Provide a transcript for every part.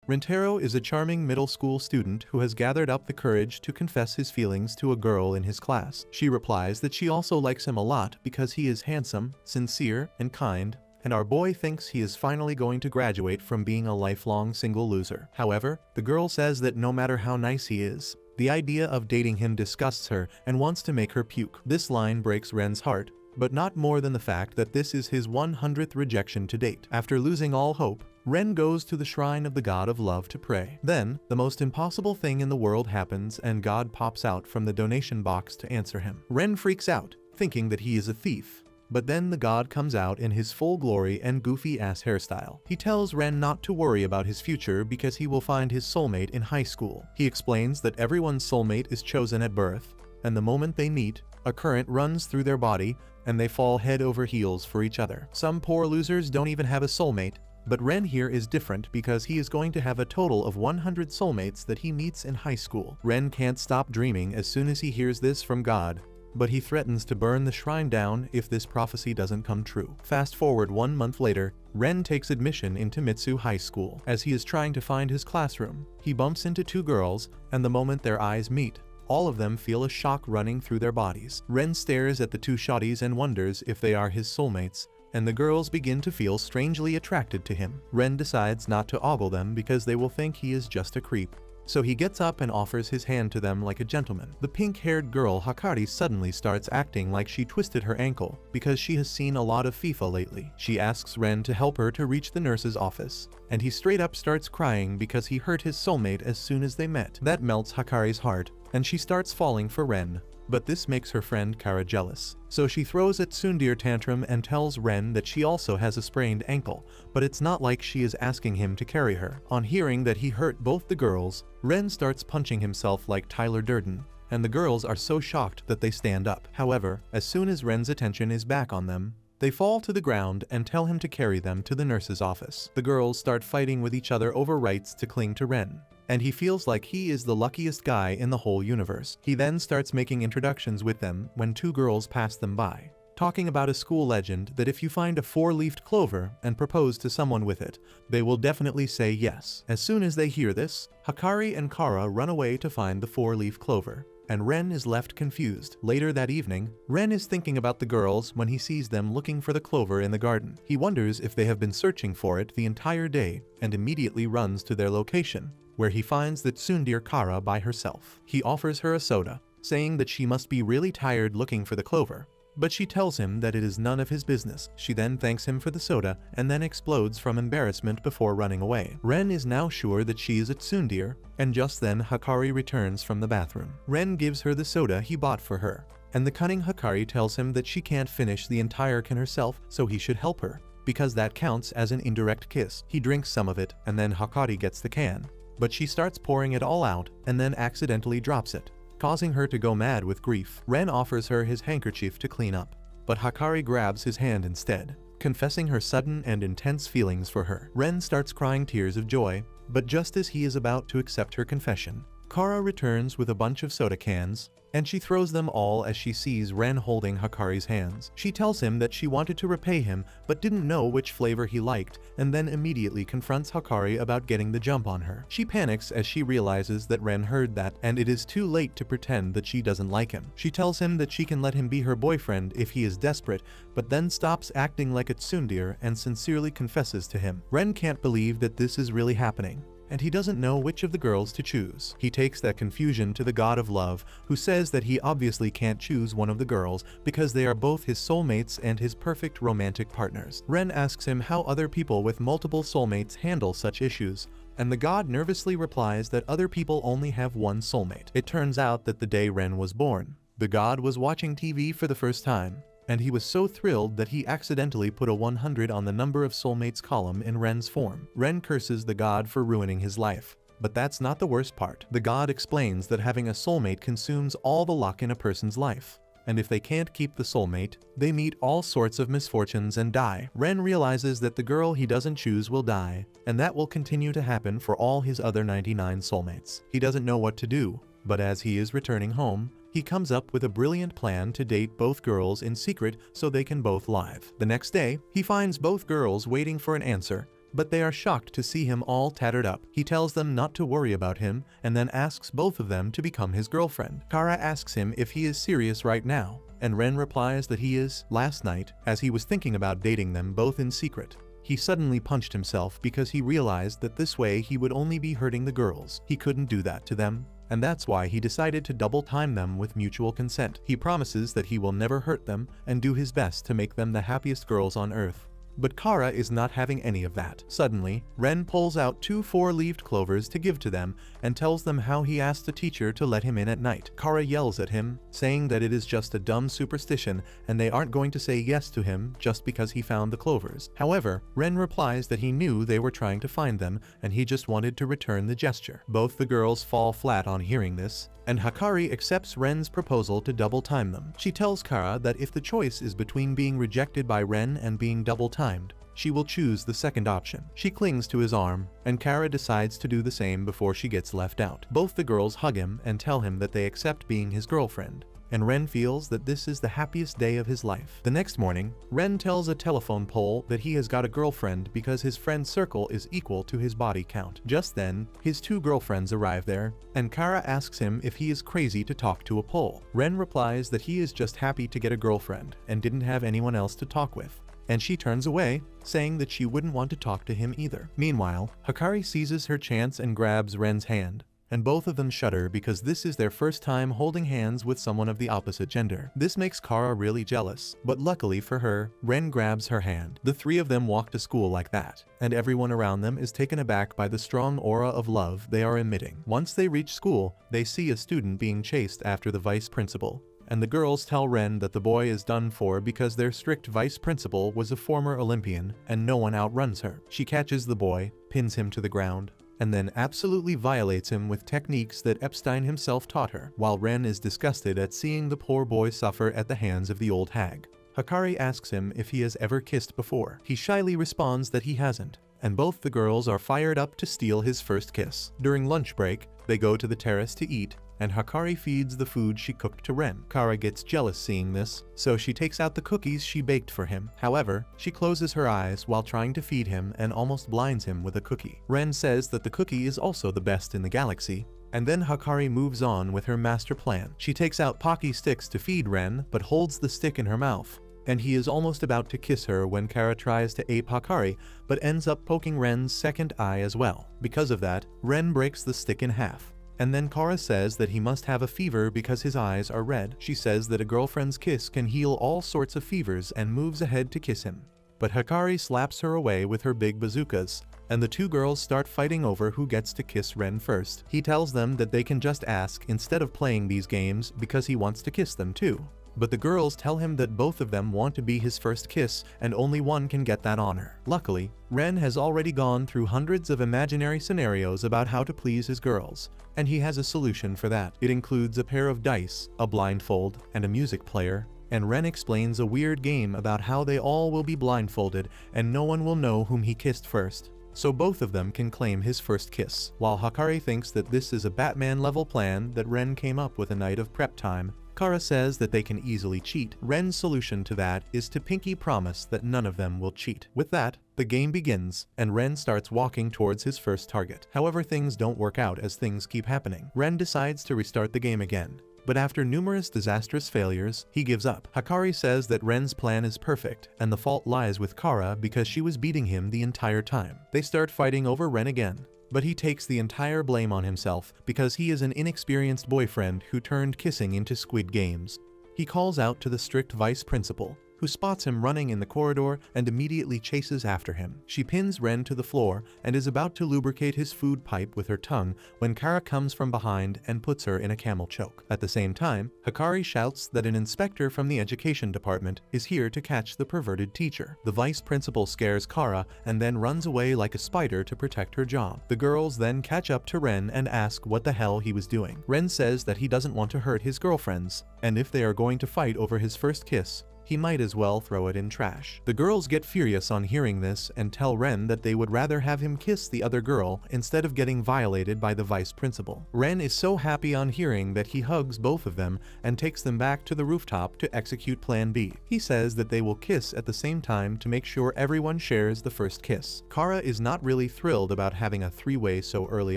Rentaro is a charming middle school student who has gathered up the courage to confess his feelings to a girl in his class. She replies that she also likes him a lot because he is handsome, sincere, and kind, and our boy thinks he is finally going to graduate from being a lifelong single loser. However, the girl says that no matter how nice he is, the idea of dating him disgusts her and wants to make her puke. This line breaks Ren's heart, but not more than the fact that this is his 100th rejection to date. After losing all hope, Ren goes to the shrine of the god of love to pray. Then, the most impossible thing in the world happens and God pops out from the donation box to answer him. Ren freaks out, thinking that he is a thief. But then the god comes out in his full glory and goofy-ass hairstyle. He tells Ren not to worry about his future because he will find his soulmate in high school. He explains that everyone's soulmate is chosen at birth, and the moment they meet, a current runs through their body, and they fall head over heels for each other. Some poor losers don't even have a soulmate, but Ren here is different because he is going to have a total of 100 soulmates that he meets in high school. Ren can't stop dreaming as soon as he hears this from God, but he threatens to burn the shrine down if this prophecy doesn't come true. Fast forward 1 month later, Ren takes admission into Mitsu High School. As he is trying to find his classroom, he bumps into two girls, and the moment their eyes meet, all of them feel a shock running through their bodies. Ren stares at the two shawties and wonders if they are his soulmates, and the girls begin to feel strangely attracted to him. Ren decides not to ogle them because they will think he is just a creep. So he gets up and offers his hand to them like a gentleman. The pink-haired girl Hakari suddenly starts acting like she twisted her ankle because she has seen a lot of FIFA lately. She asks Ren to help her to reach the nurse's office, and he straight up starts crying because he hurt his soulmate as soon as they met. That melts Hakari's heart, and she starts falling for Ren. But this makes her friend Kara jealous. So she throws a tsundere tantrum and tells Ren that she also has a sprained ankle, but it's not like she is asking him to carry her. On hearing that he hurt both the girls, Ren starts punching himself like Tyler Durden, and the girls are so shocked that they stand up. However, as soon as Ren's attention is back on them, they fall to the ground and tell him to carry them to the nurse's office. The girls start fighting with each other over rights to cling to Ren, and he feels like he is the luckiest guy in the whole universe. He then starts making introductions with them when two girls pass them by, talking about a school legend that if you find a four-leafed clover and propose to someone with it, they will definitely say yes. As soon as they hear this, Hakari and Kara run away to find the four-leaf clover, and Ren is left confused. Later that evening, Ren is thinking about the girls when he sees them looking for the clover in the garden. He wonders if they have been searching for it the entire day and immediately runs to their location, where he finds that tsundere Kara by herself. He offers her a soda, saying that she must be really tired looking for the clover, but she tells him that it is none of his business. She then thanks him for the soda and then explodes from embarrassment before running away. Ren is now sure that she is a tsundere, and just then Hakari returns from the bathroom. Ren gives her the soda he bought for her, and the cunning Hakari tells him that she can't finish the entire can herself, so he should help her, because that counts as an indirect kiss. He drinks some of it, and then Hakari gets the can, but she starts pouring it all out and then accidentally drops it, causing her to go mad with grief. Ren offers her his handkerchief to clean up, but Hakari grabs his hand instead, confessing her sudden and intense feelings for her. Ren starts crying tears of joy, but just as he is about to accept her confession, Kara returns with a bunch of soda cans, and she throws them all as she sees Ren holding Hakari's hands. She tells him that she wanted to repay him but didn't know which flavor he liked, and then immediately confronts Hakari about getting the jump on her. She panics as she realizes that Ren heard that, and it is too late to pretend that she doesn't like him. She tells him that she can let him be her boyfriend if he is desperate, but then stops acting like a tsundere and sincerely confesses to him. Ren can't believe that this is really happening, and he doesn't know which of the girls to choose. He takes that confusion to the god of love, who says that he obviously can't choose one of the girls because they are both his soulmates and his perfect romantic partners. Ren asks him how other people with multiple soulmates handle such issues, and the god nervously replies that other people only have one soulmate. It turns out that the day Ren was born, the god was watching TV for the first time, and he was so thrilled that he accidentally put a 100 on the number of soulmates column in Ren's form. Ren curses the god for ruining his life, but that's not the worst part. The god explains that having a soulmate consumes all the luck in a person's life, and if they can't keep the soulmate, they meet all sorts of misfortunes and die. Ren realizes that the girl he doesn't choose will die, and that will continue to happen for all his other 99 soulmates. He doesn't know what to do, but as he is returning home, he comes up with a brilliant plan to date both girls in secret so they can both live. The next day, he finds both girls waiting for an answer, but they are shocked to see him all tattered up. He tells them not to worry about him and then asks both of them to become his girlfriend. Kara asks him if he is serious right now, and Ren replies that he is. Last night, as he was thinking about dating them both in secret, he suddenly punched himself because he realized that this way he would only be hurting the girls. He couldn't do that to them, and that's why he decided to double time them with mutual consent. He promises that he will never hurt them and do his best to make them the happiest girls on earth. But Kara is not having any of that. Suddenly, Ren pulls out 2 4-leaved clovers to give to them and tells them how he asked the teacher to let him in at night. Kara yells at him, saying that it is just a dumb superstition and they aren't going to say yes to him just because he found the clovers. However, Ren replies that he knew they were trying to find them and he just wanted to return the gesture. Both the girls fall flat on hearing this, and Hakari accepts Ren's proposal to double time them. She tells Kara that if the choice is between being rejected by Ren and being double timed, she will choose the second option. She clings to his arm, and Kara decides to do the same before she gets left out. Both the girls hug him and tell him that they accept being his girlfriend, and Ren feels that this is the happiest day of his life. The next morning, Ren tells a telephone pole that he has got a girlfriend because his friend's circle is equal to his body count. Just then, his 2 girlfriends arrive there, and Kara asks him if he is crazy to talk to a pole. Ren replies that he is just happy to get a girlfriend and didn't have anyone else to talk with, and she turns away, saying that she wouldn't want to talk to him either. Meanwhile, Hakari seizes her chance and grabs Ren's hand, and both of them shudder because this is their first time holding hands with someone of the opposite gender. This makes Kara really jealous, but luckily for her, Ren grabs her hand. The 3 of them walk to school like that, and everyone around them is taken aback by the strong aura of love they are emitting. Once they reach school, they see a student being chased after the vice principal, and the girls tell Ren that the boy is done for because their strict vice principal was a former Olympian and no one outruns her. She catches the boy, pins him to the ground, and then absolutely violates him with techniques that Epstein himself taught her, while Ren is disgusted at seeing the poor boy suffer at the hands of the old hag. Hakari asks him if he has ever kissed before. He shyly responds that he hasn't, and both the girls are fired up to steal his first kiss. During lunch break, they go to the terrace to eat, and Hakari feeds the food she cooked to Ren. Kara gets jealous seeing this, so she takes out the cookies she baked for him. However, she closes her eyes while trying to feed him and almost blinds him with a cookie. Ren says that the cookie is also the best in the galaxy, and then Hakari moves on with her master plan. She takes out Pocky sticks to feed Ren, but holds the stick in her mouth, and he is almost about to kiss her when Kara tries to ape Hakari, but ends up poking Ren's second eye as well. Because of that, Ren breaks the stick in half. And then Kara says that he must have a fever because his eyes are red. She says that a girlfriend's kiss can heal all sorts of fevers and moves ahead to kiss him. But Hakari slaps her away with her big bazookas, and the 2 girls start fighting over who gets to kiss Ren first. He tells them that they can just ask instead of playing these games because he wants to kiss them too. But the girls tell him that both of them want to be his first kiss and only one can get that honor. Luckily, Ren has already gone through hundreds of imaginary scenarios about how to please his girls, and he has a solution for that. It includes a pair of dice, a blindfold, and a music player, and Ren explains a weird game about how they all will be blindfolded and no one will know whom he kissed first, so both of them can claim his first kiss. While Hakari thinks that this is a Batman-level plan that Ren came up with a night of prep time, Kara says that they can easily cheat. Ren's solution to that is to pinky promise that none of them will cheat. With that, the game begins, and Ren starts walking towards his first target. However, things don't work out as things keep happening. Ren decides to restart the game again, but after numerous disastrous failures, he gives up. Hakari says that Ren's plan is perfect, and the fault lies with Kara because she was beating him the entire time. They start fighting over Ren again, but he takes the entire blame on himself because he is an inexperienced boyfriend who turned kissing into Squid Games. He calls out to the strict vice principal, who spots him running in the corridor and immediately chases after him. She pins Ren to the floor and is about to lubricate his food pipe with her tongue when Kara comes from behind and puts her in a camel choke. At the same time, Hakari shouts that an inspector from the education department is here to catch the perverted teacher. The vice principal scares Kara and then runs away like a spider to protect her job. The girls then catch up to Ren and ask what the hell he was doing. Ren says that he doesn't want to hurt his girlfriends, and if they are going to fight over his first kiss, he might as well throw it in trash. The girls get furious on hearing this and tell Ren that they would rather have him kiss the other girl instead of getting violated by the vice principal. Ren is so happy on hearing that he hugs both of them and takes them back to the rooftop to execute Plan B. He says that they will kiss at the same time to make sure everyone shares the first kiss. Kara is not really thrilled about having a three-way so early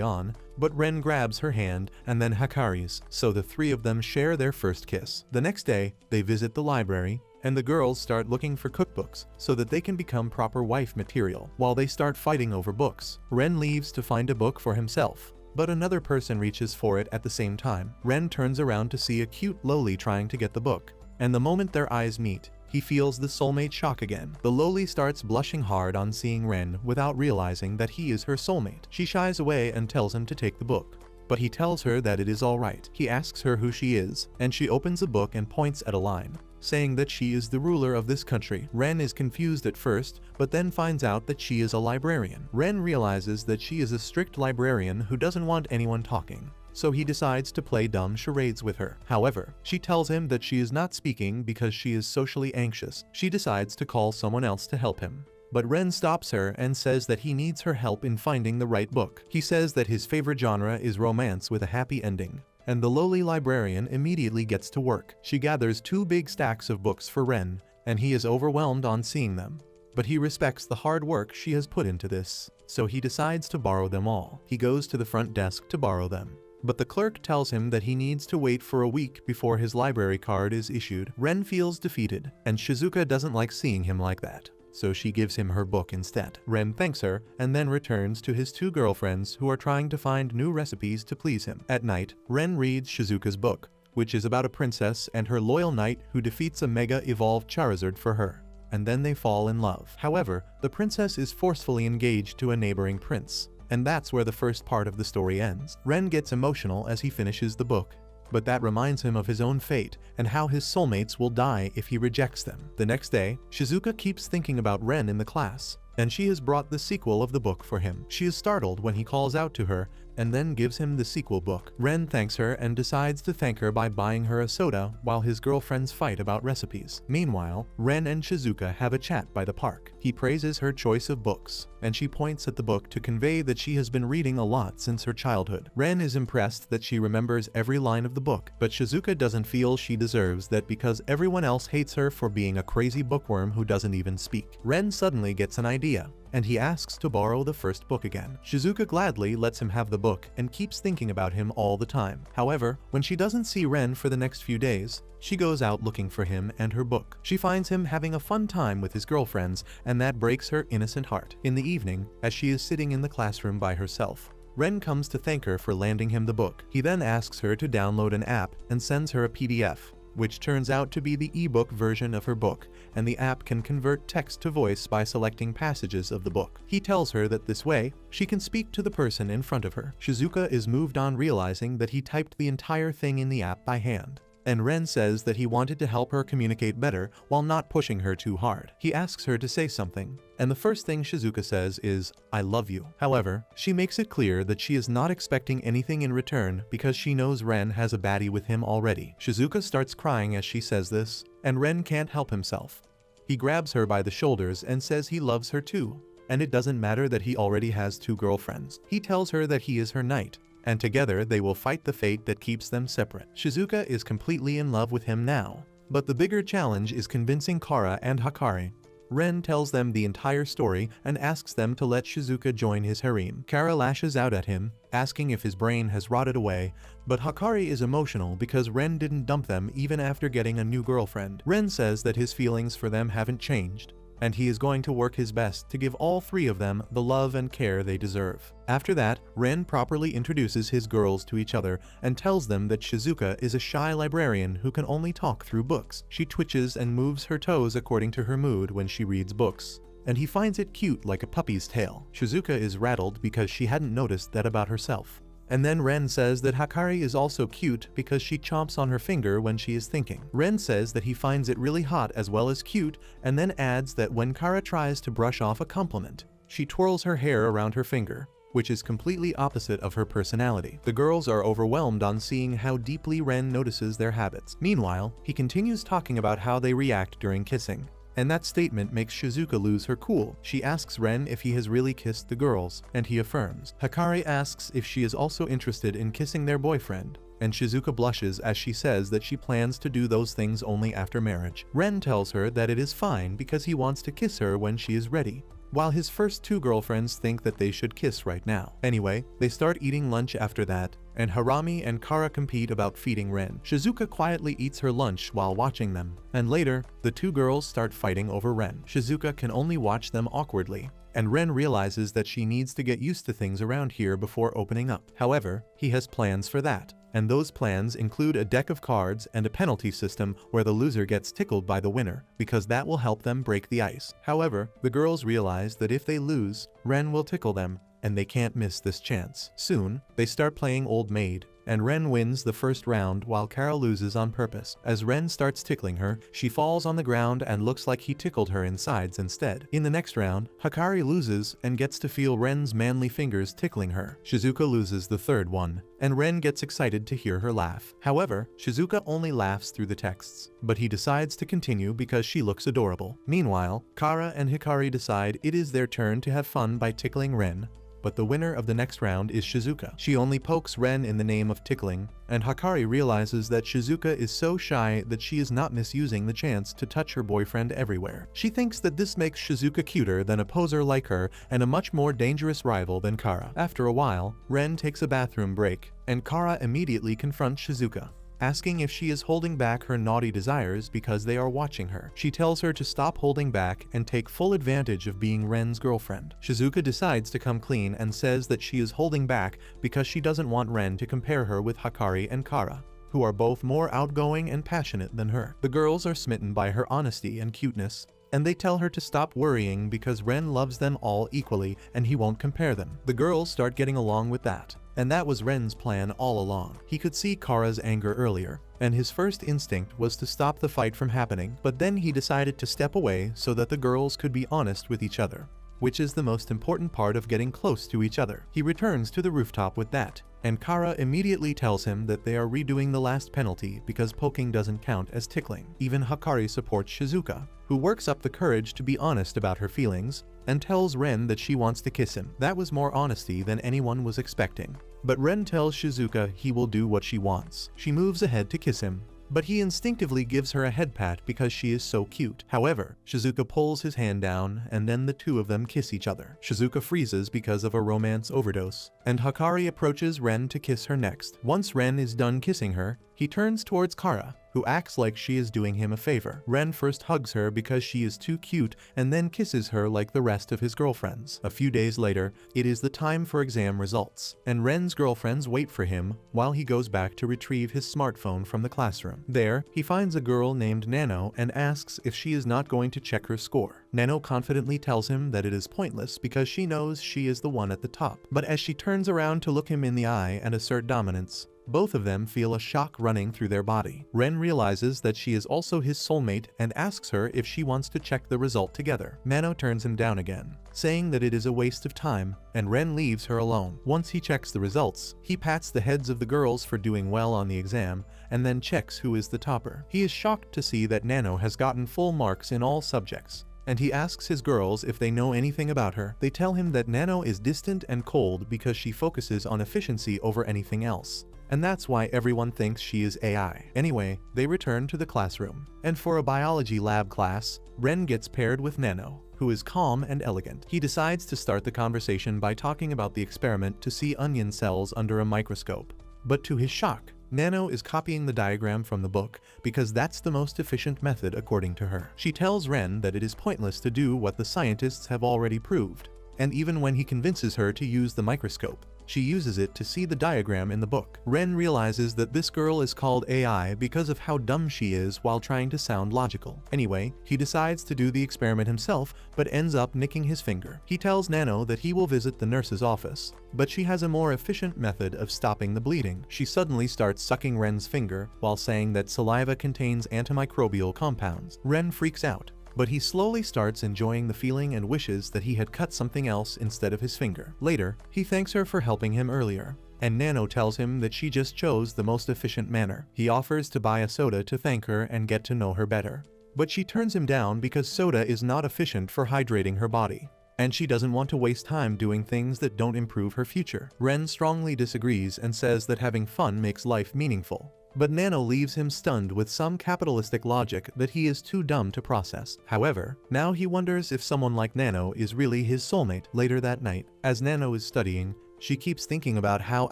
on, but Ren grabs her hand and then Hakari's, so the three of them share their first kiss. The next day, they visit the library, and the girls start looking for cookbooks so that they can become proper wife material. While they start fighting over books, Ren leaves to find a book for himself, but another person reaches for it at the same time. Ren turns around to see a cute loli trying to get the book, and the moment their eyes meet, he feels the soulmate shock again. The loli starts blushing hard on seeing Ren without realizing that he is her soulmate. She shies away and tells him to take the book, but he tells her that it is alright. He asks her who she is, and she opens a book and points at a line, saying that she is the ruler of this country. Ren is confused at first, but then finds out that she is a librarian. Ren realizes that she is a strict librarian who doesn't want anyone talking, so he decides to play dumb charades with her. However, she tells him that she is not speaking because she is socially anxious. She decides to call someone else to help him, but Ren stops her and says that he needs her help in finding the right book. He says that his favorite genre is romance with a happy ending, and the lowly librarian immediately gets to work. She gathers 2 big stacks of books for Ren, and he is overwhelmed on seeing them, but he respects the hard work she has put into this, so he decides to borrow them all. He goes to the front desk to borrow them, but the clerk tells him that he needs to wait for a week before his library card is issued. Ren feels defeated, and Shizuka doesn't like seeing him like that, so she gives him her book instead. Ren thanks her and then returns to his 2 girlfriends who are trying to find new recipes to please him. At night, Ren reads Shizuka's book, which is about a princess and her loyal knight who defeats a mega-evolved Charizard for her, and then they fall in love. However, the princess is forcefully engaged to a neighboring prince, and that's where the first part of the story ends. Ren gets emotional as he finishes the book, but that reminds him of his own fate and how his soulmates will die if he rejects them. The next day, Shizuka keeps thinking about Ren in the class, and she has brought the sequel of the book for him. She is startled when he calls out to her and then gives him the sequel book. Ren thanks her and decides to thank her by buying her a soda while his girlfriends fight about recipes. Meanwhile, Ren and Shizuka have a chat by the park. He praises her choice of books, and she points at the book to convey that she has been reading a lot since her childhood. Ren is impressed that she remembers every line of the book, but Shizuka doesn't feel she deserves that because everyone else hates her for being a crazy bookworm who doesn't even speak. Ren suddenly gets an idea, and he asks to borrow the first book again. Shizuka gladly lets him have the book and keeps thinking about him all the time. However, when she doesn't see Ren for the next few days, she goes out looking for him and her book. She finds him having a fun time with his girlfriends, and that breaks her innocent heart. In the evening, as she is sitting in the classroom by herself, Ren comes to thank her for landing him the book. He then asks her to download an app and sends her a PDF, which turns out to be the ebook version of her book, and the app can convert text to voice by selecting passages of the book. He tells her that this way, she can speak to the person in front of her. Shizuka is moved on realizing that he typed the entire thing in the app by hand, and Ren says that he wanted to help her communicate better while not pushing her too hard. He asks her to say something, and the first thing Shizuka says is, "I love you." However, she makes it clear that she is not expecting anything in return because she knows Ren has a baddie with him already. Shizuka starts crying as she says this, and Ren can't help himself. He grabs her by the shoulders and says he loves her too, and it doesn't matter that he already has 2 girlfriends. He tells her that he is her knight, and together they will fight the fate that keeps them separate. Shizuka is completely in love with him now, but the bigger challenge is convincing Kara and Hakari. Ren tells them the entire story and asks them to let Shizuka join his harem. Kara lashes out at him, asking if his brain has rotted away, but Hakari is emotional because Ren didn't dump them even after getting a new girlfriend. Ren says that his feelings for them haven't changed, and he is going to work his best to give all 3 of them the love and care they deserve. After that, Ren properly introduces his girls to each other and tells them that Shizuka is a shy librarian who can only talk through books. She twitches and moves her toes according to her mood when she reads books, and he finds it cute like a puppy's tail. Shizuka is rattled because she hadn't noticed that about herself. And then Ren says that Hakari is also cute because she chomps on her finger when she is thinking. Ren says that he finds it really hot as well as cute, and then adds that when Kara tries to brush off a compliment, she twirls her hair around her finger, which is completely opposite of her personality. The girls are overwhelmed on seeing how deeply Ren notices their habits. Meanwhile, he continues talking about how they react during kissing. And that statement makes Shizuka lose her cool. She asks Ren if he has really kissed the girls, and he affirms. Hikari asks if she is also interested in kissing their boyfriend, and Shizuka blushes as she says that she plans to do those things only after marriage. Ren tells her that it is fine because he wants to kiss her when she is ready, while his first two girlfriends think that they should kiss right now. Anyway, they start eating lunch after that, and Harami and Kara compete about feeding Ren. Shizuka quietly eats her lunch while watching them, and later, the two girls start fighting over Ren. Shizuka can only watch them awkwardly, and Ren realizes that she needs to get used to things around here before opening up. However, he has plans for that, and those plans include a deck of cards and a penalty system where the loser gets tickled by the winner, because that will help them break the ice. However, the girls realize that if they lose, Ren will tickle them, and they can't miss this chance. Soon, they start playing Old Maid, and Ren wins the first round while Kara loses on purpose. As Ren starts tickling her, she falls on the ground and looks like he tickled her insides instead. In the next round, Hikari loses and gets to feel Ren's manly fingers tickling her. Shizuka loses the third one, and Ren gets excited to hear her laugh. However, Shizuka only laughs through the texts, but he decides to continue because she looks adorable. Meanwhile, Kara and Hikari decide it is their turn to have fun by tickling Ren, but the winner of the next round is Shizuka. She only pokes Ren in the name of tickling, and Hikari realizes that Shizuka is so shy that she is not misusing the chance to touch her boyfriend everywhere. She thinks that this makes Shizuka cuter than a poser like her and a much more dangerous rival than Kara. After a while, Ren takes a bathroom break, and Kara immediately confronts Shizuka, asking if she is holding back her naughty desires because they are watching her. She tells her to stop holding back and take full advantage of being Ren's girlfriend. Shizuka decides to come clean and says that she is holding back because she doesn't want Ren to compare her with Hikari and Kara, who are both more outgoing and passionate than her. The girls are smitten by her honesty and cuteness, and they tell her to stop worrying because Ren loves them all equally and he won't compare them. The girls start getting along with that, and that was Ren's plan all along. He could see Kara's anger earlier, and his first instinct was to stop the fight from happening, but then he decided to step away so that the girls could be honest with each other, which is the most important part of getting close to each other. He returns to the rooftop with that, and Kara immediately tells him that they are redoing the last penalty because poking doesn't count as tickling. Even Hikari supports Shizuka, who works up the courage to be honest about her feelings, and tells Ren that she wants to kiss him. That was more honesty than anyone was expecting. But Ren tells Shizuka he will do what she wants. She moves ahead to kiss him, but he instinctively gives her a head pat because she is so cute. However, Shizuka pulls his hand down and then the two of them kiss each other. Shizuka freezes because of a romance overdose, and Hikari approaches Ren to kiss her next. Once Ren is done kissing her, he turns towards Kara, who acts like she is doing him a favor. Ren first hugs her because she is too cute and then kisses her like the rest of his girlfriends. A few days later, it is the time for exam results, and Ren's girlfriends wait for him while he goes back to retrieve his smartphone from the classroom. There, he finds a girl named Nano and asks if she is not going to check her score. Nano confidently tells him that it is pointless because she knows she is the one at the top. But as she turns around to look him in the eye and assert dominance, both of them feel a shock running through their body. Ren realizes that she is also his soulmate and asks her if she wants to check the result together. Nano turns him down again, saying that it is a waste of time, and Ren leaves her alone. Once he checks the results, he pats the heads of the girls for doing well on the exam, and then checks who is the topper. He is shocked to see that Nano has gotten full marks in all subjects, and he asks his girls if they know anything about her. They tell him that Nano is distant and cold because she focuses on efficiency over anything else, and that's why everyone thinks she is AI. Anyway, they return to the classroom, and for a biology lab class, Ren gets paired with Nano, who is calm and elegant. He decides to start the conversation by talking about the experiment to see onion cells under a microscope, but to his shock, Nano is copying the diagram from the book because that's the most efficient method according to her. She tells Ren that it is pointless to do what the scientists have already proved, and even when he convinces her to use the microscope, she uses it to see the diagram in the book. Ren realizes that this girl is called AI because of how dumb she is while trying to sound logical. Anyway, he decides to do the experiment himself, but ends up nicking his finger. He tells Nano that he will visit the nurse's office, but she has a more efficient method of stopping the bleeding. She suddenly starts sucking Ren's finger while saying that saliva contains antimicrobial compounds. Ren freaks out, but he slowly starts enjoying the feeling and wishes that he had cut something else instead of his finger. Later, he thanks her for helping him earlier, and Nano tells him that she just chose the most efficient manner. He offers to buy a soda to thank her and get to know her better, but she turns him down because soda is not efficient for hydrating her body, and she doesn't want to waste time doing things that don't improve her future. Ren strongly disagrees and says that having fun makes life meaningful, but Nano leaves him stunned with some capitalistic logic that he is too dumb to process. However, now he wonders if someone like Nano is really his soulmate. Later that night, as Nano is studying, she keeps thinking about how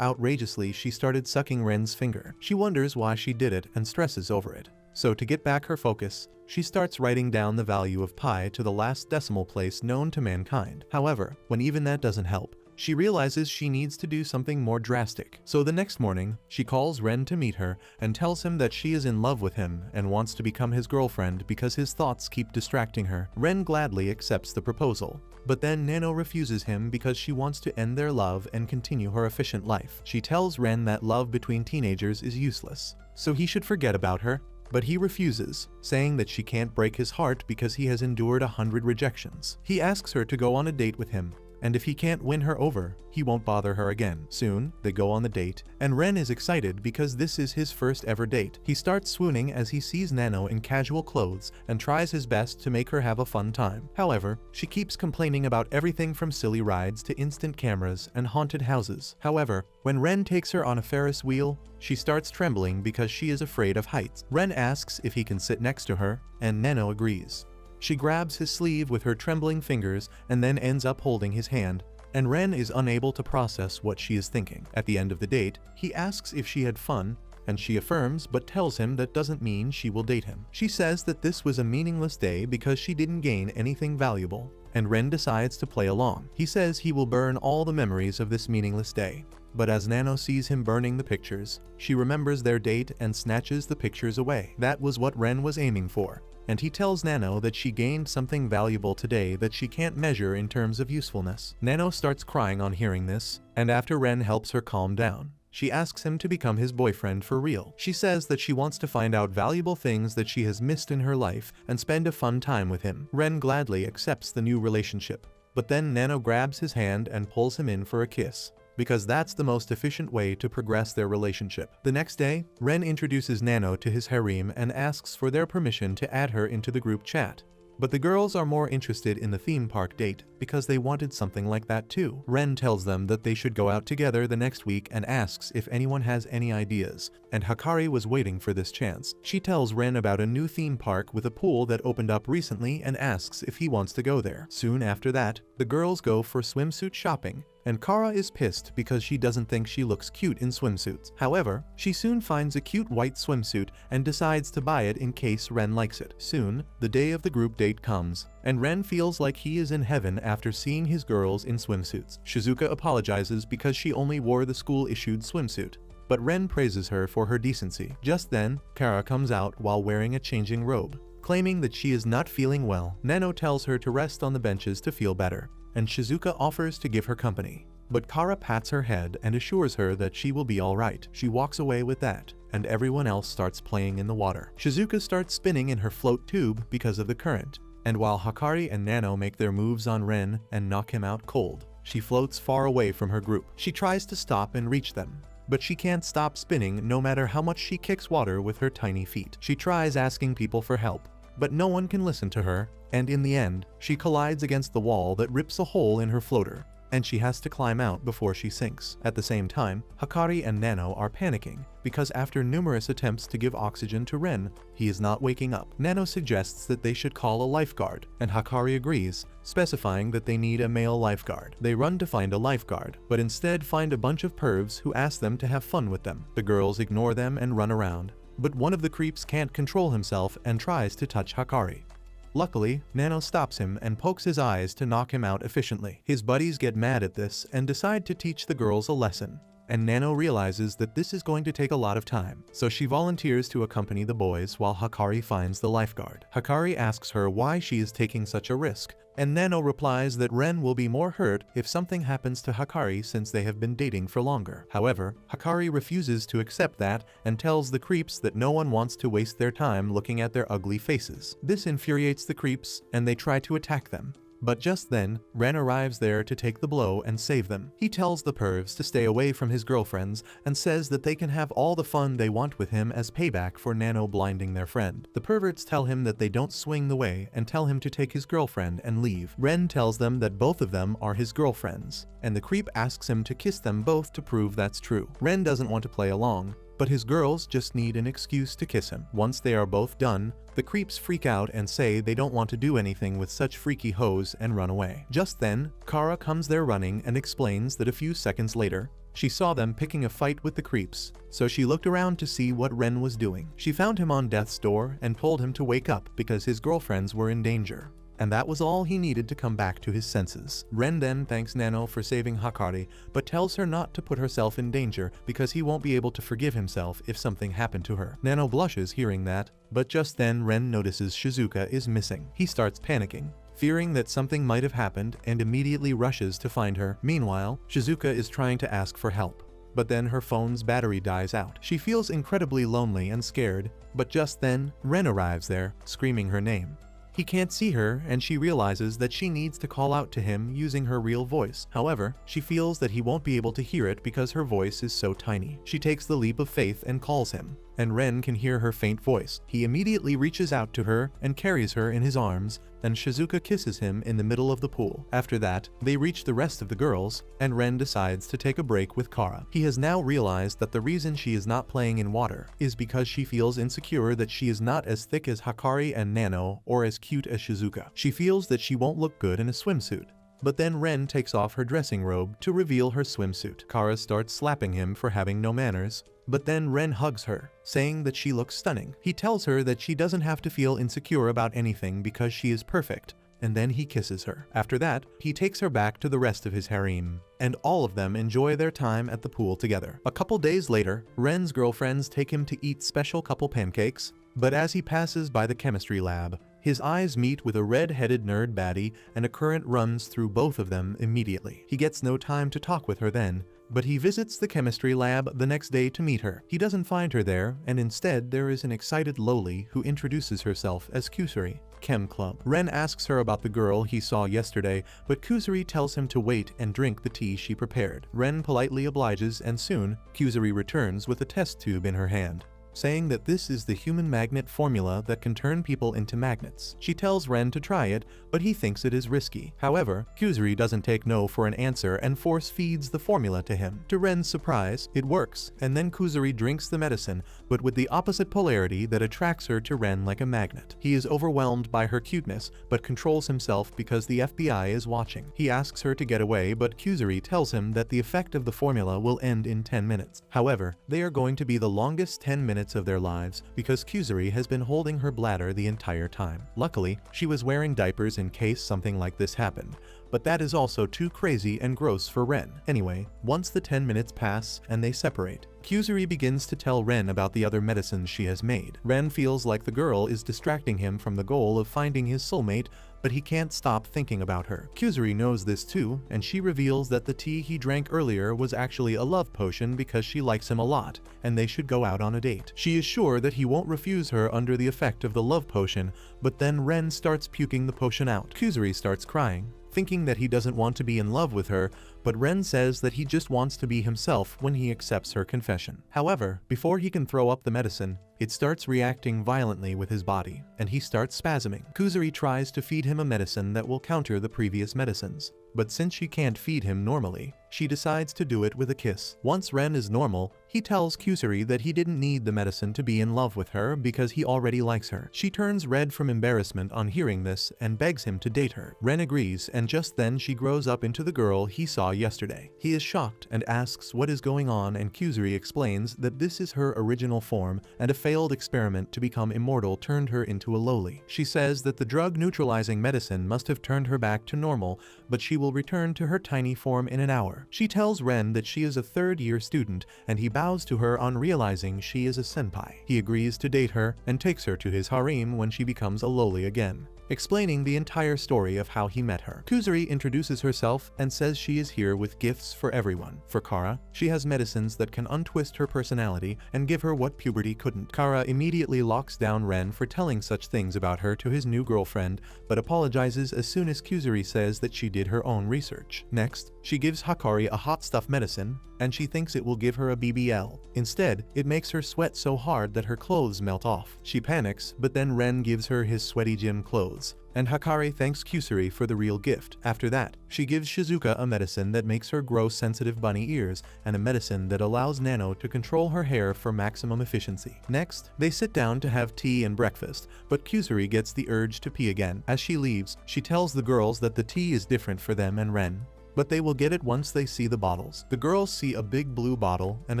outrageously she started sucking Ren's finger. She wonders why she did it and stresses over it. So to get back her focus, she starts writing down the value of pi to the last decimal place known to mankind. However, when even that doesn't help, she realizes she needs to do something more drastic. So the next morning, she calls Ren to meet her and tells him that she is in love with him and wants to become his girlfriend because his thoughts keep distracting her. Ren gladly accepts the proposal, but then Nano refuses him because she wants to end their love and continue her efficient life. She tells Ren that love between teenagers is useless, so he should forget about her, but he refuses, saying that she can't break his heart because he has endured 100 rejections. He asks her to go on a date with him, and if he can't win her over, he won't bother her again. Soon, they go on the date, and Ren is excited because this is his first ever date. He starts swooning as he sees Nano in casual clothes and tries his best to make her have a fun time. However, she keeps complaining about everything from silly rides to instant cameras and haunted houses. However, when Ren takes her on a Ferris wheel, she starts trembling because she is afraid of heights. Ren asks if he can sit next to her, and Nano agrees. She grabs his sleeve with her trembling fingers and then ends up holding his hand, and Ren is unable to process what she is thinking. At the end of the date, he asks if she had fun, and she affirms but tells him that doesn't mean she will date him. She says that this was a meaningless day because she didn't gain anything valuable, and Ren decides to play along. He says he will burn all the memories of this meaningless day. But as Nano sees him burning the pictures, she remembers their date and snatches the pictures away. That was what Ren was aiming for, and he tells Nano that she gained something valuable today that she can't measure in terms of usefulness. Nano starts crying on hearing this, and after Ren helps her calm down, she asks him to become his boyfriend for real. She says that she wants to find out valuable things that she has missed in her life and spend a fun time with him. Ren gladly accepts the new relationship, but then Nano grabs his hand and pulls him in for a kiss, because that's the most efficient way to progress their relationship. The next day, Ren introduces Nano to his harem and asks for their permission to add her into the group chat. But the girls are more interested in the theme park date because they wanted something like that too. Ren tells them that they should go out together the next week and asks if anyone has any ideas, and Hakari was waiting for this chance. She tells Ren about a new theme park with a pool that opened up recently and asks if he wants to go there. Soon after that, the girls go for swimsuit shopping, and Kara is pissed because she doesn't think she looks cute in swimsuits. However, she soon finds a cute white swimsuit and decides to buy it in case Ren likes it. Soon, the day of the group date comes, and Ren feels like he is in heaven after seeing his girls in swimsuits. Shizuka apologizes because she only wore the school-issued swimsuit, but Ren praises her for her decency. Just then, Kara comes out while wearing a changing robe, claiming that she is not feeling well. Nano tells her to rest on the benches to feel better, and Shizuka offers to give her company, but Kara pats her head and assures her that she will be alright. She walks away with that, and everyone else starts playing in the water. Shizuka starts spinning in her float tube because of the current, and while Hakari and Nano make their moves on Ren and knock him out cold, she floats far away from her group. She tries to stop and reach them, but she can't stop spinning no matter how much she kicks water with her tiny feet. She tries asking people for help, but no one can listen to her, and in the end, she collides against the wall that rips a hole in her floater, and she has to climb out before she sinks. At the same time, Hakari and Nano are panicking, because after numerous attempts to give oxygen to Ren, he is not waking up. Nano suggests that they should call a lifeguard, and Hakari agrees, specifying that they need a male lifeguard. They run to find a lifeguard, but instead find a bunch of pervs who ask them to have fun with them. The girls ignore them and run around, but one of the creeps can't control himself and tries to touch Hakari. Luckily, Nano stops him and pokes his eyes to knock him out efficiently. His buddies get mad at this and decide to teach the girls a lesson, and Nano realizes that this is going to take a lot of time, so she volunteers to accompany the boys while Hakari finds the lifeguard. Hakari asks her why she is taking such a risk, and Nano replies that Ren will be more hurt if something happens to Hakari since they have been dating for longer. However, Hakari refuses to accept that and tells the creeps that no one wants to waste their time looking at their ugly faces. This infuriates the creeps and they try to attack them. But just then, Ren arrives there to take the blow and save them. He tells the pervs to stay away from his girlfriends and says that they can have all the fun they want with him as payback for Nano blinding their friend. The perverts tell him that they don't swing the way and tell him to take his girlfriend and leave. Ren tells them that both of them are his girlfriends, and the creep asks him to kiss them both to prove that's true. Ren doesn't want to play along, but his girls just need an excuse to kiss him. Once they are both done, the creeps freak out and say they don't want to do anything with such freaky hoes and run away. Just then, Kara comes there running and explains that a few seconds later, she saw them picking a fight with the creeps, so she looked around to see what Ren was doing. She found him on death's door and told him to wake up because his girlfriends were in danger. And that was all he needed to come back to his senses. Ren then thanks Nano for saving Hakari, but tells her not to put herself in danger because he won't be able to forgive himself if something happened to her. Nano blushes hearing that, but just then Ren notices Shizuka is missing. He starts panicking, fearing that something might have happened, and immediately rushes to find her. Meanwhile, Shizuka is trying to ask for help, but then her phone's battery dies out. She feels incredibly lonely and scared, but just then, Ren arrives there, screaming her name. He can't see her and she realizes that she needs to call out to him using her real voice. However, she feels that he won't be able to hear it because her voice is so tiny. She takes the leap of faith and calls him, and Ren can hear her faint voice. He immediately reaches out to her and carries her in his arms, and Shizuka kisses him in the middle of the pool. After that, they reach the rest of the girls, and Ren decides to take a break with Kara. He has now realized that the reason she is not playing in water is because she feels insecure that she is not as thick as Hakari and Nano or as cute as Shizuka. She feels that she won't look good in a swimsuit. But then Ren takes off her dressing robe to reveal her swimsuit. Kara starts slapping him for having no manners, but then Ren hugs her, saying that she looks stunning. He tells her that she doesn't have to feel insecure about anything because she is perfect, and then he kisses her. After that, he takes her back to the rest of his harem, and all of them enjoy their time at the pool together. A couple days later, Ren's girlfriends take him to eat special couple pancakes, but as he passes by the chemistry lab, his eyes meet with a red-headed nerd baddie and a current runs through both of them immediately. He gets no time to talk with her then, but he visits the chemistry lab the next day to meet her. He doesn't find her there, and instead there is an excited Loli who introduces herself as Kusuri. Chem Club. Ren asks her about the girl he saw yesterday, but Kusuri tells him to wait and drink the tea she prepared. Ren politely obliges, and soon, Kusuri returns with a test tube in her hand, saying that this is the human magnet formula that can turn people into magnets. She tells Ren to try it, but he thinks it is risky. However, Kusuri doesn't take no for an answer and force feeds the formula to him. To Ren's surprise, it works, and then Kusuri drinks the medicine, but with the opposite polarity that attracts her to Ren like a magnet. He is overwhelmed by her cuteness, but controls himself because the FBI is watching. He asks her to get away, but Kusuri tells him that the effect of the formula will end in 10 minutes. However, they are going to be the longest 10 minutes of their lives because Kusuri has been holding her bladder the entire time. Luckily, she was wearing diapers in case something like this happened, but that is also too crazy and gross for Ren. Anyway, once the 10 minutes pass and they separate, Kusuri begins to tell Ren about the other medicines she has made. Ren feels like the girl is distracting him from the goal of finding his soulmate, but he can't stop thinking about her. Kusuri knows this too, and she reveals that the tea he drank earlier was actually a love potion because she likes him a lot, and they should go out on a date. She is sure that he won't refuse her under the effect of the love potion, but then Ren starts puking the potion out. Kusuri starts crying, thinking that he doesn't want to be in love with her, but Ren says that he just wants to be himself when he accepts her confession. However, before he can throw up the medicine, it starts reacting violently with his body, and he starts spasming. Kusuri tries to feed him a medicine that will counter the previous medicines, but since she can't feed him normally, she decides to do it with a kiss. Once Ren is normal, he tells Kusuri that he didn't need the medicine to be in love with her because he already likes her. She turns red from embarrassment on hearing this and begs him to date her. Ren agrees, and just then she grows up into the girl he saw saw yesterday. He is shocked and asks what is going on, and Kuzuri explains that this is her original form and a failed experiment to become immortal turned her into a lowly. She says that the drug neutralizing medicine must have turned her back to normal, but she will return to her tiny form in an hour. She tells Ren that she is a third-year student, and he bows to her on realizing she is a senpai. He agrees to date her and takes her to his harem when she becomes a lowly again, explaining the entire story of how he met her. Kuzuri introduces herself and says she is here with gifts for everyone. For Kara, she has medicines that can untwist her personality and give her what puberty couldn't. Kara immediately locks down Ren for telling such things about her to his new girlfriend, but apologizes as soon as Kuzuri says that she did her own research. Next, she gives Hakari a hot stuff medicine, and she thinks it will give her a BBL. Instead, it makes her sweat so hard that her clothes melt off. She panics, but then Ren gives her his sweaty gym clothes, and Hakari thanks Kuzuri for the real gift. After that, she gives Shizuka a medicine that makes her grow sensitive bunny ears, and a medicine that allows Nano to control her hair for maximum efficiency. Next, they sit down to have tea and breakfast, but Kuzuri gets the urge to pee again. As she leaves, she tells the girls that the tea is different for them and Ren, but they will get it once they see the bottles. The girls see a big blue bottle and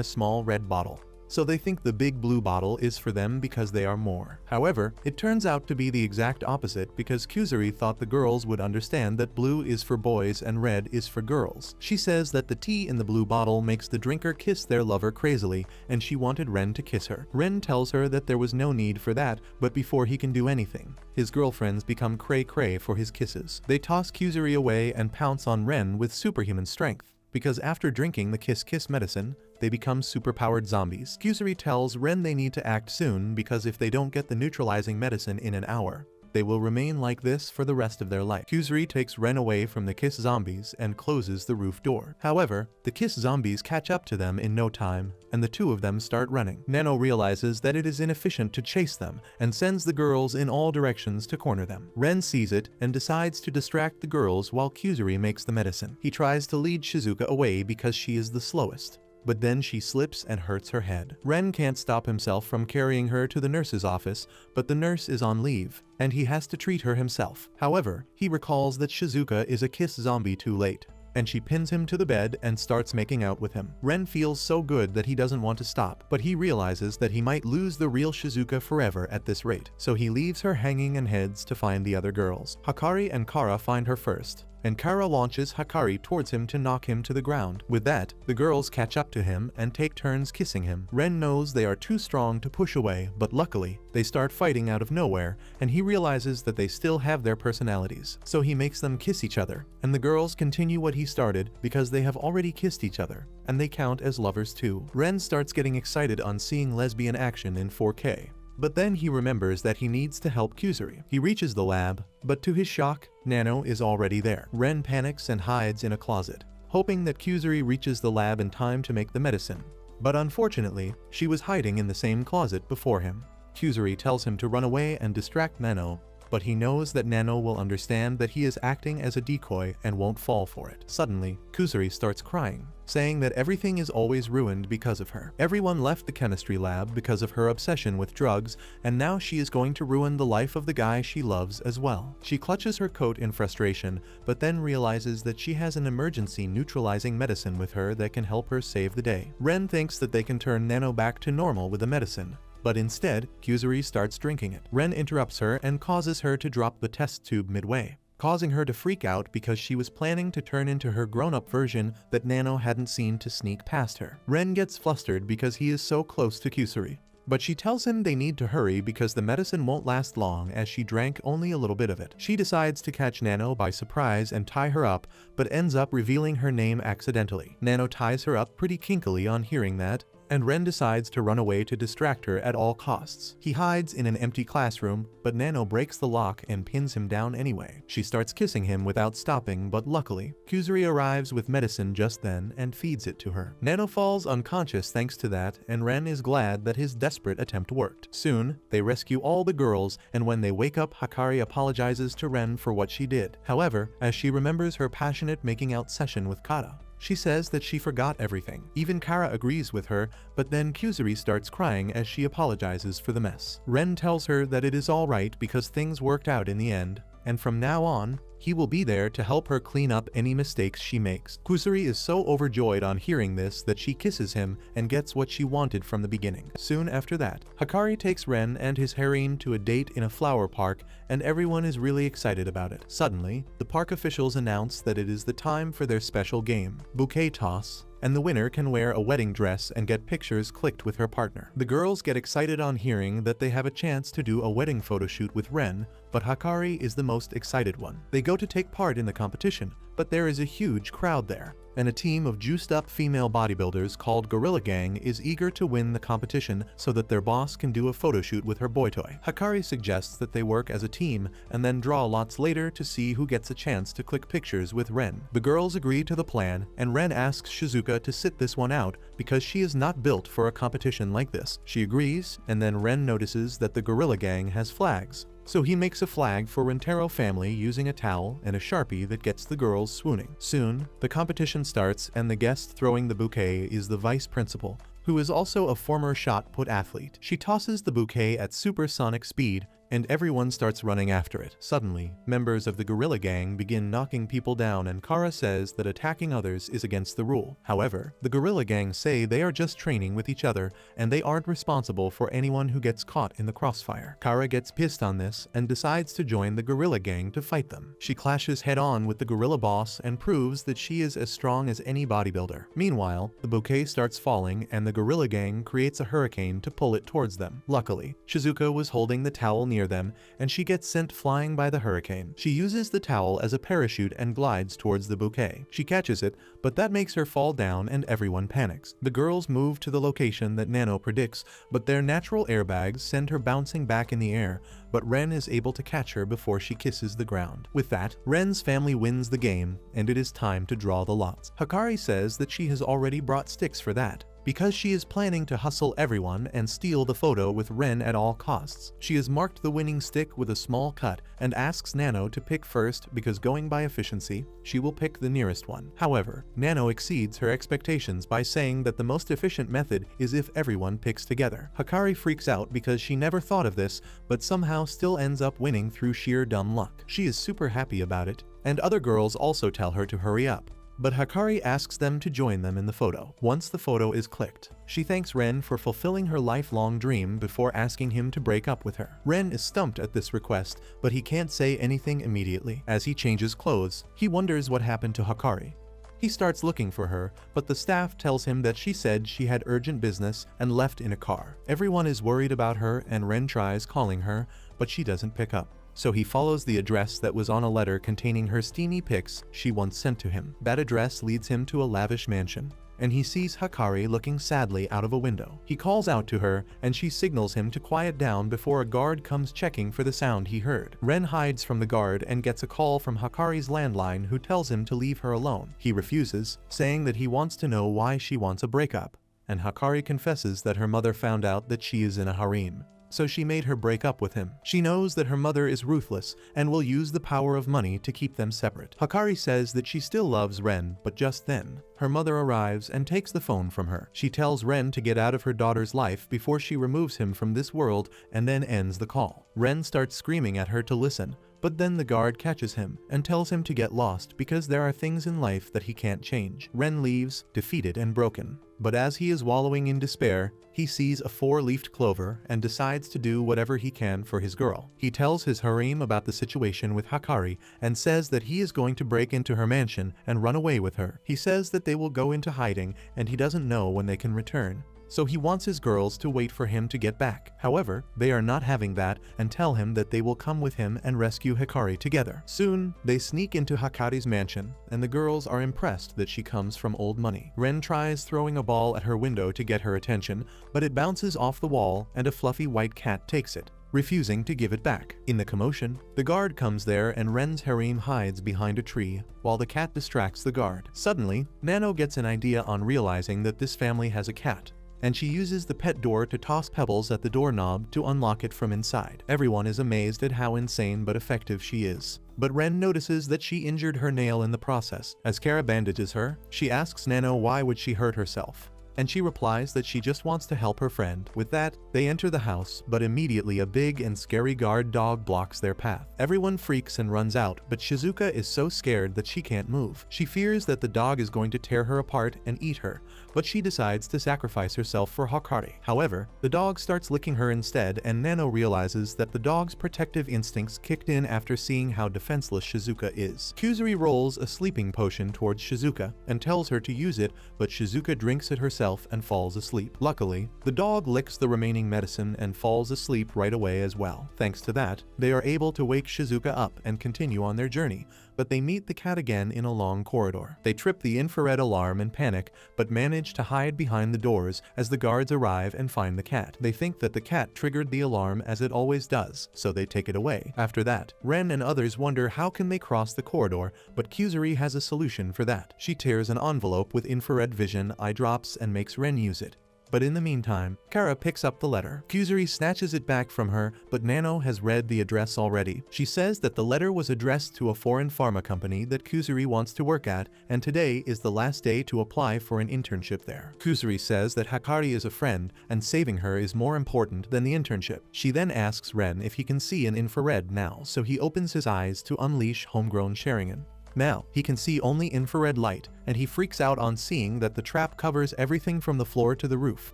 a small red bottle, so they think the big blue bottle is for them because they are more. However, it turns out to be the exact opposite because Kuzuri thought the girls would understand that blue is for boys and red is for girls. She says that the tea in the blue bottle makes the drinker kiss their lover crazily, and she wanted Ren to kiss her. Ren tells her that there was no need for that, but before he can do anything, his girlfriends become cray-cray for his kisses. They toss Kuzuri away and pounce on Ren with superhuman strength, because after drinking the kiss-kiss medicine, they become superpowered zombies. Kuzuri tells Ren they need to act soon because if they don't get the neutralizing medicine in an hour, they will remain like this for the rest of their life. Kuzuri takes Ren away from the kiss zombies and closes the roof door. However, the kiss zombies catch up to them in no time, and the two of them start running. Nano realizes that it is inefficient to chase them and sends the girls in all directions to corner them. Ren sees it and decides to distract the girls while Kuzuri makes the medicine. He tries to lead Shizuka away because she is the slowest, but then she slips and hurts her head. Ren can't stop himself from carrying her to the nurse's office, but the nurse is on leave, and he has to treat her himself. However, he recalls that Shizuka is a kiss zombie too late, and she pins him to the bed and starts making out with him. Ren feels so good that he doesn't want to stop, but he realizes that he might lose the real Shizuka forever at this rate, so he leaves her hanging and heads to find the other girls. Hakari and Kara find her first, and Kara launches Hakari towards him to knock him to the ground. With that, the girls catch up to him and take turns kissing him. Ren knows they are too strong to push away, but luckily, they start fighting out of nowhere, and he realizes that they still have their personalities, so he makes them kiss each other, and the girls continue what he started because they have already kissed each other, and they count as lovers too. Ren starts getting excited on seeing lesbian action in 4K. But then he remembers that he needs to help Kuzuri. He reaches the lab, but to his shock, Nano is already there. Ren panics and hides in a closet, hoping that Kuzuri reaches the lab in time to make the medicine. But unfortunately, she was hiding in the same closet before him. Kuzuri tells him to run away and distract Nano, but he knows that Nano will understand that he is acting as a decoy and won't fall for it. Suddenly, Kuzuri starts crying, saying that everything is always ruined because of her. Everyone left the chemistry lab because of her obsession with drugs, and now she is going to ruin the life of the guy she loves as well. She clutches her coat in frustration, but then realizes that she has an emergency neutralizing medicine with her that can help her save the day. Ren thinks that they can turn Nano back to normal with the medicine, but instead, Kuzuri starts drinking it. Ren interrupts her and causes her to drop the test tube midway, causing her to freak out because she was planning to turn into her grown-up version that Nano hadn't seen to sneak past her. Ren gets flustered because he is so close to Kuzuri, but she tells him they need to hurry because the medicine won't last long as she drank only a little bit of it. She decides to catch Nano by surprise and tie her up, but ends up revealing her name accidentally. Nano ties her up pretty kinkily on hearing that, and Ren decides to run away to distract her at all costs. He hides in an empty classroom, but Nano breaks the lock and pins him down anyway. She starts kissing him without stopping, but luckily, Kuzuri arrives with medicine just then and feeds it to her. Nano falls unconscious thanks to that, and Ren is glad that his desperate attempt worked. Soon, they rescue all the girls, and when they wake up, Hakari apologizes to Ren for what she did. However, as she remembers her passionate making out session with Kara, she says that she forgot everything. Even Kara agrees with her, but then Kuzuri starts crying as she apologizes for the mess. Ren tells her that it is alright because things worked out in the end, and from now on, he will be there to help her clean up any mistakes she makes. Kusuri is so overjoyed on hearing this that she kisses him and gets what she wanted from the beginning. Soon after that, Hikari takes Ren and his harem to a date in a flower park, and everyone is really excited about it. Suddenly, the park officials announce that it is the time for their special game, Bouquet Toss, and the winner can wear a wedding dress and get pictures clicked with her partner. The girls get excited on hearing that they have a chance to do a wedding photo shoot with Ren, but Hikari is the most excited one. They go to take part in the competition, but there is a huge crowd there, and a team of juiced-up female bodybuilders called Gorilla Gang is eager to win the competition so that their boss can do a photo shoot with her boy toy. Hikari suggests that they work as a team and then draw lots later to see who gets a chance to click pictures with Ren. The girls agree to the plan, and Ren asks Shizuka to sit this one out because she is not built for a competition like this. She agrees, and then Ren notices that the Gorilla Gang has flags. So he makes a flag for Rentaro family using a towel and a Sharpie that gets the girls swooning. Soon, the competition starts, and the guest throwing the bouquet is the vice principal, who is also a former shot put athlete. She tosses the bouquet at supersonic speed, and everyone starts running after it. Suddenly, members of the Gorilla Gang begin knocking people down, and Kara says that attacking others is against the rule. However, the Gorilla Gang say they are just training with each other and they aren't responsible for anyone who gets caught in the crossfire. Kara gets pissed on this and decides to join the Gorilla Gang to fight them. She clashes head-on with the Gorilla Boss and proves that she is as strong as any bodybuilder. Meanwhile, the bouquet starts falling and the Gorilla Gang creates a hurricane to pull it towards them. Luckily, Shizuka was holding the towel near them, and she gets sent flying by the hurricane. She uses the towel as a parachute and glides towards the bouquet. She catches it, but that makes her fall down and everyone panics. The girls move to the location that Nano predicts, but their natural airbags send her bouncing back in the air, but Ren is able to catch her before she kisses the ground. With that, Ren's family wins the game, and it is time to draw the lots. Hikari says that she has already brought sticks for that, because she is planning to hustle everyone and steal the photo with Ren at all costs. She has marked the winning stick with a small cut and asks Nano to pick first because going by efficiency, she will pick the nearest one. However, Nano exceeds her expectations by saying that the most efficient method is if everyone picks together. Hikari freaks out because she never thought of this, but somehow still ends up winning through sheer dumb luck. She is super happy about it, and other girls also tell her to hurry up. But Hikari asks them to join them in the photo. Once the photo is clicked, she thanks Ren for fulfilling her lifelong dream before asking him to break up with her. Ren is stumped at this request, but he can't say anything immediately. As he changes clothes, he wonders what happened to Hikari. He starts looking for her, but the staff tells him that she said she had urgent business and left in a car. Everyone is worried about her, and Ren tries calling her, but she doesn't pick up. So he follows the address that was on a letter containing her steamy pics she once sent to him. That address leads him to a lavish mansion, and he sees Hikari looking sadly out of a window. He calls out to her, and she signals him to quiet down before a guard comes checking for the sound he heard. Ren hides from the guard and gets a call from Hikari's landline, who tells him to leave her alone. He refuses, saying that he wants to know why she wants a breakup, and Hikari confesses that her mother found out that she is in a harem, so she made her break up with him. She knows that her mother is ruthless and will use the power of money to keep them separate. Hikari says that she still loves Ren, but just then, her mother arrives and takes the phone from her. She tells Ren to get out of her daughter's life before she removes him from this world and then ends the call. Ren starts screaming at her to listen, but then the guard catches him and tells him to get lost because there are things in life that he can't change. Ren leaves, defeated and broken. But as he is wallowing in despair, he sees a 4-leafed clover and decides to do whatever he can for his girl. He tells his harem about the situation with Hikari and says that he is going to break into her mansion and run away with her. He says that they will go into hiding and he doesn't know when they can return, so he wants his girls to wait for him to get back. However, they are not having that and tell him that they will come with him and rescue Hikari together. Soon, they sneak into Hikari's mansion, and the girls are impressed that she comes from old money. Ren tries throwing a ball at her window to get her attention, but it bounces off the wall and a fluffy white cat takes it, refusing to give it back. In the commotion, the guard comes there and Ren's harem hides behind a tree while the cat distracts the guard. Suddenly, Nano gets an idea on realizing that this family has a cat, and she uses the pet door to toss pebbles at the doorknob to unlock it from inside. Everyone is amazed at how insane but effective she is. But Ren notices that she injured her nail in the process. As Kara bandages her, she asks Nano why would she hurt herself, and she replies that she just wants to help her friend. With that, they enter the house, but immediately a big and scary guard dog blocks their path. Everyone freaks and runs out, but Shizuka is so scared that she can't move. She fears that the dog is going to tear her apart and eat her, but she decides to sacrifice herself for Hakari. However, the dog starts licking her instead, and Nano realizes that the dog's protective instincts kicked in after seeing how defenseless Shizuka is. Kuzuri rolls a sleeping potion towards Shizuka and tells her to use it, but Shizuka drinks it herself and falls asleep. Luckily, the dog licks the remaining medicine and falls asleep right away as well. Thanks to that, they are able to wake Shizuka up and continue on their journey, but they meet the cat again in a long corridor. They trip the infrared alarm and panic, but manage to hide behind the doors as the guards arrive and find the cat. They think that the cat triggered the alarm as it always does, so they take it away. After that, Ren and others wonder how can they cross the corridor, but Kuzuri has a solution for that. She tears an envelope with infrared vision eye drops and makes Ren use it. But in the meantime, Kara picks up the letter. Kuzuri snatches it back from her, but Nano has read the address already. She says that the letter was addressed to a foreign pharma company that Kuzuri wants to work at, and today is the last day to apply for an internship there. Kuzuri says that Hakari is a friend, and saving her is more important than the internship. She then asks Ren if he can see in infrared now, so he opens his eyes to unleash homegrown Sharingan. Now, he can see only infrared light, and he freaks out on seeing that the trap covers everything from the floor to the roof.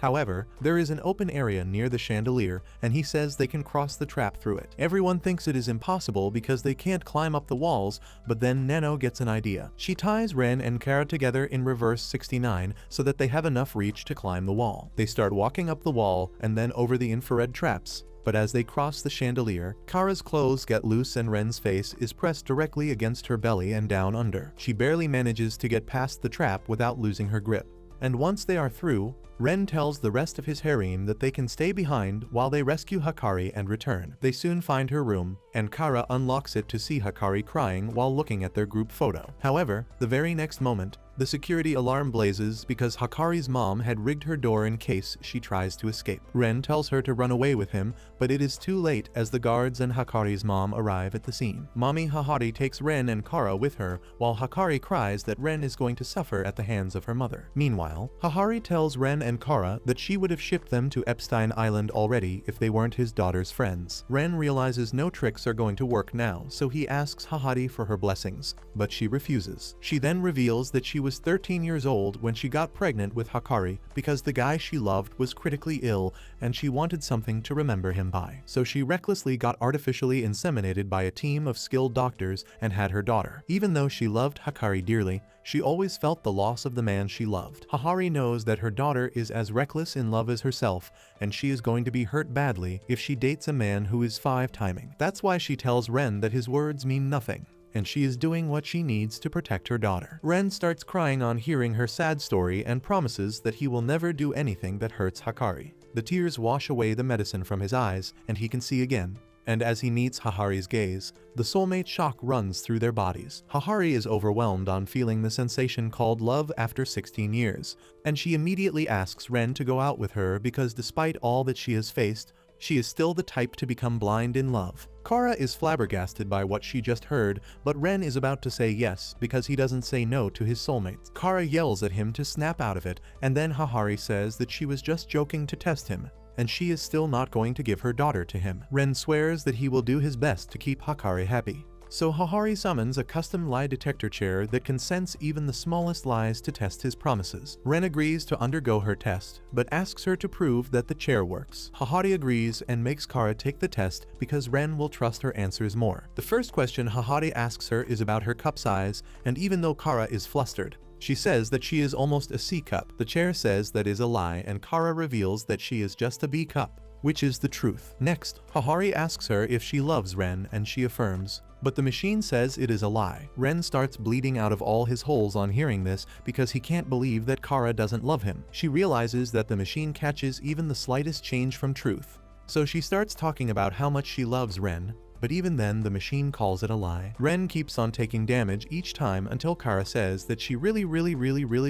However, there is an open area near the chandelier, and he says they can cross the trap through it. Everyone thinks it is impossible because they can't climb up the walls, but then Nano gets an idea. She ties Ren and Kara together in reverse 69 so that they have enough reach to climb the wall. They start walking up the wall and then over the infrared traps. But as they cross the chandelier, Kara's clothes get loose and Ren's face is pressed directly against her belly and down under. She barely manages to get past the trap without losing her grip. And once they are through, Ren tells the rest of his harem that they can stay behind while they rescue Hakari and return. They soon find her room, and Kara unlocks it to see Hakari crying while looking at their group photo. However, the very next moment, the security alarm blazes because Hakari's mom had rigged her door in case she tries to escape. Ren tells her to run away with him, but it is too late as the guards and Hakari's mom arrive at the scene. Mommy Hahari takes Ren and Kara with her, while Hakari cries that Ren is going to suffer at the hands of her mother. Meanwhile, Hahari tells Ren and Kara that she would have shipped them to Epstein Island already if they weren't his daughter's friends. Ren realizes no tricks are going to work now, so he asks Hahari for her blessings, but she refuses. She then reveals that she was 13 years old when she got pregnant with Hakari because the guy she loved was critically ill and she wanted something to remember him by. So she recklessly got artificially inseminated by a team of skilled doctors and had her daughter. Even though she loved Hakari dearly, she always felt the loss of the man she loved. Hahari knows that her daughter is as reckless in love as herself, and she is going to be hurt badly if she dates a man who is 5 timing. That's why she tells Ren that his words mean nothing, and she is doing what she needs to protect her daughter. Ren starts crying on hearing her sad story and promises that he will never do anything that hurts Hakari. The tears wash away the medicine from his eyes, and he can see again. And as he meets Hahari's gaze, the soulmate shock runs through their bodies. Hahari is overwhelmed on feeling the sensation called love after 16 years, and she immediately asks Ren to go out with her because despite all that she has faced, she is still the type to become blind in love. Kara is flabbergasted by what she just heard, but Ren is about to say yes because he doesn't say no to his soulmates. Kara yells at him to snap out of it, and then Hahari says that she was just joking to test him, and she is still not going to give her daughter to him. Ren swears that he will do his best to keep Hakari happy. So Hahari summons a custom lie detector chair that can sense even the smallest lies to test his promises. Ren agrees to undergo her test, but asks her to prove that the chair works. Hahari agrees and makes Kara take the test because Ren will trust her answers more. The first question Hahari asks her is about her cup size, and even though Kara is flustered, she says that she is almost a C cup. The chair says that is a lie, and Kara reveals that she is just a B cup, which is the truth. Next, Hahari asks her if she loves Ren, and she affirms, but the machine says it is a lie. Ren starts bleeding out of all his holes on hearing this because he can't believe that Kara doesn't love him. She realizes that the machine catches even the slightest change from truth. So she starts talking about how much she loves Ren, but even then the machine calls it a lie. Ren keeps on taking damage each time until Kara says that she really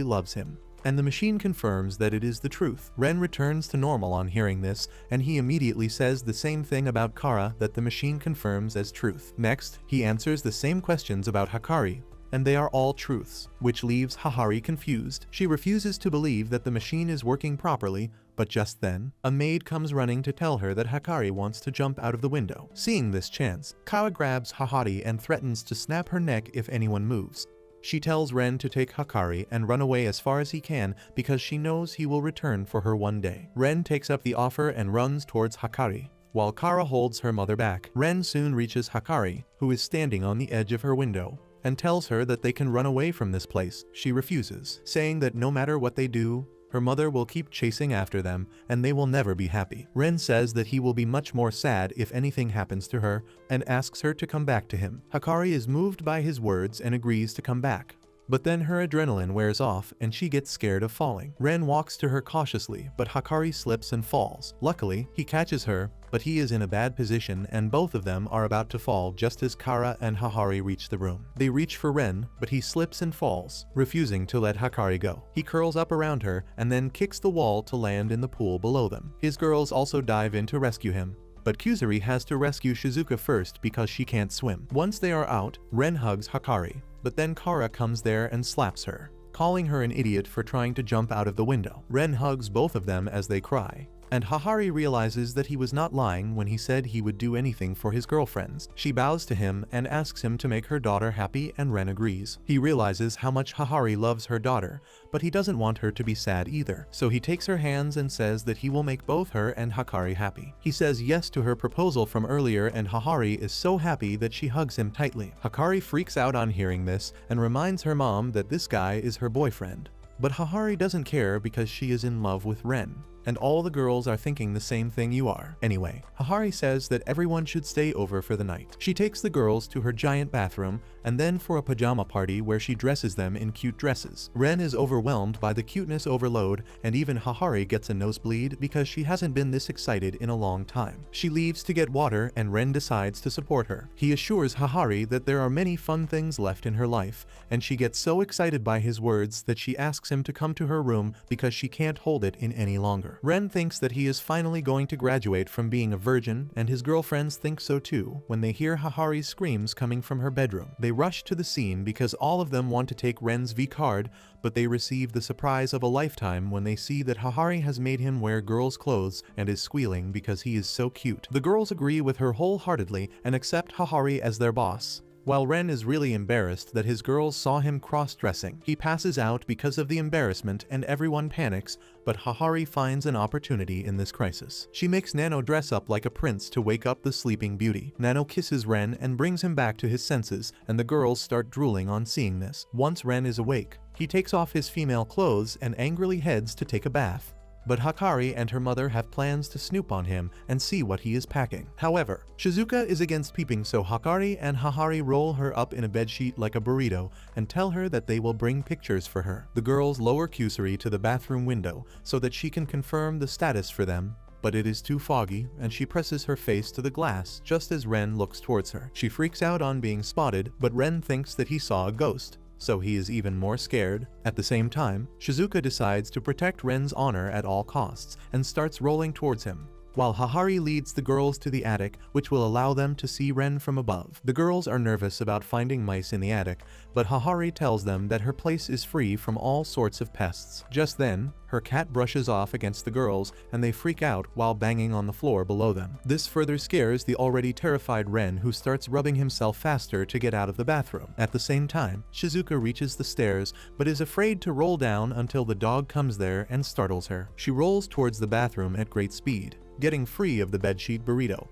loves him, and the machine confirms that it is the truth. Ren returns to normal on hearing this, and he immediately says the same thing about Kara that the machine confirms as truth. Next, he answers the same questions about Hakari, and they are all truths, which leaves Hahari confused. She refuses to believe that the machine is working properly, but just then, a maid comes running to tell her that Hikari wants to jump out of the window. Seeing this chance, Kara grabs Hahari and threatens to snap her neck if anyone moves. She tells Ren to take Hikari and run away as far as he can because she knows he will return for her one day. Ren takes up the offer and runs towards Hikari, while Kara holds her mother back. Ren soon reaches Hikari, who is standing on the edge of her window, and tells her that they can run away from this place. She refuses, saying that no matter what they do, her mother will keep chasing after them, and they will never be happy. Ren says that he will be much more sad if anything happens to her, and asks her to come back to him. Hikari is moved by his words and agrees to come back. But then her adrenaline wears off and she gets scared of falling. Ren walks to her cautiously, but Hikari slips and falls. Luckily, he catches her, but he is in a bad position and both of them are about to fall just as Kara and Hahari reach the room. They reach for Ren, but he slips and falls, refusing to let Hikari go. He curls up around her and then kicks the wall to land in the pool below them. His girls also dive in to rescue him, but Kuzuri has to rescue Shizuka first because she can't swim. Once they are out, Ren hugs Hikari, but then Kara comes there and slaps her, calling her an idiot for trying to jump out of the window. Ren hugs both of them as they cry, and Hahari realizes that he was not lying when he said he would do anything for his girlfriends. She bows to him and asks him to make her daughter happy, and Ren agrees. He realizes how much Hahari loves her daughter, but he doesn't want her to be sad either, so he takes her hands and says that he will make both her and Hikari happy. He says yes to her proposal from earlier, and Hahari is so happy that she hugs him tightly. Hikari freaks out on hearing this and reminds her mom that this guy is her boyfriend. But Hahari doesn't care because she is in love with Ren, and all the girls are thinking the same thing you are. Anyway, Hahari says that everyone should stay over for the night. She takes the girls to her giant bathroom and then for a pajama party where she dresses them in cute dresses. Ren is overwhelmed by the cuteness overload, and even Hahari gets a nosebleed because she hasn't been this excited in a long time. She leaves to get water and Ren decides to support her. He assures Hahari that there are many fun things left in her life, and she gets so excited by his words that she asks him to come to her room because she can't hold it in any longer. Ren thinks that he is finally going to graduate from being a virgin, and his girlfriends think so too when they hear Hahari's screams coming from her bedroom. They rush to the scene because all of them want to take Ren's V card, but they receive the surprise of a lifetime when they see that Hahari has made him wear girls' clothes and is squealing because he is so cute. The girls agree with her wholeheartedly and accept Hahari as their boss, while Ren is really embarrassed that his girls saw him cross-dressing. He passes out because of the embarrassment and everyone panics, but Hahari finds an opportunity in this crisis. She makes Nano dress up like a prince to wake up the sleeping beauty. Nano kisses Ren and brings him back to his senses, and the girls start drooling on seeing this. Once Ren is awake, he takes off his female clothes and angrily heads to take a bath. But Hikari and her mother have plans to snoop on him and see what he is packing. However, Shizuka is against peeping, so Hikari and Hahari roll her up in a bedsheet like a burrito and tell her that they will bring pictures for her. The girls lower Kusuri to the bathroom window so that she can confirm the status for them, but it is too foggy and she presses her face to the glass just as Ren looks towards her. She freaks out on being spotted, but Ren thinks that he saw a ghost, so he is even more scared. At the same time, Shizuka decides to protect Ren's honor at all costs and starts rolling towards him, while Hahari leads the girls to the attic, which will allow them to see Ren from above. The girls are nervous about finding mice in the attic, but Hahari tells them that her place is free from all sorts of pests. Just then, her cat brushes off against the girls and they freak out while banging on the floor below them. This further scares the already terrified Ren, who starts rubbing himself faster to get out of the bathroom. At the same time, Shizuka reaches the stairs but is afraid to roll down until the dog comes there and startles her. She rolls towards the bathroom at great speed, getting free of the bedsheet burrito.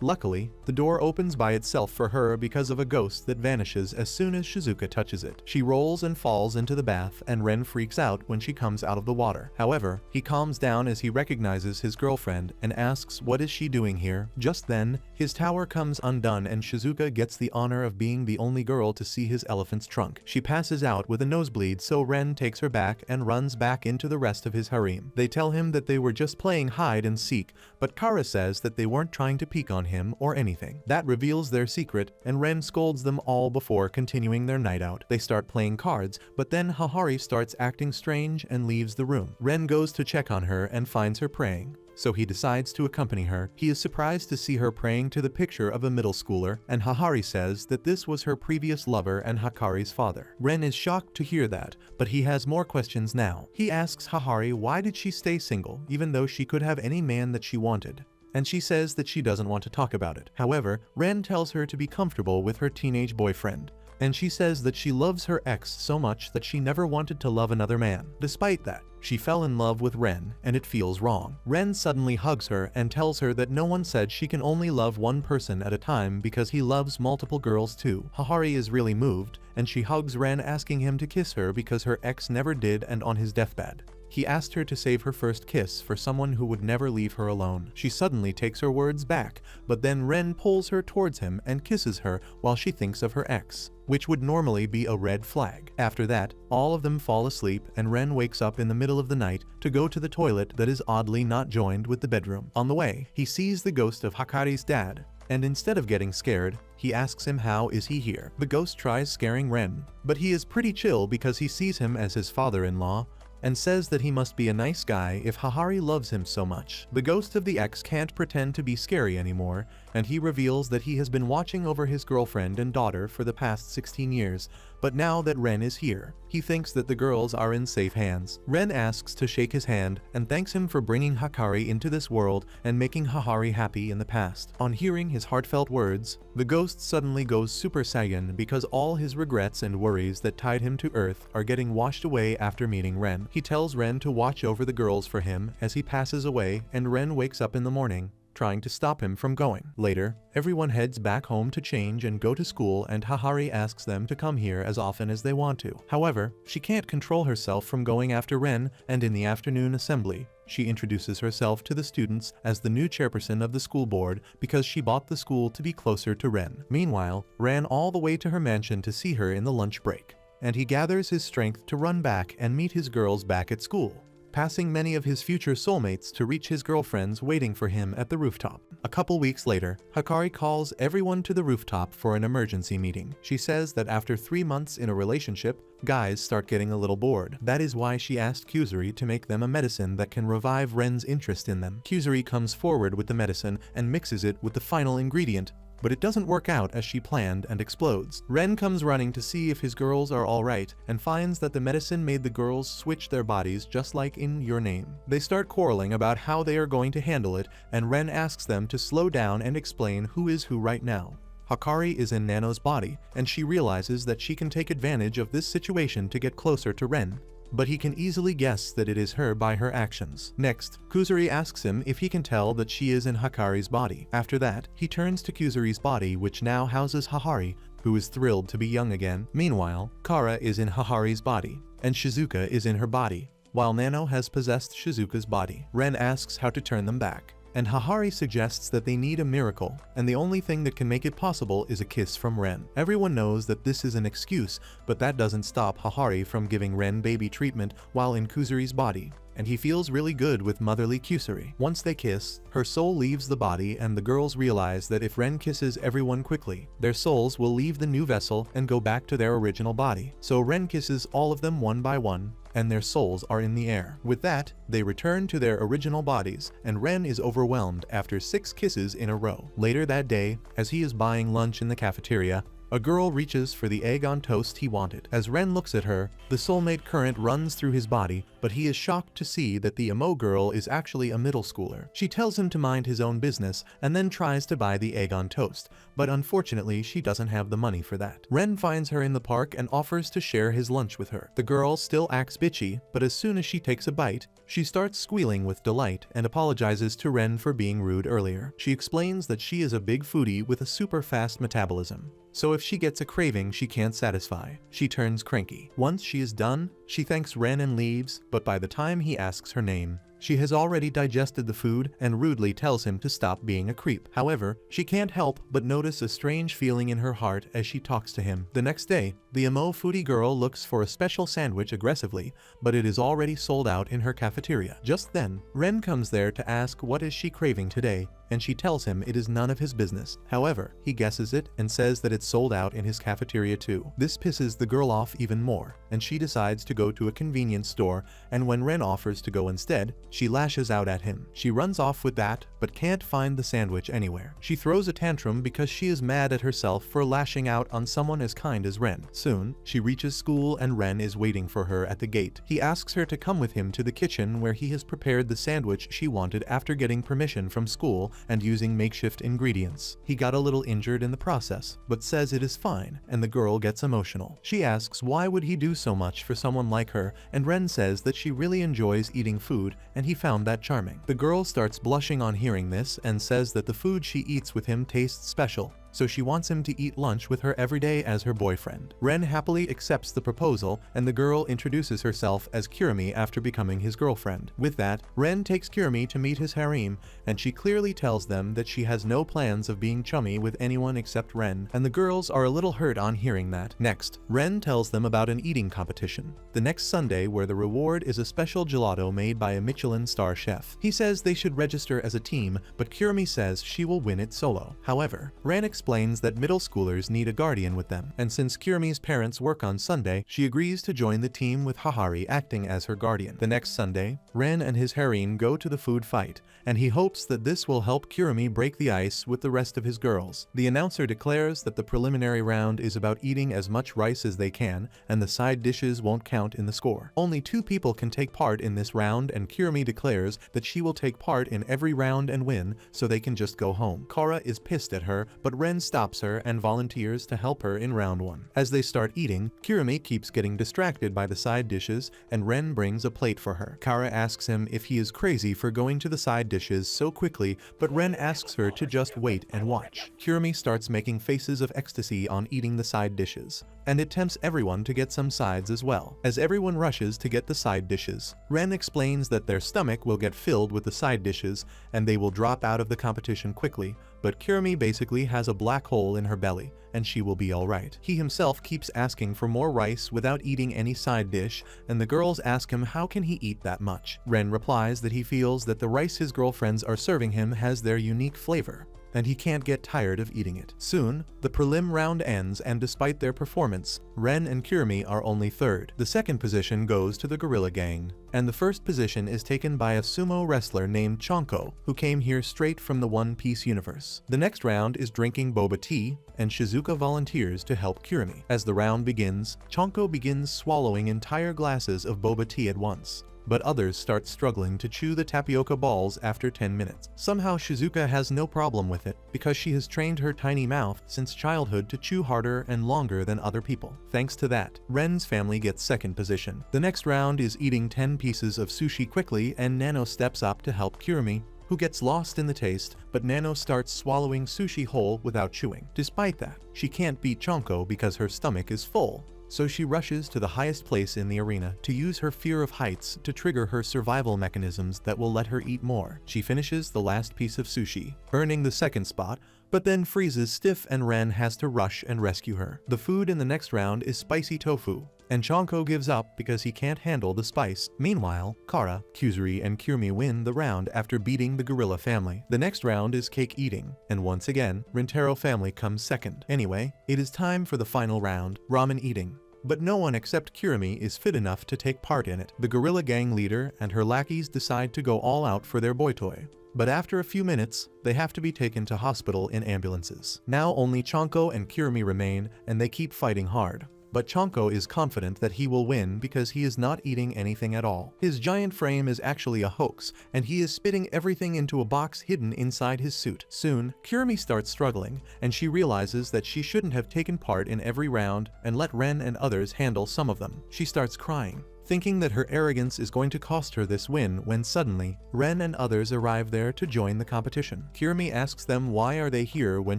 Luckily, the door opens by itself for her because of a ghost that vanishes as soon as Shizuka touches it. She rolls and falls into the bath, and Ren freaks out when she comes out of the water. However, he calms down as he recognizes his girlfriend and asks what is she doing here. Just then, his tower comes undone and Shizuka gets the honor of being the only girl to see his elephant's trunk. She passes out with a nosebleed, so Ren takes her back and runs back into the rest of his harem. They tell him that they were just playing hide and seek, but Kara says that they weren't trying to peek on him or anything. That reveals their secret, and Ren scolds them all before continuing their night out. They start playing cards, but then Hahari starts acting strange and leaves the room. Ren goes to check on her and finds her praying, so he decides to accompany her. He is surprised to see her praying to the picture of a middle schooler, and Hahari says that this was her previous lover and Hakari's father. Ren is shocked to hear that, but he has more questions now. He asks Hahari why did she stay single, even though she could have any man that she wanted, and she says that she doesn't want to talk about it. However, Ren tells her to be comfortable with her teenage boyfriend, and she says that she loves her ex so much that she never wanted to love another man. Despite that, she fell in love with Ren, and it feels wrong. Ren suddenly hugs her and tells her that no one said she can only love one person at a time because he loves multiple girls too. Hahari is really moved, and she hugs Ren, asking him to kiss her because her ex never did, and on his deathbed he asked her to save her first kiss for someone who would never leave her alone. She suddenly takes her words back, but then Ren pulls her towards him and kisses her while she thinks of her ex, which would normally be a red flag. After that, all of them fall asleep, and Ren wakes up in the middle of the night to go to the toilet that is oddly not joined with the bedroom. On the way, he sees the ghost of Hakari's dad, and instead of getting scared, he asks him how is he here. The ghost tries scaring Ren, but he is pretty chill because he sees him as his father-in-law, and says that he must be a nice guy if Hahari loves him so much. The ghost of the ex can't pretend to be scary anymore, and he reveals that he has been watching over his girlfriend and daughter for the past 16 years, but now that Ren is here, he thinks that the girls are in safe hands. Ren asks to shake his hand and thanks him for bringing Hakari into this world and making Hahari happy in the past. On hearing his heartfelt words, the ghost suddenly goes Super Saiyan because all his regrets and worries that tied him to Earth are getting washed away after meeting Ren. He tells Ren to watch over the girls for him as he passes away, and Ren wakes up in the morning, trying to stop him from going. Later, everyone heads back home to change and go to school, and Hahari asks them to come here as often as they want to. However, she can't control herself from going after Ren, and in the afternoon assembly, she introduces herself to the students as the new chairperson of the school board because she bought the school to be closer to Ren. Meanwhile, ran all the way to her mansion to see her in the lunch break, and he gathers his strength to run back and meet his girls back at school, passing many of his future soulmates to reach his girlfriends waiting for him at the rooftop. A couple weeks later, Hakari calls everyone to the rooftop for an emergency meeting. She says that after 3 months in a relationship, guys start getting a little bored. That is why she asked Kuzuri to make them a medicine that can revive Ren's interest in them. Kuzuri comes forward with the medicine and mixes it with the final ingredient, but it doesn't work out as she planned and explodes. Ren comes running to see if his girls are alright and finds that the medicine made the girls switch their bodies just like in Your Name. They start quarreling about how they are going to handle it, and Ren asks them to slow down and explain who is who right now. Hakari is in Nano's body, and she realizes that she can take advantage of this situation to get closer to Ren, but he can easily guess that it is her by her actions. Next, Kuzuri asks him if he can tell that she is in Hakari's body. After that, he turns to Kuzuri's body, which now houses Hahari, who is thrilled to be young again. Meanwhile, Kara is in Hahari's body, and Shizuka is in her body, while Nano has possessed Shizuka's body. Ren asks how to turn them back, and Hahari suggests that they need a miracle, and the only thing that can make it possible is a kiss from Ren. Everyone knows that this is an excuse, but that doesn't stop Hahari from giving Ren baby treatment while in Kuzuri's body, and he feels really good with motherly Kuzuri. Once they kiss, her soul leaves the body, and the girls realize that if Ren kisses everyone quickly, their souls will leave the new vessel and go back to their original body. So Ren kisses all of them one by one, and their souls are in the air. With that, they return to their original bodies, and Ren is overwhelmed after 6 kisses in a row. Later that day, as he is buying lunch in the cafeteria, a girl reaches for the egg on toast he wanted. As Ren looks at her, the soulmate current runs through his body, but he is shocked to see that the emo girl is actually a middle schooler. She tells him to mind his own business and then tries to buy the egg on toast, but unfortunately she doesn't have the money for that. Ren finds her in the park and offers to share his lunch with her. The girl still acts bitchy, but as soon as she takes a bite, she starts squealing with delight and apologizes to Ren for being rude earlier. She explains that she is a big foodie with a super fast metabolism, so if she gets a craving she can't satisfy. She turns cranky. Once she is done, she thanks Ren and leaves, but by the time he asks her name, she has already digested the food and rudely tells him to stop being a creep. However, she can't help but notice a strange feeling in her heart as she talks to him. The next day, The emo foodie girl looks for a special sandwich aggressively, but it is already sold out in her cafeteria. Just then, Ren comes there to ask what is she craving today, and she tells him it is none of his business. However, he guesses it and says that it's sold out in his cafeteria too. This pisses the girl off even more, and she decides to go to a convenience store, and when Ren offers to go instead, she lashes out at him. She runs off with that, but can't find the sandwich anywhere. She throws a tantrum because she is mad at herself for lashing out on someone as kind as Ren. Soon, she reaches school and Ren is waiting for her at the gate. He asks her to come with him to the kitchen where he has prepared the sandwich she wanted after getting permission from school and using makeshift ingredients. He got a little injured in the process, but says it is fine, and the girl gets emotional. She asks why would he do so much for someone like her, and Ren says that she really enjoys eating food, and he found that charming. The girl starts blushing on hearing this and says that the food she eats with him tastes special, so she wants him to eat lunch with her every day as her boyfriend. Ren happily accepts the proposal, and the girl introduces herself as Kirimi after becoming his girlfriend. With that, Ren takes Kirimi to meet his harem, and she clearly tells them that she has no plans of being chummy with anyone except Ren, and the girls are a little hurt on hearing that. Next, Ren tells them about an eating competition the next Sunday where the reward is a special gelato made by a Michelin star chef. He says they should register as a team, but Kirimi says she will win it solo. However, Ren explains that middle schoolers need a guardian with them, and since Kirimi's parents work on Sunday, she agrees to join the team with Hahari acting as her guardian. The next Sunday, Ren and his harem go to the food fight, and he hopes that this will help Kirimi break the ice with the rest of his girls. The announcer declares that the preliminary round is about eating as much rice as they can, and the side dishes won't count in the score. Only 2 people can take part in this round, and Kirimi declares that she will take part in every round and win, so they can just go home. Kara is pissed at her, but Ren stops her and volunteers to help her in round 1. As they start eating, Kirimi keeps getting distracted by the side dishes, and Ren brings a plate for her. Kara asks him if he is crazy for going to the side dishes so quickly, but Ren asks her to just wait and watch. Kirimi starts making faces of ecstasy on eating the side dishes, and it tempts everyone to get some sides as well. As everyone rushes to get the side dishes, Ren explains that their stomach will get filled with the side dishes and they will drop out of the competition quickly, but Kirimi basically has a black hole in her belly, and she will be alright. He himself keeps asking for more rice without eating any side dish, and the girls ask him how can he eat that much. Ren replies that he feels that the rice his girlfriends are serving him has their unique flavor, and he can't get tired of eating it. Soon, the prelim round ends, and despite their performance, Ren and Kirimi are only third. The second position goes to the Gorilla Gang, and the first position is taken by a sumo wrestler named Chonko, who came here straight from the One Piece universe. The next round is drinking boba tea, and Shizuka volunteers to help Kirimi. As the round begins, Chonko begins swallowing entire glasses of boba tea at once, but others start struggling to chew the tapioca balls after 10 minutes. Somehow Shizuka has no problem with it, because she has trained her tiny mouth since childhood to chew harder and longer than other people. Thanks to that, Ren's family gets second position. The next round is eating 10 pieces of sushi quickly, and Nano steps up to help Kirimi, who gets lost in the taste, but Nano starts swallowing sushi whole without chewing. Despite that, she can't beat Chonko because her stomach is full, so she rushes to the highest place in the arena to use her fear of heights to trigger her survival mechanisms that will let her eat more. She finishes the last piece of sushi, earning the second spot, but then freezes stiff and Ren has to rush and rescue her. The food in the next round is spicy tofu, and Chonko gives up because he can't handle the spice. Meanwhile, Kara, Kuzuri, and Kirimi win the round after beating the gorilla family. The next round is cake eating, and once again, Rintaro family comes second. Anyway, it is time for the final round, ramen eating. But no one except Kirimi is fit enough to take part in it. The gorilla gang leader and her lackeys decide to go all out for their boy toy, but after a few minutes, they have to be taken to hospital in ambulances. Now only Chonko and Kirimi remain, and they keep fighting hard. But Chonko is confident that he will win because he is not eating anything at all. His giant frame is actually a hoax, and he is spitting everything into a box hidden inside his suit. Soon, Kirimi starts struggling, and she realizes that she shouldn't have taken part in every round and let Ren and others handle some of them. She starts crying, thinking that her arrogance is going to cost her this win when suddenly, Ren and others arrive there to join the competition. Kirimi asks them why are they here when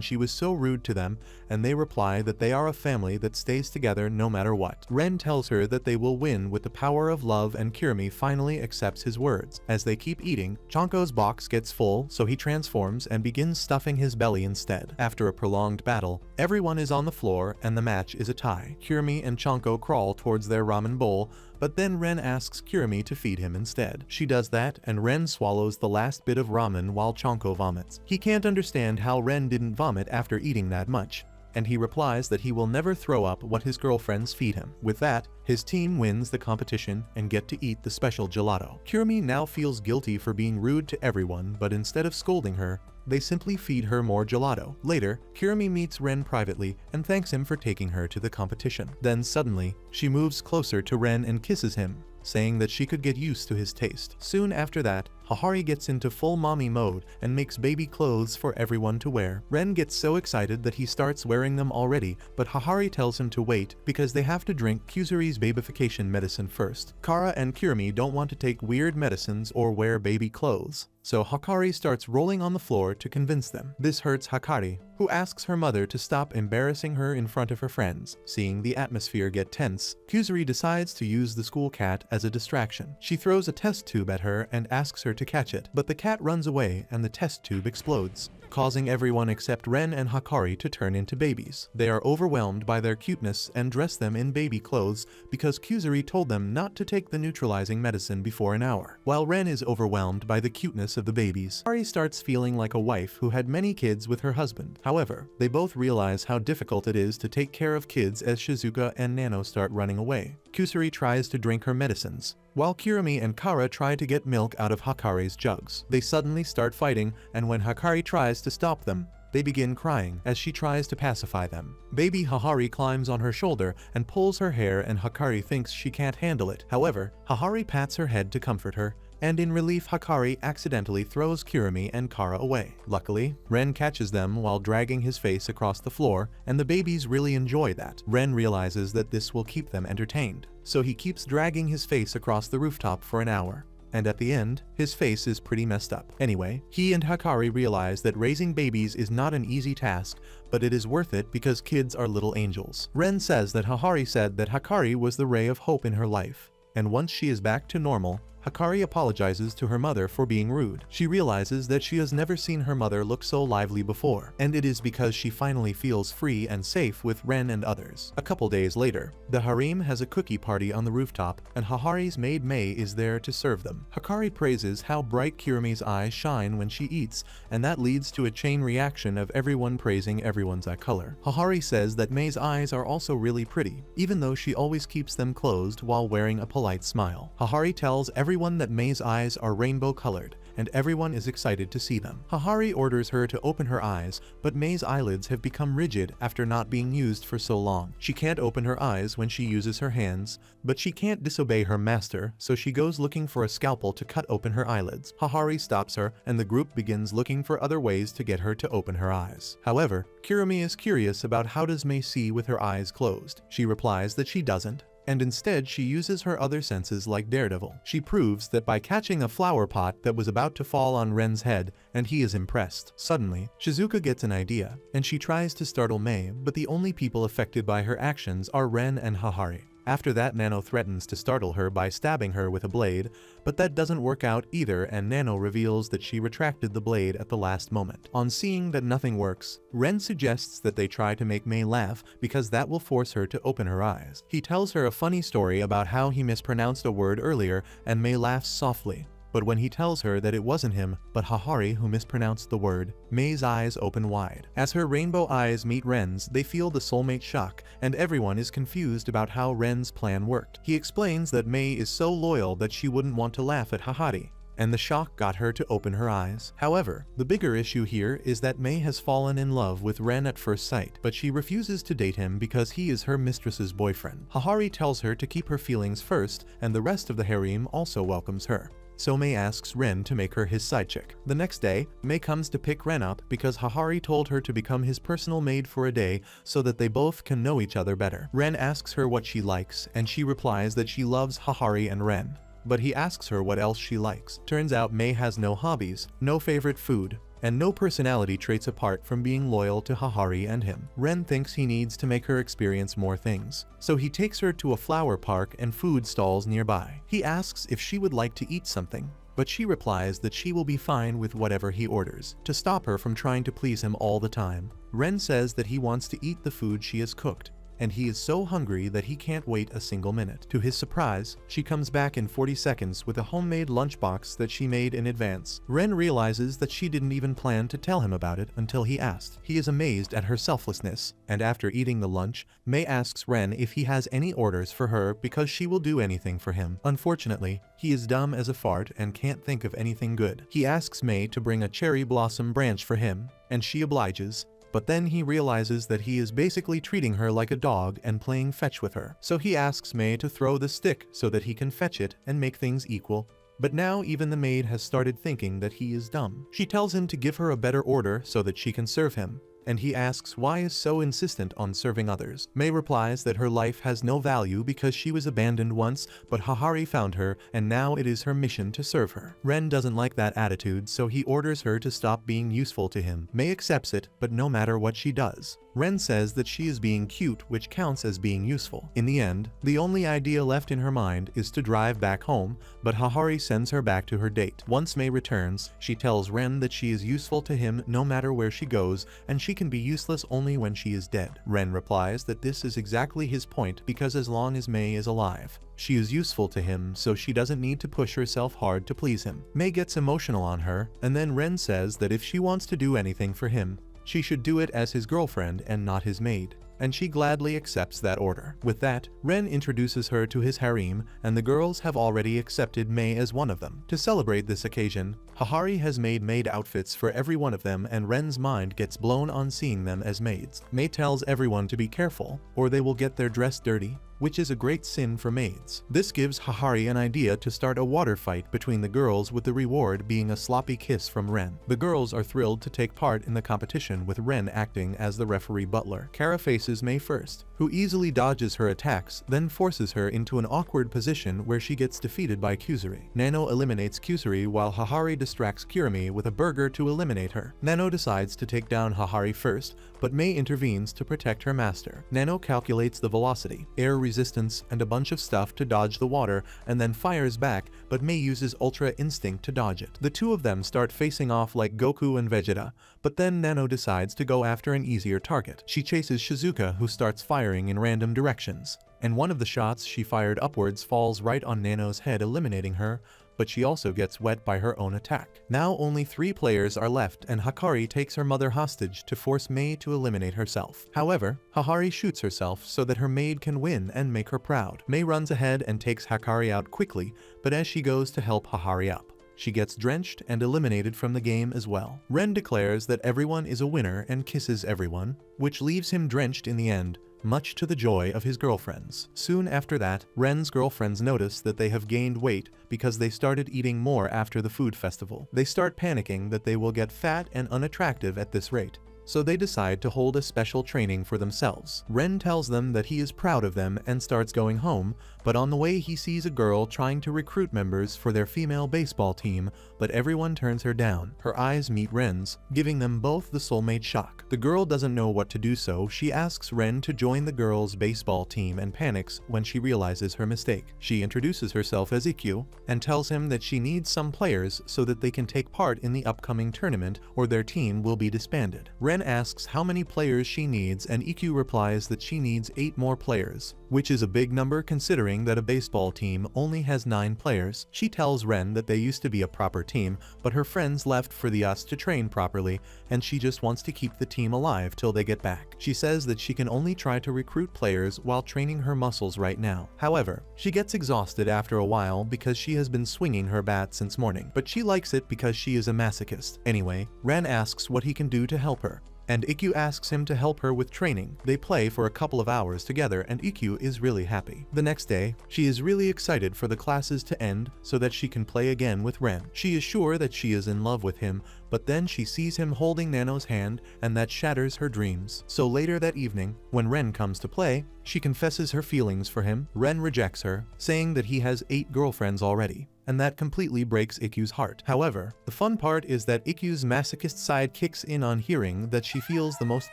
she was so rude to them, and they reply that they are a family that stays together no matter what. Ren tells her that they will win with the power of love, and Kirimi finally accepts his words. As they keep eating, Chonko's box gets full, so he transforms and begins stuffing his belly instead. After a prolonged battle, everyone is on the floor and the match is a tie. Kirimi and Chonko crawl towards their ramen bowl, but then Ren asks Kirimi to feed him instead. She does that, and Ren swallows the last bit of ramen while Chonko vomits. He can't understand how Ren didn't vomit after eating that much, and he replies that he will never throw up what his girlfriends feed him. With that, his team wins the competition and get to eat the special gelato. Kirimi now feels guilty for being rude to everyone, but instead of scolding her, they simply feed her more gelato. Later, Kirimi meets Ren privately and thanks him for taking her to the competition. Then suddenly, she moves closer to Ren and kisses him, saying that she could get used to his taste. Soon after that, Hahari gets into full mommy mode and makes baby clothes for everyone to wear. Ren gets so excited that he starts wearing them already, but Hahari tells him to wait because they have to drink Kusuri's babyfication medicine first. Kara and Kirimi don't want to take weird medicines or wear baby clothes, so Hakari starts rolling on the floor to convince them. This hurts Hakari, who asks her mother to stop embarrassing her in front of her friends. Seeing the atmosphere get tense, Kusuri decides to use the school cat as a distraction. She throws a test tube at her and asks her to catch it, but the cat runs away and the test tube explodes, causing everyone except Ren and Hakari to turn into babies. They are overwhelmed by their cuteness and dress them in baby clothes because Kusuri told them not to take the neutralizing medicine before an hour. While Ren is overwhelmed by the cuteness of the babies, Hakari starts feeling like a wife who had many kids with her husband. However, they both realize how difficult it is to take care of kids as Shizuka and Nano start running away. Kusuri tries to drink her medicines, while Kirimi and Kara try to get milk out of Hakari's jugs. They suddenly start fighting, and when Hakari tries to stop them, they begin crying as she tries to pacify them. Baby Hahari climbs on her shoulder and pulls her hair, and Hakari thinks she can't handle it. However, Hahari pats her head to comfort her, and in relief Hakari accidentally throws Kirimi and Kara away. Luckily, Ren catches them while dragging his face across the floor, and the babies really enjoy that. Ren realizes that this will keep them entertained, so he keeps dragging his face across the rooftop for an hour. And at the end, his face is pretty messed up. Anyway, he and Hakari realize that raising babies is not an easy task, but it is worth it because kids are little angels. Ren says that Hahari said that Hakari was the ray of hope in her life, and once she is back to normal, Hakari apologizes to her mother for being rude. She realizes that she has never seen her mother look so lively before, and it is because she finally feels free and safe with Ren and others. A couple days later, the harem has a cookie party on the rooftop, and Hahari's maid Mei is there to serve them. Hakari praises how bright Kirimi's eyes shine when she eats, and that leads to a chain reaction of everyone praising everyone's eye color. Hahari says that Mei's eyes are also really pretty, even though she always keeps them closed while wearing a polite smile. Hahari tells everyone that Mei's eyes are rainbow colored, and everyone is excited to see them. Hahari orders her to open her eyes, but Mei's eyelids have become rigid after not being used for so long. She can't open her eyes when she uses her hands, but she can't disobey her master, so she goes looking for a scalpel to cut open her eyelids. Hahari stops her, and the group begins looking for other ways to get her to open her eyes. However, Kirimi is curious about how does Mei see with her eyes closed. She replies that she doesn't, and instead she uses her other senses like Daredevil. She proves that by catching a flower pot that was about to fall on Ren's head, and he is impressed. Suddenly, Shizuka gets an idea, and she tries to startle Mei, but the only people affected by her actions are Ren and Hahari. After that, Nano threatens to startle her by stabbing her with a blade, but that doesn't work out either, and Nano reveals that she retracted the blade at the last moment. On seeing that nothing works, Ren suggests that they try to make Mei laugh because that will force her to open her eyes. He tells her a funny story about how he mispronounced a word earlier, and Mei laughs softly. But when he tells her that it wasn't him, but Hahari who mispronounced the word, Mei's eyes open wide. As her rainbow eyes meet Ren's, they feel the soulmate shock, and everyone is confused about how Ren's plan worked. He explains that Mei is so loyal that she wouldn't want to laugh at Hahari, and the shock got her to open her eyes. However, the bigger issue here is that Mei has fallen in love with Ren at first sight, but she refuses to date him because he is her mistress's boyfriend. Hahari tells her to keep her feelings first, and the rest of the harem also welcomes her. so Mei asks Ren to make her his side chick. The next day, Mei comes to pick Ren up because Hahari told her to become his personal maid for a day so that they both can know each other better. Ren asks her what she likes, and she replies that she loves Hahari and Ren. But he asks her what else she likes. Turns out Mei has no hobbies, no favorite food, and no personality traits apart from being loyal to Hahari and him. Ren thinks he needs to make her experience more things, so he takes her to a flower park and food stalls nearby. He asks if she would like to eat something, but she replies that she will be fine with whatever he orders, to stop her from trying to please him all the time. Ren says that he wants to eat the food she has cooked, and he is so hungry that he can't wait a single minute. To his surprise, she comes back in 40 seconds with a homemade lunchbox that she made in advance. Ren realizes that she didn't even plan to tell him about it until he asked. He is amazed at her selflessness, and after eating the lunch, Mei asks Ren if he has any orders for her because she will do anything for him. Unfortunately, he is dumb as a fart and can't think of anything good. He asks Mei to bring a cherry blossom branch for him, and she obliges. But then he realizes that he is basically treating her like a dog and playing fetch with her. So he asks Mei to throw the stick so that he can fetch it and make things equal. But now even the maid has started thinking that he is dumb. She tells him to give her a better order so that she can serve him, and he asks why is so insistent on serving others. Mei replies that her life has no value because she was abandoned once, but Hahari found her and now it is her mission to serve her. Ren doesn't like that attitude, so he orders her to stop being useful to him. Mei accepts it, but no matter what she does, Ren says that she is being cute, which counts as being useful. In the end, the only idea left in her mind is to drive back home, but Hahari sends her back to her date. Once Mei returns, she tells Ren that she is useful to him no matter where she goes, and she can be useless only when she is dead. Ren replies that this is exactly his point because as long as Mei is alive, she is useful to him, so she doesn't need to push herself hard to please him. Mei gets emotional on her, and then Ren says that if she wants to do anything for him, she should do it as his girlfriend and not his maid, and she gladly accepts that order. With that, Ren introduces her to his harem, and the girls have already accepted Mei as one of them. To celebrate this occasion, Hahari has made maid outfits for every one of them, and Ren's mind gets blown on seeing them as maids. Mei tells everyone to be careful, or they will get their dress dirty, which is a great sin for maids. This gives Hahari an idea to start a water fight between the girls, with the reward being a sloppy kiss from Ren. The girls are thrilled to take part in the competition, with Ren acting as the referee butler. Kara faces Mei first, who easily dodges her attacks, then forces her into an awkward position where she gets defeated by Kusuri. Nano eliminates Kusuri while Hahari distracts Kirimi with a burger to eliminate her. Nano decides to take down Hahari first, but Mei intervenes to protect her master. Nano calculates the velocity, air resistance, and a bunch of stuff to dodge the water, and then fires back, but Mei uses Ultra Instinct to dodge it. The two of them start facing off like Goku and Vegeta, but then Nano decides to go after an easier target. She chases Shizuka, who starts firing in random directions, and one of the shots she fired upwards falls right on Nano's head, eliminating her, but she also gets wet by her own attack. Now only 3 players are left, and Hikari takes her mother hostage to force Mei to eliminate herself. However, Hahari shoots herself so that her maid can win and make her proud. Mei runs ahead and takes Hikari out quickly, but as she goes to help Hahari up, she gets drenched and eliminated from the game as well. Ren declares that everyone is a winner and kisses everyone, which leaves him drenched in the end, much to the joy of his girlfriends. Soon after that, Ren's girlfriends notice that they have gained weight because they started eating more after the food festival. They start panicking that they will get fat and unattractive at this rate, so they decide to hold a special training for themselves. Ren tells them that he is proud of them and starts going home, but on the way he sees a girl trying to recruit members for their female baseball team, but everyone turns her down. Her eyes meet Ren's, giving them both the soulmate shock. The girl doesn't know what to do, so she asks Ren to join the girls' baseball team and panics when she realizes her mistake. She introduces herself as Ikkyu and tells him that she needs some players so that they can take part in the upcoming tournament or their team will be disbanded. Ren asks how many players she needs, and Ikkyu replies that she needs 8 more players, which is a big number considering that a baseball team only has 9 players. She tells Ren that they used to be a proper team, but her friends left for the US to train properly, and she just wants to keep the team alive till they get back. She says that she can only try to recruit players while training her muscles right now. However, she gets exhausted after a while because she has been swinging her bat since morning, but she likes it because she is a masochist. Anyway, Ren asks what he can do to help her, and Ikkyu asks him to help her with training. They play for a couple of hours together and Ikkyu is really happy. The next day, she is really excited for the classes to end so that she can play again with Ren. She is sure that she is in love with him, but then she sees him holding Nano's hand and that shatters her dreams. So later that evening, when Ren comes to play, she confesses her feelings for him. Ren rejects her, saying that he has 8 girlfriends already, and that completely breaks Ikkyu's heart. However, the fun part is that Ikkyu's masochist side kicks in on hearing that she feels the most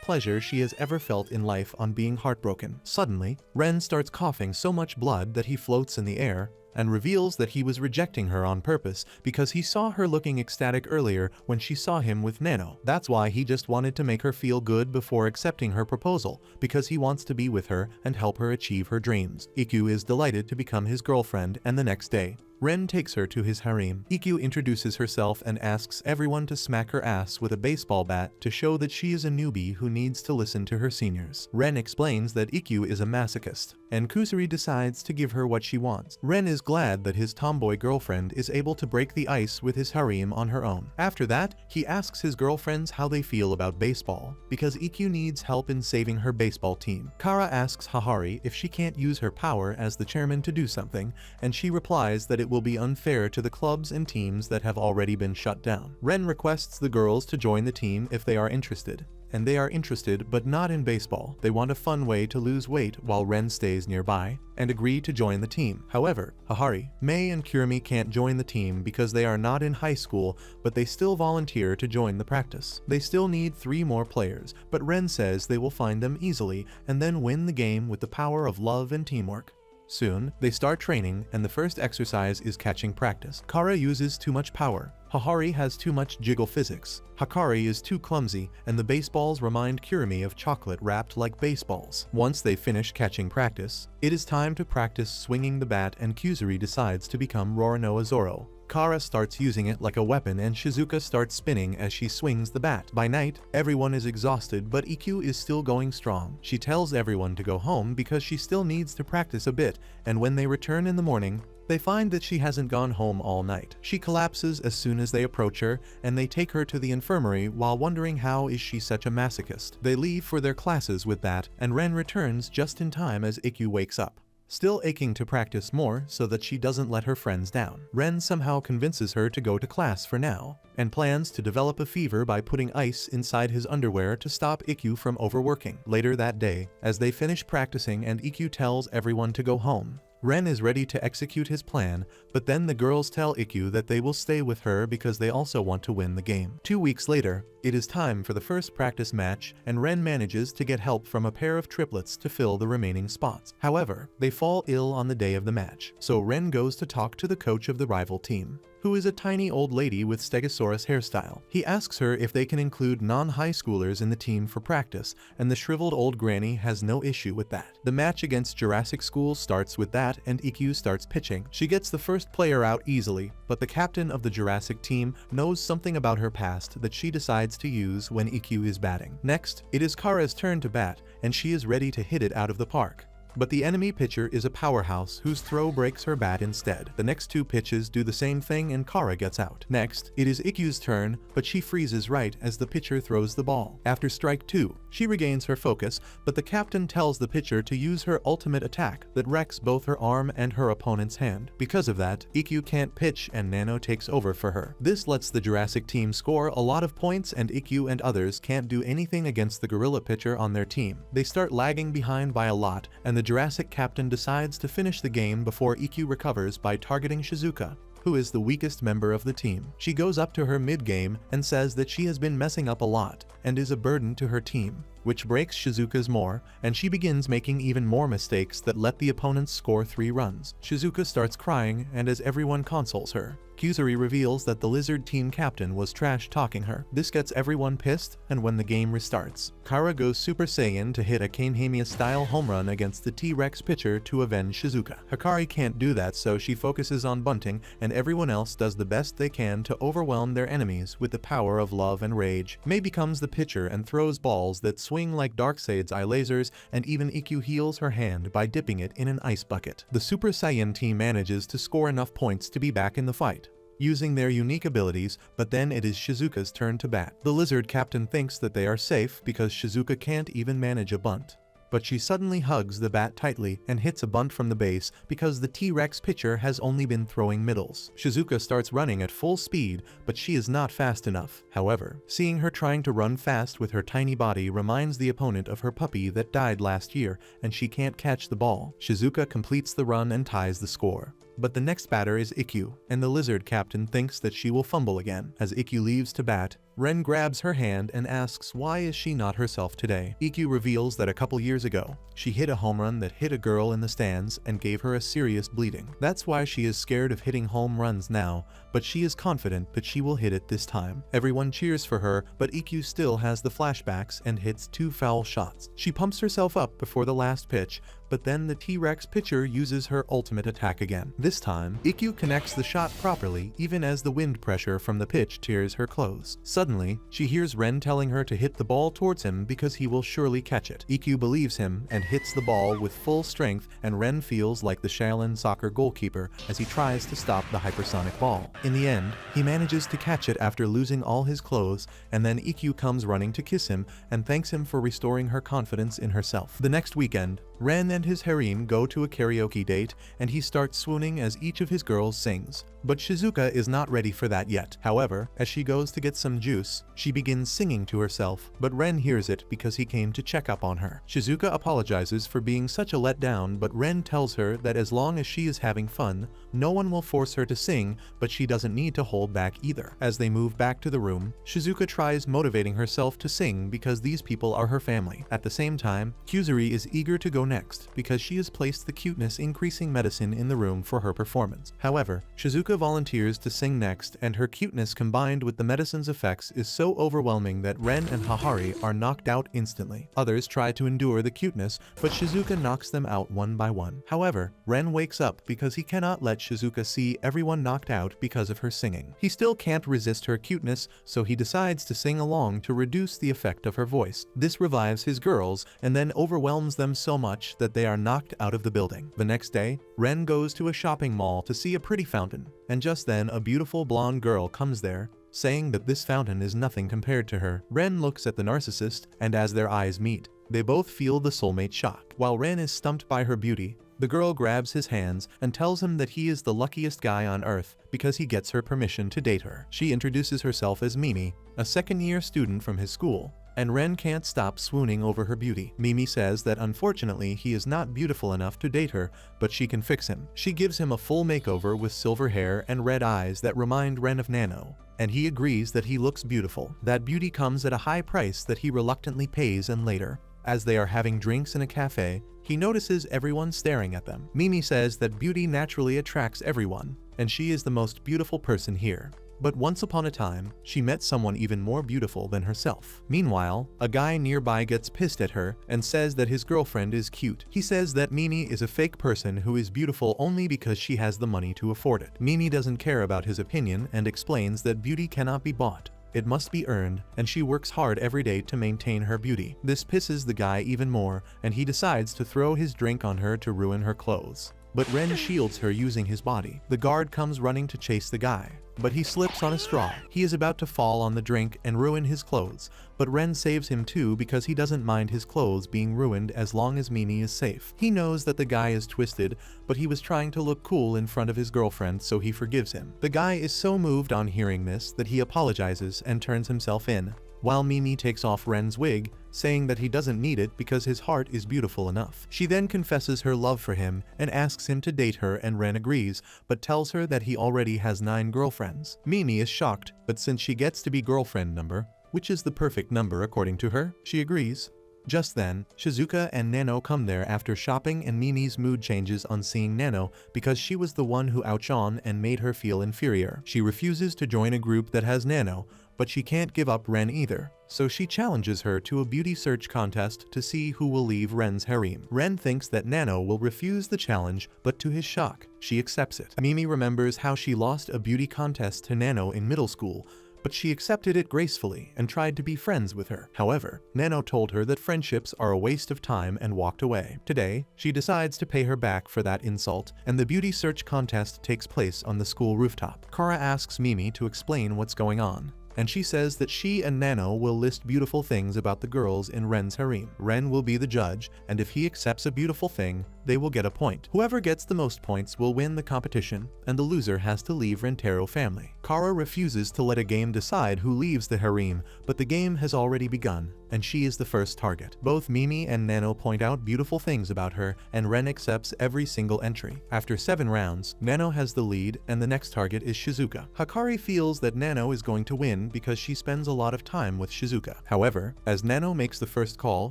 pleasure she has ever felt in life on being heartbroken. Suddenly, Ren starts coughing so much blood that he floats in the air, and reveals that he was rejecting her on purpose because he saw her looking ecstatic earlier when she saw him with Nano. That's why he just wanted to make her feel good before accepting her proposal, because he wants to be with her and help her achieve her dreams. Ikkyu is delighted to become his girlfriend, and the next day, Ren takes her to his harem. Ikkyu introduces herself and asks everyone to smack her ass with a baseball bat to show that she is a newbie who needs to listen to her seniors. Ren explains that Ikkyu is a masochist, and Kusuri decides to give her what she wants. Ren is glad that his tomboy girlfriend is able to break the ice with his harem on her own. After that, he asks his girlfriends how they feel about baseball, because Ikkyu needs help in saving her baseball team. Kara asks Hahari if she can't use her power as the chairman to do something, and she replies that it will be unfair to the clubs and teams that have already been shut down. Ren requests the girls to join the team if they are interested. And they are interested, but not in baseball. They want a fun way to lose weight while Ren stays nearby, and agree to join the team. However, Hahari, Mei and Kurumi can't join the team because they are not in high school, but they still volunteer to join the practice. They still need 3 more players, but Ren says they will find them easily and then win the game with the power of love and teamwork. Soon, they start training, and the first exercise is catching practice. Kara uses too much power. Hahari has too much jiggle physics. Hakari is too clumsy, and the baseballs remind Kurumi of chocolate wrapped like baseballs. Once they finish catching practice, it is time to practice swinging the bat, and Kusuri decides to become Roronoa Zoro. Kara starts using it like a weapon and Shizuka starts spinning as she swings the bat. By night, everyone is exhausted, but Ikkyu is still going strong. She tells everyone to go home because she still needs to practice a bit, and when they return in the morning, they find that she hasn't gone home all night. She collapses as soon as they approach her, and they take her to the infirmary while wondering how is she such a masochist. They leave for their classes with that, and Ren returns just in time as Ikkyu wakes up, still aching to practice more so that she doesn't let her friends down. Ren somehow convinces her to go to class for now, and plans to develop a fever by putting ice inside his underwear to stop Ikkyu from overworking. Later that day, as they finish practicing and Ikkyu tells everyone to go home, Ren is ready to execute his plan, but then the girls tell Ikkyu that they will stay with her because they also want to win the game. 2 weeks later, it is time for the first practice match, and Ren manages to get help from a pair of triplets to fill the remaining spots. However, they fall ill on the day of the match, so Ren goes to talk to the coach of the rival team, who is a tiny old lady with Stegosaurus hairstyle. He asks her if they can include non-high schoolers in the team for practice, and the shriveled old granny has no issue with that. The match against Jurassic School starts with that, and Ikkyu starts pitching. She gets the first player out easily, but the captain of the Jurassic team knows something about her past that she decides to use when Ikkyu is batting. Next, it is Kara's turn to bat, and she is ready to hit it out of the park. But the enemy pitcher is a powerhouse whose throw breaks her bat instead. The next 2 pitches do the same thing and Kara gets out. Next, it is Ikkyu's turn, but she freezes right as the pitcher throws the ball. After strike 2, she regains her focus, but the captain tells the pitcher to use her ultimate attack that wrecks both her arm and her opponent's hand. Because of that, Ikkyu can't pitch and Nano takes over for her. This lets the Jurassic team score a lot of points, and Ikkyu and others can't do anything against the gorilla pitcher on their team. They start lagging behind by a lot, and the Jurassic captain decides to finish the game before Ikkyu recovers by targeting Shizuka, who is the weakest member of the team. She goes up to her mid-game and says that she has been messing up a lot and is a burden to her team, which breaks Shizuka's more, and she begins making even more mistakes that let the opponents score 3 runs. Shizuka starts crying, and as everyone consoles her, Kusuri reveals that the lizard team captain was trash-talking her. This gets everyone pissed, and when the game restarts, Kara goes Super Saiyan to hit a Kamehameha-style home run against the T-Rex pitcher to avenge Shizuka. Hakari can't do that, so she focuses on bunting, and everyone else does the best they can to overwhelm their enemies with the power of love and rage. Mei becomes the pitcher and throws balls that swing like Darkseid's eye lasers, and even Ikkyu heals her hand by dipping it in an ice bucket. The Super Saiyan team manages to score enough points to be back in the fight, using their unique abilities, but then it is Shizuka's turn to bat. The lizard captain thinks that they are safe because Shizuka can't even manage a bunt. But she suddenly hugs the bat tightly and hits a bunt from the base because the T-Rex pitcher has only been throwing middles. Shizuka starts running at full speed, but she is not fast enough. However, seeing her trying to run fast with her tiny body reminds the opponent of her puppy that died last year, and she can't catch the ball. Shizuka completes the run and ties the score. But the next batter is Ikkyu, and the lizard captain thinks that she will fumble again. As Ikkyu leaves to bat, Ren grabs her hand and asks why is she not herself today. Ikkyu reveals that a couple years ago, she hit a home run that hit a girl in the stands and gave her a serious bleeding. That's why she is scared of hitting home runs now, but she is confident that she will hit it this time. Everyone cheers for her, but Ikkyu still has the flashbacks and hits 2 foul shots. She pumps herself up before the last pitch, but then the T-Rex pitcher uses her ultimate attack again. This time, Ikkyu connects the shot properly even as the wind pressure from the pitch tears her clothes. Suddenly, she hears Ren telling her to hit the ball towards him because he will surely catch it. Ikkyu believes him and hits the ball with full strength, and Ren feels like the Shaolin soccer goalkeeper as he tries to stop the hypersonic ball. In the end, he manages to catch it after losing all his clothes, and then Ikkyu comes running to kiss him and thanks him for restoring her confidence in herself. The next weekend, Ren and his harem go to a karaoke date, and he starts swooning as each of his girls sings. But Shizuka is not ready for that yet. However, as she goes to get some juice, she begins singing to herself, but Ren hears it because he came to check up on her. Shizuka apologizes for being such a letdown, but Ren tells her that as long as she is having fun, no one will force her to sing, but she doesn't need to hold back either. As they move back to the room, Shizuka tries motivating herself to sing because these people are her family. At the same time, Kyuzuri is eager to go next because she has placed the cuteness increasing medicine in the room for her performance. However, Shizuka volunteers to sing next, and her cuteness combined with the medicine's effects is so overwhelming that Ren and Hahari are knocked out instantly. Others try to endure the cuteness, but Shizuka knocks them out one by one. However, Ren wakes up because he cannot let Shizuka see everyone knocked out because of her singing. He still can't resist her cuteness, so he decides to sing along to reduce the effect of her voice. This revives his girls and then overwhelms them so much that they are knocked out of the building. The next day, Ren goes to a shopping mall to see a pretty fountain, and just then a beautiful blonde girl comes there, saying that this fountain is nothing compared to her. Ren looks at the narcissist, and as their eyes meet, they both feel the soulmate shock. While Ren is stumped by her beauty, the girl grabs his hands and tells him that he is the luckiest guy on earth because he gets her permission to date her. She introduces herself as Mimi, a second-year student from his school, and Ren can't stop swooning over her beauty. Mimi says that unfortunately he is not beautiful enough to date her, but she can fix him. She gives him a full makeover with silver hair and red eyes that remind Ren of Nano, and he agrees that he looks beautiful. That beauty comes at a high price that he reluctantly pays, and later, as they are having drinks in a cafe, he notices everyone staring at them. Mimi says that beauty naturally attracts everyone, and she is the most beautiful person here. But once upon a time, she met someone even more beautiful than herself. Meanwhile, a guy nearby gets pissed at her and says that his girlfriend is cute. He says that Mimi is a fake person who is beautiful only because she has the money to afford it. Mimi doesn't care about his opinion and explains that beauty cannot be bought. It must be earned, and she works hard every day to maintain her beauty. This pisses the guy even more, and he decides to throw his drink on her to ruin her clothes. But Ren shields her using his body. The guard comes running to chase the guy, but he slips on a straw. He is about to fall on the drink and ruin his clothes, but Ren saves him too because he doesn't mind his clothes being ruined as long as Mimi is safe. He knows that the guy is twisted, but he was trying to look cool in front of his girlfriend, so he forgives him. The guy is so moved on hearing this that he apologizes and turns himself in, while Mimi takes off Ren's wig, saying that he doesn't need it because his heart is beautiful enough. She then confesses her love for him and asks him to date her, and Ren agrees, but tells her that he already has 9 girlfriends. Mimi is shocked, but since she gets to be girlfriend number, which is the perfect number according to her, she agrees. Just then, Shizuka and Nano come there after shopping, and Mimi's mood changes on seeing Nano because she was the one who outshone and made her feel inferior. She refuses to join a group that has Nano, but she can't give up Ren either, so she challenges her to a beauty search contest to see who will leave Ren's harem. Ren thinks that Nano will refuse the challenge, but to his shock, she accepts it. Mimi remembers how she lost a beauty contest to Nano in middle school, but she accepted it gracefully and tried to be friends with her. However, Nano told her that friendships are a waste of time and walked away. Today, she decides to pay her back for that insult, and the beauty search contest takes place on the school rooftop. Kara asks Mimi to explain what's going on, and she says that she and Nano will list beautiful things about the girls in Ren's harem. Ren will be the judge, and if he accepts a beautiful thing, they will get a point. Whoever gets the most points will win the competition, and the loser has to leave Rentaro family. Kara refuses to let a game decide who leaves the harem, but the game has already begun, and she is the first target. Both Mimi and Nano point out beautiful things about her, and Ren accepts every single entry. After 7 rounds, Nano has the lead, and the next target is Shizuka. Hikari feels that Nano is going to win because she spends a lot of time with Shizuka. However, as Nano makes the first call,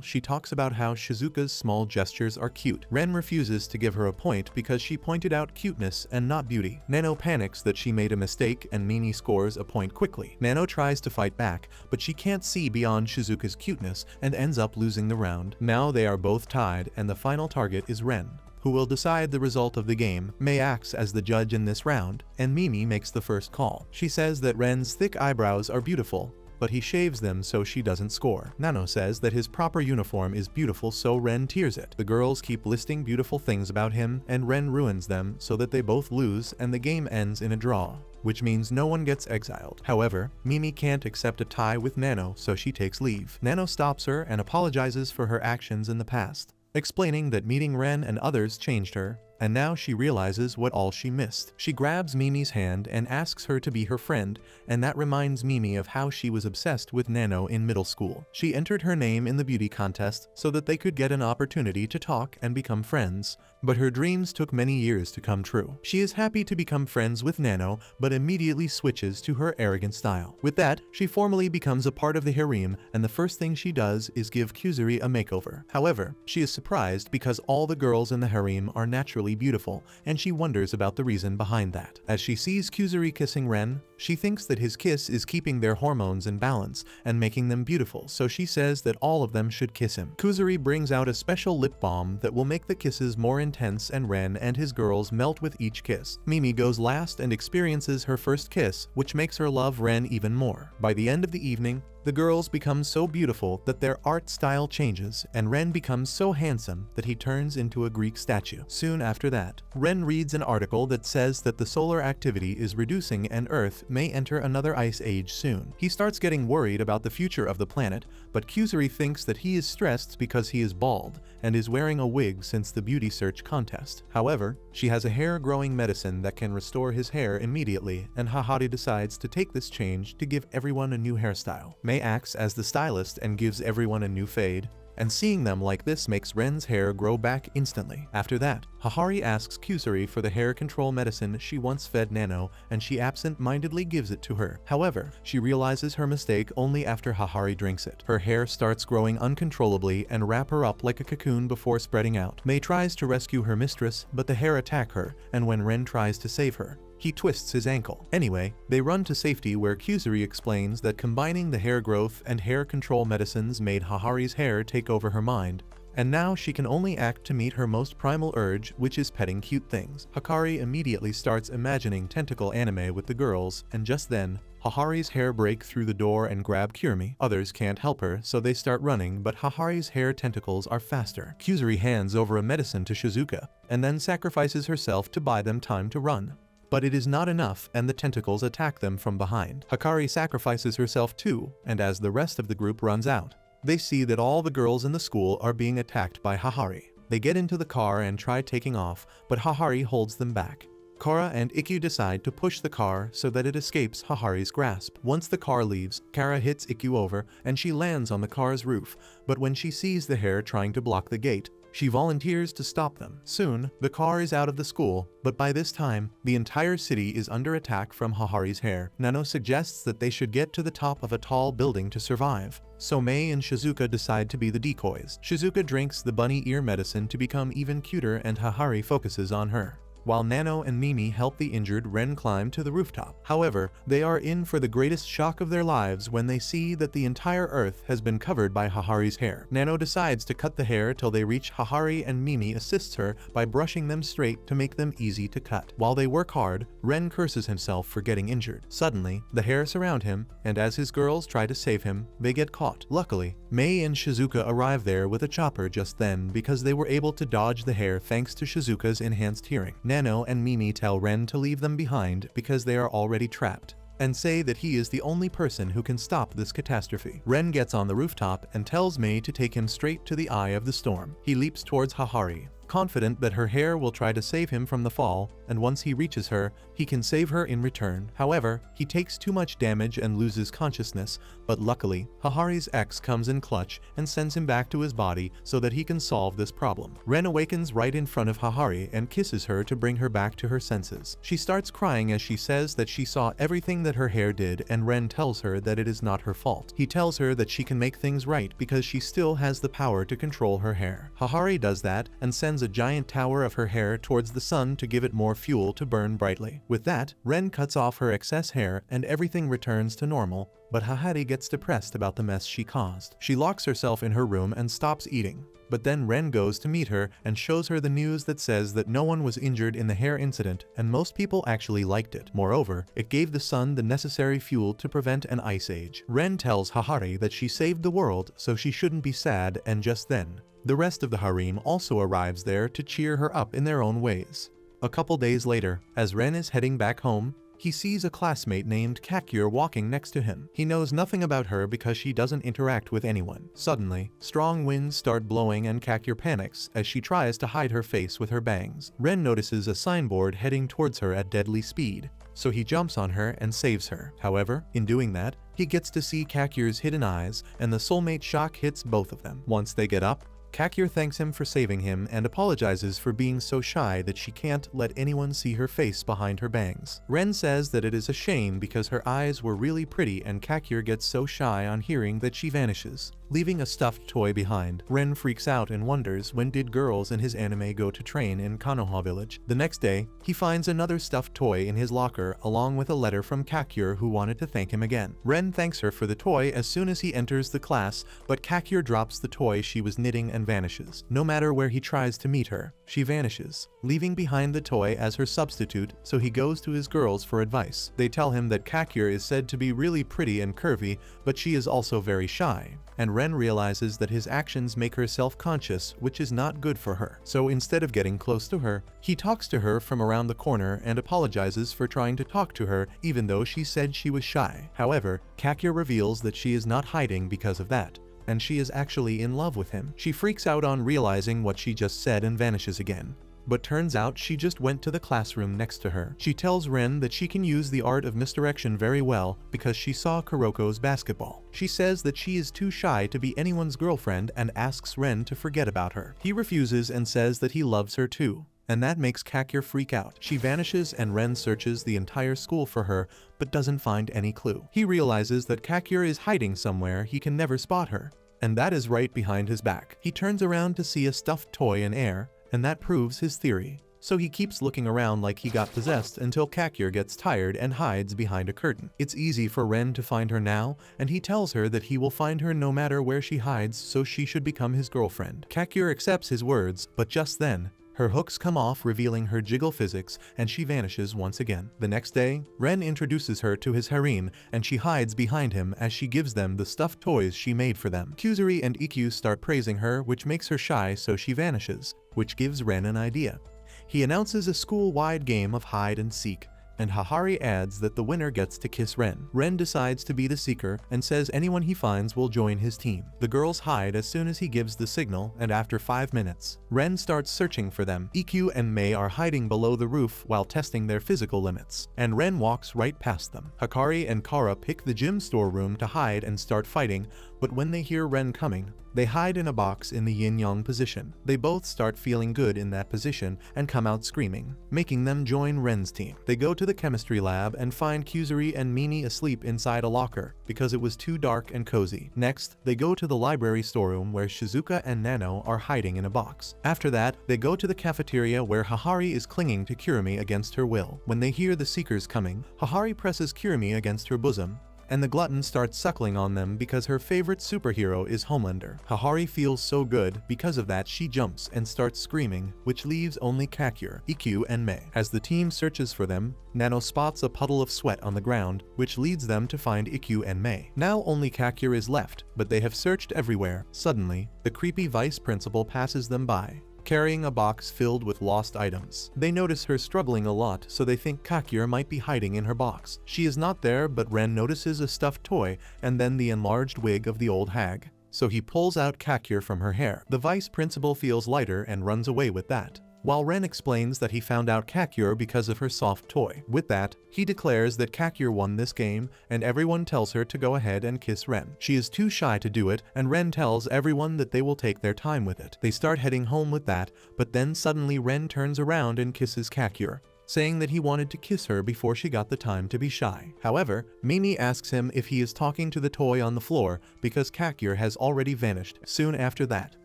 she talks about how Shizuka's small gestures are cute. Ren refuses to give her a point because she pointed out cuteness and not beauty. Nano panics that she made a mistake and Mimi scores a point quickly. Nano tries to fight back, but she can't see beyond Shizuka's cuteness and ends up losing the round. Now they are both tied, and the final target is Ren, who will decide the result of the game. Mei acts as the judge in this round, and Mimi makes the first call. She says that Ren's thick eyebrows are beautiful, but he shaves them so she doesn't score. Nano says that his proper uniform is beautiful, so Ren tears it. The girls keep listing beautiful things about him, and Ren ruins them so that they both lose and the game ends in a draw, which means no one gets exiled. However, Mimi can't accept a tie with Nano, so she takes leave. Nano stops her and apologizes for her actions in the past, explaining that meeting Ren and others changed her, and now she realizes what all she missed. She grabs Mimi's hand and asks her to be her friend, and that reminds Mimi of how she was obsessed with Nano in middle school. She entered her name in the beauty contest so that they could get an opportunity to talk and become friends, but her dreams took many years to come true. She is happy to become friends with Nano, but immediately switches to her arrogant style. With that, she formally becomes a part of the harem, and the first thing she does is give Kuzuri a makeover. However, she is surprised because all the girls in the harem are naturally beautiful, and she wonders about the reason behind that. As she sees Kuzuri kissing Ren, she thinks that his kiss is keeping their hormones in balance and making them beautiful, so she says that all of them should kiss him. Kuzuri brings out a special lip balm that will make the kisses more intense, and Ren and his girls melt with each kiss. Mimi goes last and experiences her first kiss, which makes her love Ren even more. By the end of the evening, the girls become so beautiful that their art style changes, and Ren becomes so handsome that he turns into a Greek statue. Soon after that, Ren reads an article that says that the solar activity is reducing and Earth may enter another ice age soon. He starts getting worried about the future of the planet, but Kuzuri thinks that he is stressed because he is bald and is wearing a wig since the beauty search contest. However, she has a hair growing medicine that can restore his hair immediately, and Hahari decides to take this change to give everyone a new hairstyle. Mei acts as the stylist and gives everyone a new fade, and seeing them like this makes Ren's hair grow back instantly. After that, Hahari asks Kuzuri for the hair control medicine she once fed Nano, and she absent-mindedly gives it to her. However, she realizes her mistake only after Hahari drinks it. Her hair starts growing uncontrollably and wrap her up like a cocoon before spreading out. Mei tries to rescue her mistress, but the hair attack her, and when Ren tries to save her, he twists his ankle. Anyway, they run to safety where Kuzuri explains that combining the hair growth and hair control medicines made Hahari's hair take over her mind, and now she can only act to meet her most primal urge, which is petting cute things. Hikari immediately starts imagining tentacle anime with the girls, and just then, Hahari's hair break through the door and grab Kurumi. Others can't help her, so they start running, but Hahari's hair tentacles are faster. Kuzuri hands over a medicine to Shizuka, and then sacrifices herself to buy them time to run. But it is not enough, and the tentacles attack them from behind. Hikari sacrifices herself too, and as the rest of the group runs out, they see that all the girls in the school are being attacked by Hahari. They get into the car and try taking off, but Hahari holds them back. Kara and Ikkyu decide to push the car so that it escapes Hahari's grasp. Once the car leaves, Kara hits Ikkyu over, and she lands on the car's roof, but when she sees the hair trying to block the gate, she volunteers to stop them. Soon, the car is out of the school, but by this time, the entire city is under attack from Hahari's hair. Nano suggests that they should get to the top of a tall building to survive, so Mei and Shizuka decide to be the decoys. Shizuka drinks the bunny ear medicine to become even cuter, and Hahari focuses on her. while Nano and Mimi help the injured Ren climb to the rooftop. However, they are in for the greatest shock of their lives when they see that the entire earth has been covered by Hahari's hair. Nano decides to cut the hair till they reach Hahari, and Mimi assists her by brushing them straight to make them easy to cut. While they work hard, Ren curses himself for getting injured. Suddenly, the hair surround him, and as his girls try to save him, they get caught. Luckily, Mei and Shizuka arrive there with a chopper just then because they were able to dodge the hair thanks to Shizuka's enhanced hearing. Nano and Mimi tell Ren to leave them behind because they are already trapped, and say that he is the only person who can stop this catastrophe. Ren gets on the rooftop and tells Mei to take him straight to the eye of the storm. He leaps towards Hahari, confident that her hair will try to save him from the fall, and once he reaches her, he can save her in return. However, he takes too much damage and loses consciousness, but luckily, Hahari's ex comes in clutch and sends him back to his body so that he can solve this problem. Ren awakens right in front of Hahari and kisses her to bring her back to her senses. She starts crying as she says that she saw everything that her hair did, and Ren tells her that it is not her fault. He tells her that she can make things right because she still has the power to control her hair. Hahari does that and sends a giant tower of her hair towards the sun to give it more fuel to burn brightly. With that, Ren cuts off her excess hair and everything returns to normal, but Hahari gets depressed about the mess she caused. She locks herself in her room and stops eating. But then Ren goes to meet her and shows her the news that says that no one was injured in the hair incident and most people actually liked it. Moreover, it gave the sun the necessary fuel to prevent an ice age. Ren tells Hahari that she saved the world, so she shouldn't be sad, and just then, the rest of the harem also arrives there to cheer her up in their own ways. A couple days later, as Ren is heading back home, he sees a classmate named Kakyur walking next to him. He knows nothing about her because she doesn't interact with anyone. Suddenly, strong winds start blowing and Kakyur panics as she tries to hide her face with her bangs. Ren notices a signboard heading towards her at deadly speed, so he jumps on her and saves her. However, in doing that, he gets to see Kakyur's hidden eyes, and the soulmate shock hits both of them. Once they get up, Kakyur thanks him for saving him and apologizes for being so shy that she can't let anyone see her face behind her bangs. Ren says that it is a shame because her eyes were really pretty, and Kakyur gets so shy on hearing that she vanishes, leaving a stuffed toy behind. Ren freaks out and wonders when did girls in his anime go to train in Konoha village. The next day, he finds another stuffed toy in his locker along with a letter from Kakyur who wanted to thank him again. Ren thanks her for the toy as soon as he enters the class, but Kakyur drops the toy she was knitting and vanishes. No matter where he tries to meet her, she vanishes, leaving behind the toy as her substitute, so he goes to his girls for advice. They tell him that Kakyur is said to be really pretty and curvy, but she is also very shy, and Ren realizes that his actions make her self-conscious, which is not good for her. So instead of getting close to her, he talks to her from around the corner and apologizes for trying to talk to her even though she said she was shy. However, Kakyur reveals that she is not hiding because of that, and she is actually in love with him. She freaks out on realizing what she just said and vanishes again. But turns out she just went to the classroom next to her. She tells Ren that she can use the art of misdirection very well because she saw Kuroko's basketball. She says that she is too shy to be anyone's girlfriend and asks Ren to forget about her. He refuses and says that he loves her too, and that makes Kakyur freak out. She vanishes and Ren searches the entire school for her, but doesn't find any clue. He realizes that Kakyur is hiding somewhere he can never spot her, and that is right behind his back. He turns around to see a stuffed toy in air, and that proves his theory. So he keeps looking around like he got possessed until Kakyur gets tired and hides behind a curtain. It's easy for Ren to find her now, and he tells her that he will find her no matter where she hides, so she should become his girlfriend. Kakyur accepts his words, but just then, her hooks come off, revealing her jiggle physics, and she vanishes once again. The next day, Ren introduces her to his harem, and she hides behind him as she gives them the stuffed toys she made for them. Kuzuri and Ikkyu start praising her, which makes her shy, so she vanishes, which gives Ren an idea. He announces a school-wide game of hide and seek, and Hahari adds that the winner gets to kiss Ren. Ren decides to be the seeker and says anyone he finds will join his team. The girls hide as soon as he gives the signal, and after 5 minutes, Ren starts searching for them. Ikkyu and Mei are hiding below the roof while testing their physical limits, and Ren walks right past them. Hakari and Kara pick the gym storeroom to hide and start fighting, but when they hear Ren coming, They hide in a box in the yin-yang position. They both start feeling good in that position and come out screaming, making them join Ren's team. They go to the chemistry lab and find Kuzuri and Mimi asleep inside a locker because it was too dark and cozy. Next, they go to the library storeroom where Shizuka and Nano are hiding in a box. After that, they go to the cafeteria where Hahari is clinging to Kurumi against her will. When they hear the Seekers coming, Hahari presses Kurumi against her bosom, and the glutton starts suckling on them because her favorite superhero is Homelander. Hahari feels so good, because of that she jumps and starts screaming, which leaves only Kakure, Ikkyu, and Mei. As the team searches for them, Nano spots a puddle of sweat on the ground, which leads them to find Ikkyu and Mei. Now only Kakure is left, but they have searched everywhere. Suddenly, the creepy vice principal passes them by, carrying a box filled with lost items. They notice her struggling a lot, so they think Kakure might be hiding in her box. She is not there, but Ren notices a stuffed toy and then the enlarged wig of the old hag. So he pulls out Kakure from her hair. The vice principal feels lighter and runs away with that, while Ren explains that he found out Kakure because of her soft toy. With that, he declares that Kakure won this game, and everyone tells her to go ahead and kiss Ren. She is too shy to do it, and Ren tells everyone that they will take their time with it. They start heading home with that, but then suddenly Ren turns around and kisses Kakure, saying that he wanted to kiss her before she got the time to be shy. However, Mimi asks him if he is talking to the toy on the floor because Kakure has already vanished. Soon after that,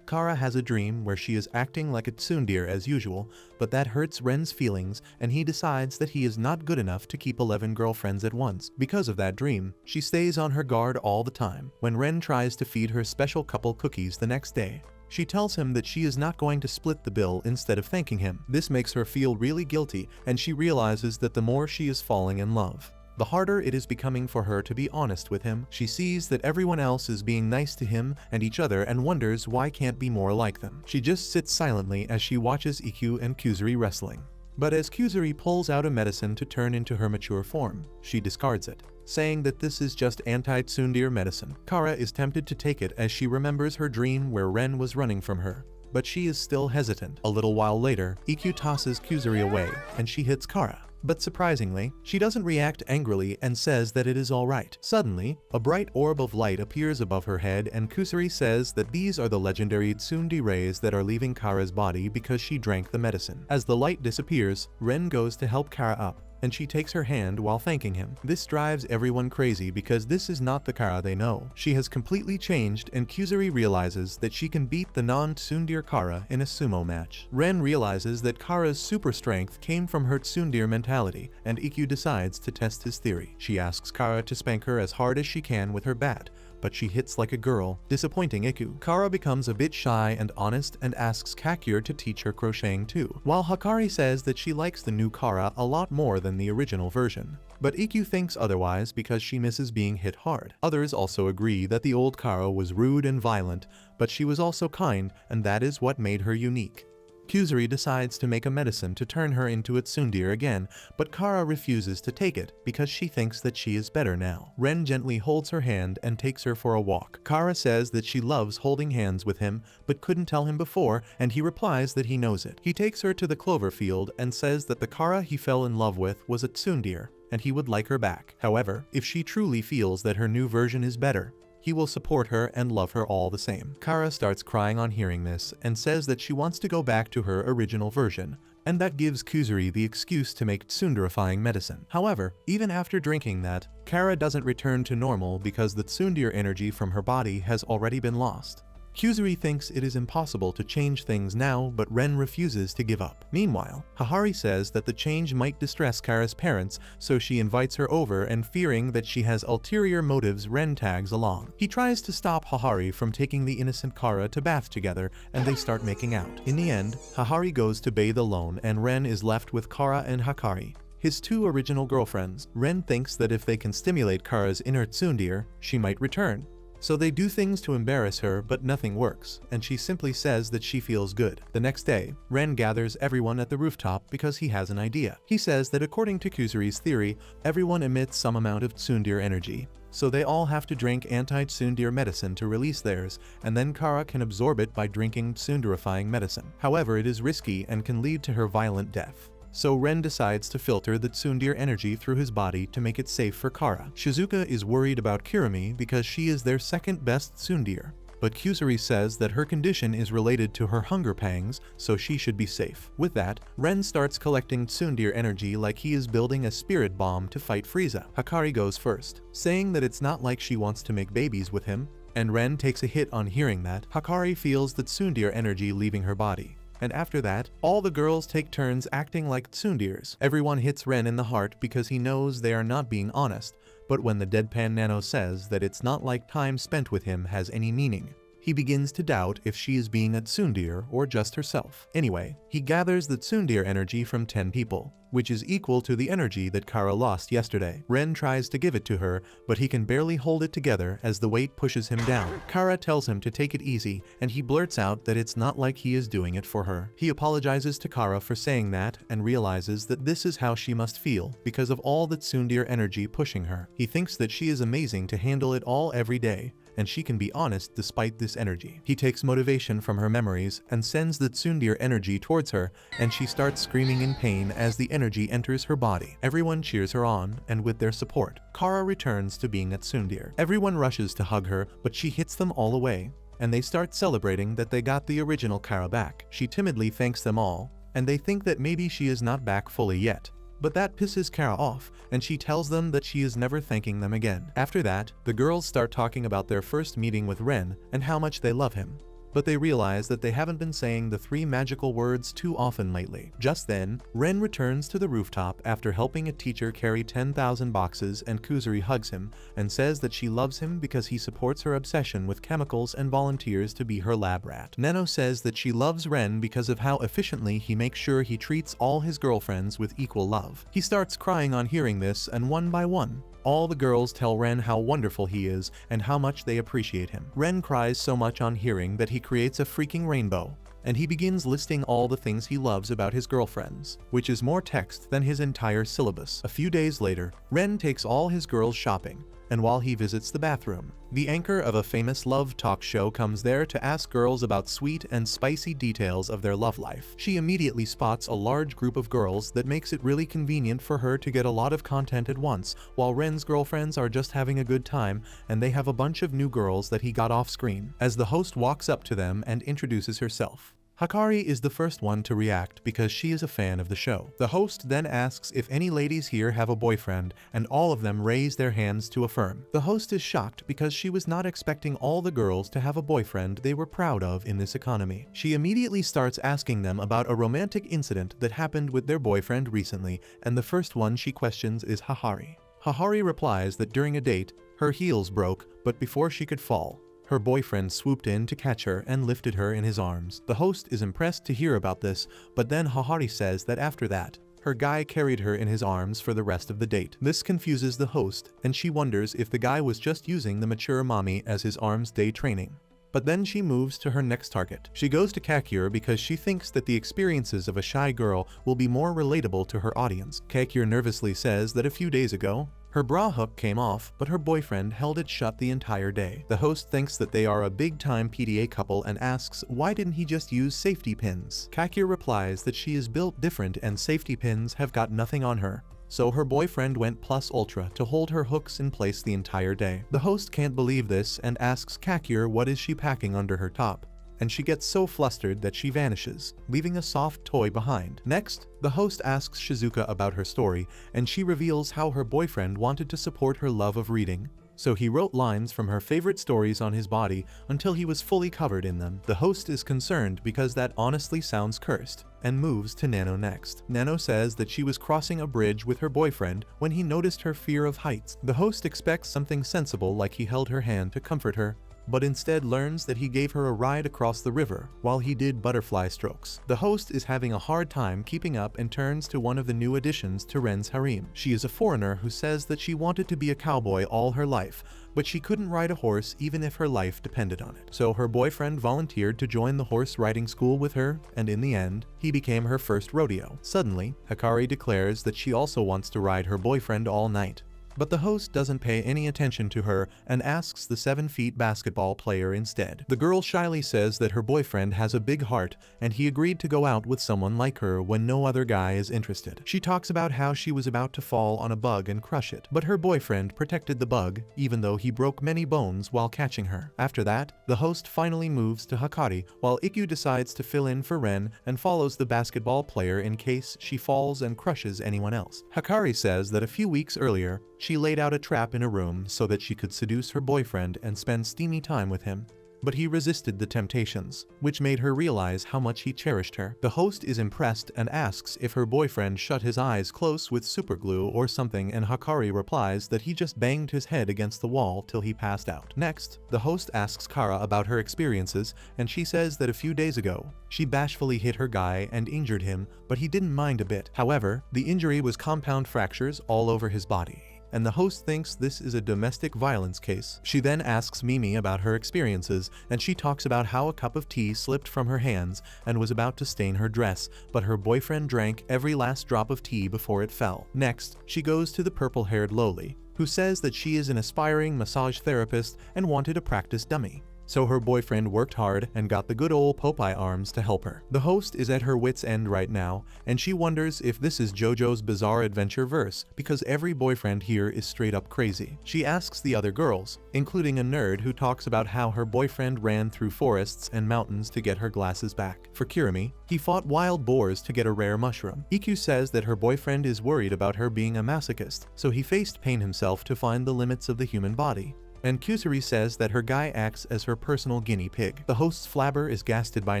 Kara has a dream where she is acting like a tsundere as usual, but that hurts Ren's feelings and he decides that he is not good enough to keep 11 girlfriends at once. Because of that dream, she stays on her guard all the time. When Ren tries to feed her special couple cookies the next day, she tells him that she is not going to split the bill instead of thanking him. This makes her feel really guilty, and she realizes that the more she is falling in love, the harder it is becoming for her to be honest with him. She sees that everyone else is being nice to him and each other and wonders why can't be more like them. She just sits silently as she watches Ikkyu and Kuzuri wrestling. But as Kuzuri pulls out a medicine to turn into her mature form, she discards it, saying that this is just anti-tsundere medicine. Kara is tempted to take it as she remembers her dream where Ren was running from her, but she is still hesitant. A little while later, Ikkyu tosses Kuzuri away and she hits Kara. But surprisingly, she doesn't react angrily and says that it is alright. Suddenly, a bright orb of light appears above her head and Kuzuri says that these are the legendary tsundere rays that are leaving Kara's body because she drank the medicine. As the light disappears, Ren goes to help Kara up, and she takes her hand while thanking him. This drives everyone crazy because this is not the Kara they know. She has completely changed and Kuzuri realizes that she can beat the non-tsundere Kara in a sumo match. Ren realizes that Kara's super strength came from her tsundere mentality, and Ikkyu decides to test his theory. She asks Kara to spank her as hard as she can with her bat, but she hits like a girl, disappointing Ikkyu. Kara becomes a bit shy and honest and asks Kakure to teach her crocheting too, while Hikari says that she likes the new Kara a lot more than the original version. But Ikkyu thinks otherwise because she misses being hit hard. Others also agree that the old Kara was rude and violent, but she was also kind, and that is what made her unique. Kuzuri decides to make a medicine to turn her into a tsundere again, but Kara refuses to take it because she thinks that she is better now. Ren gently holds her hand and takes her for a walk. Kara says that she loves holding hands with him, but couldn't tell him before, and he replies that he knows it. He takes her to the clover field and says that the Kara he fell in love with was a tsundere, and he would like her back. However, if she truly feels that her new version is better, he will support her and love her all the same. Kara starts crying on hearing this and says that she wants to go back to her original version, and that gives Kuzuri the excuse to make tsunderifying medicine. However, even after drinking that, Kara doesn't return to normal because the tsundere energy from her body has already been lost. Kuzuri thinks it is impossible to change things now, but Ren refuses to give up. Meanwhile, Hahari says that the change might distress Kara's parents, so she invites her over, and fearing that she has ulterior motives, Ren tags along. He tries to stop Hahari from taking the innocent Kara to bath together, and they start making out. In the end, Hahari goes to bathe alone, and Ren is left with Kara and Hikari, his two original girlfriends. Ren thinks that if they can stimulate Kara's inner tsundere, she might return. So they do things to embarrass her, but nothing works, and she simply says that she feels good. The next day, Ren gathers everyone at the rooftop because he has an idea. He says that according to Kuzuri's theory, everyone emits some amount of tsundere energy, so they all have to drink anti-tsundere medicine to release theirs, and then Kara can absorb it by drinking tsunderifying medicine. However, it is risky and can lead to her violent death. So Ren decides to filter the tsundere energy through his body to make it safe for Kara. Shizuka is worried about Kurumi because she is their second best tsundere, but Kusuri says that her condition is related to her hunger pangs, so she should be safe. With that, Ren starts collecting tsundere energy like he is building a spirit bomb to fight Frieza. Hakari goes first, saying that it's not like she wants to make babies with him, and Ren takes a hit on hearing that. Hakari feels the tsundere energy leaving her body. And after that, all the girls take turns acting like tsunderes. Everyone hits Ren in the heart because he knows they are not being honest, but when the deadpan Nano says that it's not like time spent with him has any meaning, he begins to doubt if she is being a tsundere or just herself. Anyway, he gathers the tsundere energy from 10 people, which is equal to the energy that Kara lost yesterday. Ren tries to give it to her, but he can barely hold it together as the weight pushes him down. Kara tells him to take it easy, and he blurts out that it's not like he is doing it for her. He apologizes to Kara for saying that and realizes that this is how she must feel because of all the tsundere energy pushing her. He thinks that she is amazing to handle it all every day, and she can be honest despite this energy. He takes motivation from her memories and sends the tsundere energy towards her, and she starts screaming in pain as the energy enters her body. Everyone cheers her on, and with their support, Kara returns to being a tsundere. Everyone rushes to hug her, but she hits them all away, and they start celebrating that they got the original Kara back. She timidly thanks them all, and they think that maybe she is not back fully yet. But that pisses Kara off, and she tells them that she is never thanking them again. After that, the girls start talking about their first meeting with Ren and how much they love him. But they realize that they haven't been saying the 3 magical words too often lately. Just then, Ren returns to the rooftop after helping a teacher carry 10,000 boxes, and Kusuri hugs him and says that she loves him because he supports her obsession with chemicals and volunteers to be her lab rat. Nano says that she loves Ren because of how efficiently he makes sure he treats all his girlfriends with equal love. He starts crying on hearing this, and one by one, all the girls tell Ren how wonderful he is and how much they appreciate him. Ren cries so much on hearing that he creates a freaking rainbow, and he begins listing all the things he loves about his girlfriends, which is more text than his entire syllabus. A few days later, Ren takes all his girls shopping, and while he visits the bathroom, the anchor of a famous love talk show comes there to ask girls about sweet and spicy details of their love life. She immediately spots a large group of girls that makes it really convenient for her to get a lot of content at once, while Ren's girlfriends are just having a good time, and they have a bunch of new girls that he got off screen. As the host walks up to them and introduces herself, Hakari is the first one to react because she is a fan of the show. The host then asks if any ladies here have a boyfriend, and all of them raise their hands to affirm. The host is shocked because she was not expecting all the girls to have a boyfriend they were proud of in this economy. She immediately starts asking them about a romantic incident that happened with their boyfriend recently, and the first one she questions is Hahari. Hahari replies that during a date, her heels broke, but before she could fall, her boyfriend swooped in to catch her and lifted her in his arms. The host is impressed to hear about this, but then Hahari says that after that, her guy carried her in his arms for the rest of the date. This confuses the host, and she wonders if the guy was just using the mature mommy as his arms day training. But then she moves to her next target. She goes to Kakyur because she thinks that the experiences of a shy girl will be more relatable to her audience. Kakyur nervously says that a few days ago, her bra hook came off, but her boyfriend held it shut the entire day. The host thinks that they are a big-time PDA couple and asks why didn't he just use safety pins. Kakyur replies that she is built different and safety pins have got nothing on her, so her boyfriend went plus ultra to hold her hooks in place the entire day. The host can't believe this and asks Kakyur what is she packing under her top, and she gets so flustered that she vanishes, leaving a soft toy behind. Next, the host asks Shizuka about her story, and she reveals how her boyfriend wanted to support her love of reading, so he wrote lines from her favorite stories on his body until he was fully covered in them. The host is concerned because that honestly sounds cursed, and moves to Nano next. Nano says that she was crossing a bridge with her boyfriend when he noticed her fear of heights. The host expects something sensible like he held her hand to comfort her, but instead learns that he gave her a ride across the river while he did butterfly strokes. The host is having a hard time keeping up and turns to one of the new additions to Ren's harem. She is a foreigner who says that she wanted to be a cowboy all her life, but she couldn't ride a horse even if her life depended on it. So her boyfriend volunteered to join the horse riding school with her, and in the end, he became her first rodeo. Suddenly, Hikari declares that she also wants to ride her boyfriend all night. But the host doesn't pay any attention to her and asks the 7-feet basketball player instead. The girl shyly says that her boyfriend has a big heart and he agreed to go out with someone like her when no other guy is interested. She talks about how she was about to fall on a bug and crush it, but her boyfriend protected the bug even though he broke many bones while catching her. After that, the host finally moves to Hikari while Ikkyu decides to fill in for Ren and follows the basketball player in case she falls and crushes anyone else. Hikari says that a few weeks earlier, she laid out a trap in a room so that she could seduce her boyfriend and spend steamy time with him. But he resisted the temptations, which made her realize how much he cherished her. The host is impressed and asks if her boyfriend shut his eyes close with superglue or something, and Hikari replies that he just banged his head against the wall till he passed out. Next, the host asks Kara about her experiences, and she says that a few days ago, she bashfully hit her guy and injured him, but he didn't mind a bit. However, the injury was compound fractures all over his body, and the host thinks this is a domestic violence case. She then asks Mimi about her experiences, and she talks about how a cup of tea slipped from her hands and was about to stain her dress, but her boyfriend drank every last drop of tea before it fell. Next, she goes to the purple-haired Loli, who says that she is an aspiring massage therapist and wanted a practice dummy. So her boyfriend worked hard and got the good old Popeye arms to help her. The host is at her wit's end right now, and she wonders if this is JoJo's Bizarre Adventure verse, because every boyfriend here is straight up crazy. She asks the other girls, including a nerd who talks about how her boyfriend ran through forests and mountains to get her glasses back. For Kirimi, he fought wild boars to get a rare mushroom. Ikkyu says that her boyfriend is worried about her being a masochist, so he faced pain himself to find the limits of the human body. And Kusuri says that her guy acts as her personal guinea pig. The host's flabber is gasted by